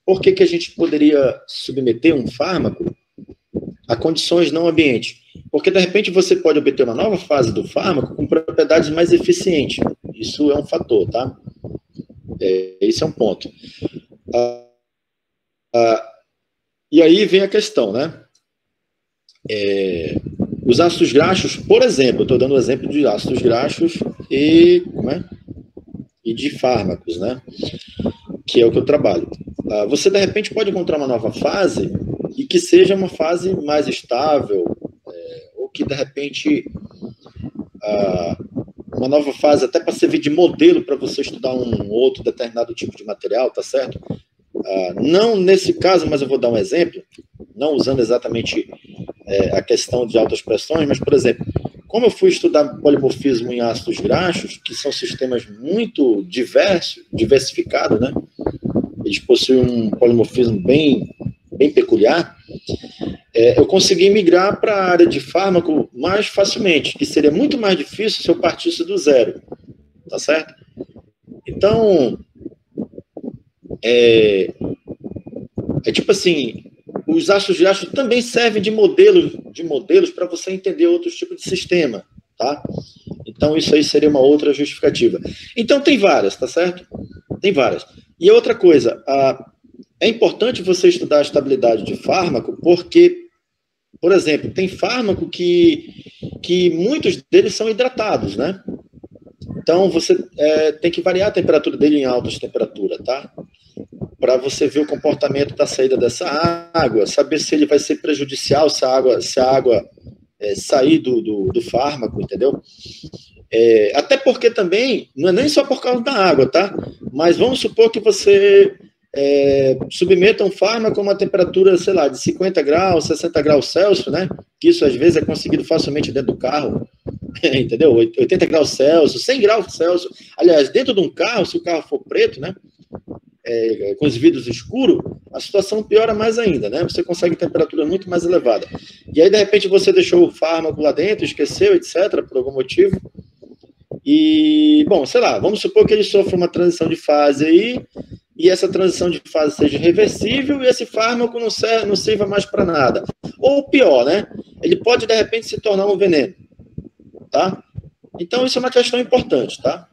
Por que a gente poderia submeter um fármaco a condições não ambiente. Porque, de repente, você pode obter uma nova fase do fármaco com propriedades mais eficientes. Isso é um fator, tá? Esse é um ponto. E aí vem a questão, né? Os ácidos graxos, por exemplo, eu estou dando um exemplo de ácidos graxos e de fármacos, né? Que é o que eu trabalho. Você, de repente, pode encontrar uma nova fase e que seja uma fase mais estável, ou que, de repente, uma nova fase até para servir de modelo para você estudar um outro determinado tipo de material, tá certo? Não nesse caso, mas eu vou dar um exemplo, não usando exatamente a questão de altas pressões, mas, por exemplo, como eu fui estudar polimorfismo em ácidos graxos, que são sistemas muito diversificados, né? Eles possuem um polimorfismo bem peculiar, eu consegui migrar para a área de fármaco mais facilmente, que seria muito mais difícil se eu partisse do zero, tá certo? Então, tipo assim, os ácidos graxos também servem de modelos para você entender outros tipos de sistema, tá? Então, isso aí seria uma outra justificativa. Então, tem várias, tá certo? Tem várias. E outra coisa, é importante você estudar a estabilidade de fármaco, porque, por exemplo, tem fármaco que muitos deles são hidratados, né? Então, você tem que variar a temperatura dele em altas temperaturas, tá? Para você ver o comportamento da saída dessa água, saber se ele vai ser prejudicial se a água sair do fármaco, entendeu? Até porque também, não é nem só por causa da água, tá? Mas vamos supor que você submeta um fármaco a uma temperatura, sei lá, de 50 graus, 60 graus Celsius, né? Que isso às vezes é conseguido facilmente dentro do carro, entendeu? 80 graus Celsius, 100 graus Celsius. Aliás, dentro de um carro, se o carro for preto, né? Com os vidros escuros, a situação piora mais ainda, né? Você consegue temperatura muito mais elevada. E aí, de repente, você deixou o fármaco lá dentro, esqueceu, etc., por algum motivo. E, bom, sei lá, vamos supor que ele sofra uma transição de fase aí, e essa transição de fase seja reversível, e esse fármaco não sirva mais para nada. Ou pior, né? Ele pode, de repente, se tornar um veneno, tá? Então, isso é uma questão importante, tá?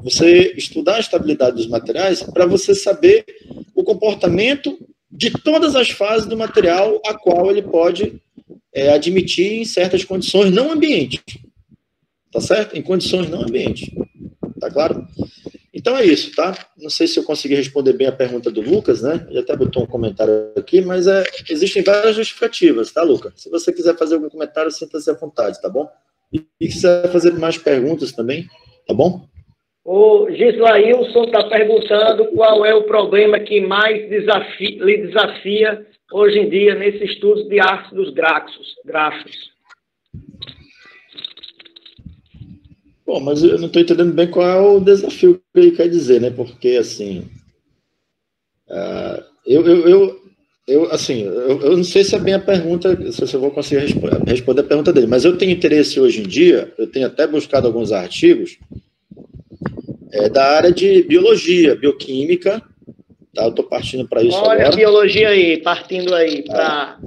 Você estudar a estabilidade dos materiais para você saber o comportamento de todas as fases do material a qual ele pode admitir em certas condições não ambientes. Tá certo? Em condições não ambientes. Tá claro? Então é isso, tá? Não sei se eu consegui responder bem a pergunta do Lucas, né? Ele até botou um comentário aqui, mas existem várias justificativas, tá, Lucas? Se você quiser fazer algum comentário, sinta-se à vontade, tá bom? E quiser fazer mais perguntas também, tá bom? O Gislailson está perguntando qual é o problema que mais lhe desafia hoje em dia nesse estudo de ácidos graxos. Bom, mas eu não estou entendendo bem qual é o desafio que ele quer dizer, né? Porque, assim, eu não sei se é bem a pergunta, se eu vou conseguir responder a pergunta dele, mas eu tenho interesse hoje em dia, eu tenho até buscado alguns artigos da área de biologia, bioquímica, tá? Eu estou partindo para isso agora. Olha a biologia aí, partindo aí para...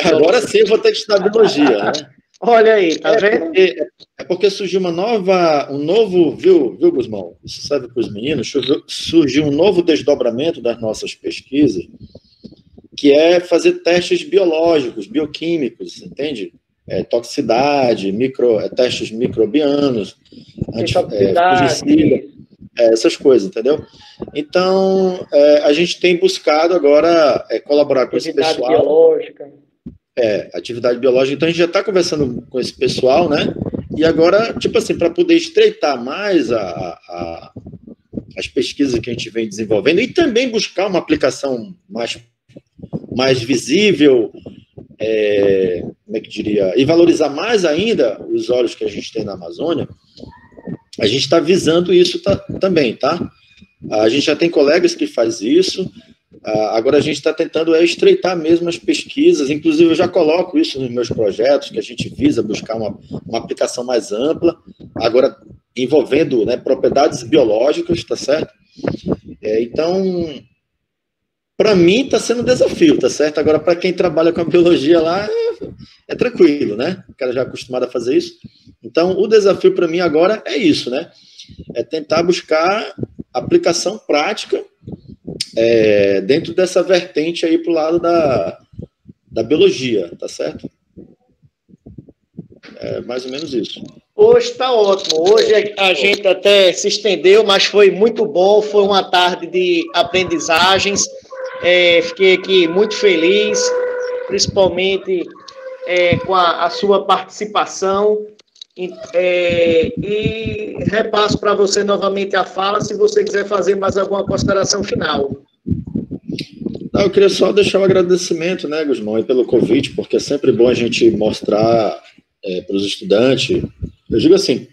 Agora sim eu vou ter que estudar biologia, né? Olha aí, tá vendo? Porque surgiu um novo, viu, Guzmão? Isso serve para os meninos, surgiu um novo desdobramento das nossas pesquisas, que é fazer testes biológicos, bioquímicos, entende? Toxicidade, testes microbianos, fungicida, essas coisas, entendeu? Então, a gente tem buscado agora colaborar com esse pessoal. Biológica. Atividade biológica. Então, a gente já está conversando com esse pessoal, né? E agora, tipo assim, para poder estreitar mais as pesquisas que a gente vem desenvolvendo e também buscar uma aplicação mais visível, como é que diria, e valorizar mais ainda os óleos que a gente tem na Amazônia, a gente está visando isso também, tá? A gente já tem colegas que fazem isso, agora a gente está tentando estreitar mesmo as pesquisas, inclusive eu já coloco isso nos meus projetos, que a gente visa buscar uma aplicação mais ampla, agora envolvendo, né, propriedades biológicas, tá certo? Então, Para mim está sendo um desafio, tá certo? Agora, para quem trabalha com a biologia lá, é tranquilo, né? O cara já é acostumado a fazer isso. Então, o desafio para mim agora é isso, né? É tentar buscar aplicação prática dentro dessa vertente aí para o lado da biologia, tá certo? É mais ou menos isso. Hoje está ótimo. Hoje a gente até se estendeu, mas foi muito bom. Foi uma tarde de aprendizagens. Fiquei aqui muito feliz, principalmente com a sua participação. E repasso para você novamente a fala, se você quiser fazer mais alguma consideração final. Não, eu queria só deixar um agradecimento, né, Gusmão, pelo convite, porque é sempre bom a gente mostrar para os estudantes. Eu digo assim,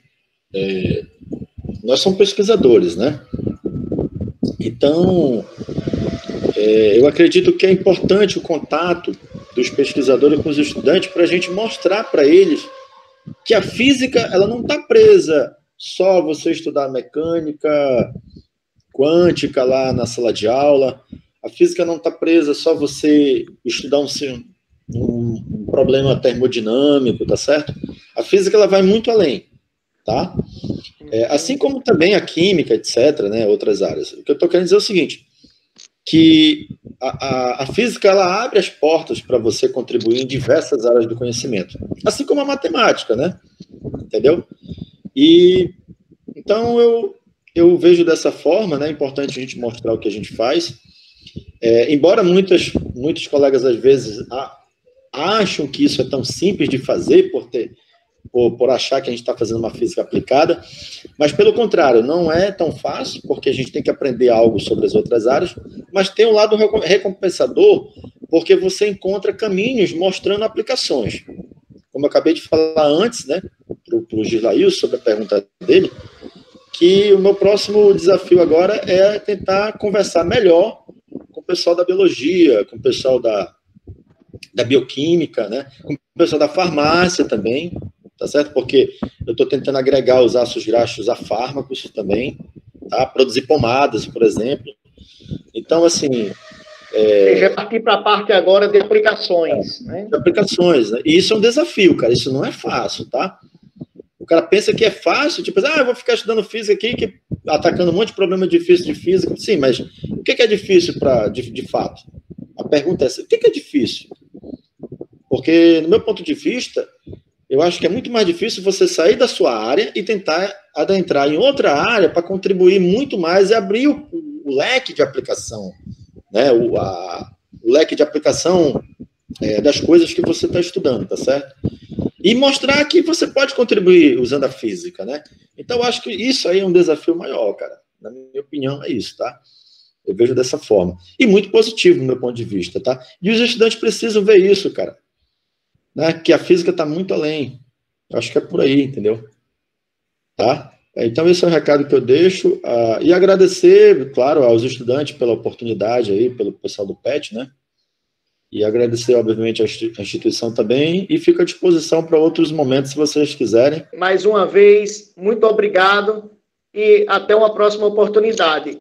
nós somos pesquisadores, né? Então, eu acredito que é importante o contato dos pesquisadores com os estudantes para a gente mostrar para eles que a física ela não está presa só a você estudar mecânica quântica lá na sala de aula. A física não está presa só a você estudar um problema termodinâmico, tá certo? A física ela vai muito além, tá? Assim como também a química, etc., né, outras áreas. O que eu estou querendo dizer é o seguinte, que a física ela abre as portas para você contribuir em diversas áreas do conhecimento, assim como a matemática, né? Entendeu? E então eu vejo dessa forma, né? É importante a gente mostrar o que a gente faz. Embora muitos colegas às vezes acham que isso é tão simples de fazer por achar que a gente está fazendo uma física aplicada, mas pelo contrário, não é tão fácil, porque a gente tem que aprender algo sobre as outras áreas, mas tem um lado recompensador, porque você encontra caminhos mostrando aplicações. Como eu acabei de falar antes, né, para o Gislail, sobre a pergunta dele, que o meu próximo desafio agora é tentar conversar melhor com o pessoal da biologia, com o pessoal da bioquímica, né, com o pessoal da farmácia também, tá certo? Porque eu estou tentando agregar os ácidos graxos a fármacos também, tá? Produzir pomadas, por exemplo. Então, assim... já partir para a parte agora de aplicações, né? De aplicações, né? E isso é um desafio, cara. Isso não é fácil, tá? O cara pensa que é fácil, tipo, eu vou ficar estudando física aqui, atacando um monte de problema difícil de física. Sim, mas o que é difícil de fato? A pergunta é essa, o que é difícil? Porque, no meu ponto de vista... Eu acho que é muito mais difícil você sair da sua área e tentar adentrar em outra área para contribuir muito mais e abrir o leque de aplicação, né? O leque de aplicação das coisas que você está estudando, tá certo? E mostrar que você pode contribuir usando a física, né? Então, eu acho que isso aí é um desafio maior, cara. Na minha opinião, é isso, tá? Eu vejo dessa forma. E muito positivo, do meu ponto de vista, tá? E os estudantes precisam ver isso, cara. Né, que a física está muito além. Eu acho que é por aí, entendeu? Tá? Então, esse é o recado que eu deixo. E agradecer, claro, aos estudantes pela oportunidade aí, pelo pessoal do PET, né? E agradecer, obviamente, a instituição também. E fico à disposição para outros momentos, se vocês quiserem. Mais uma vez, muito obrigado e até uma próxima oportunidade.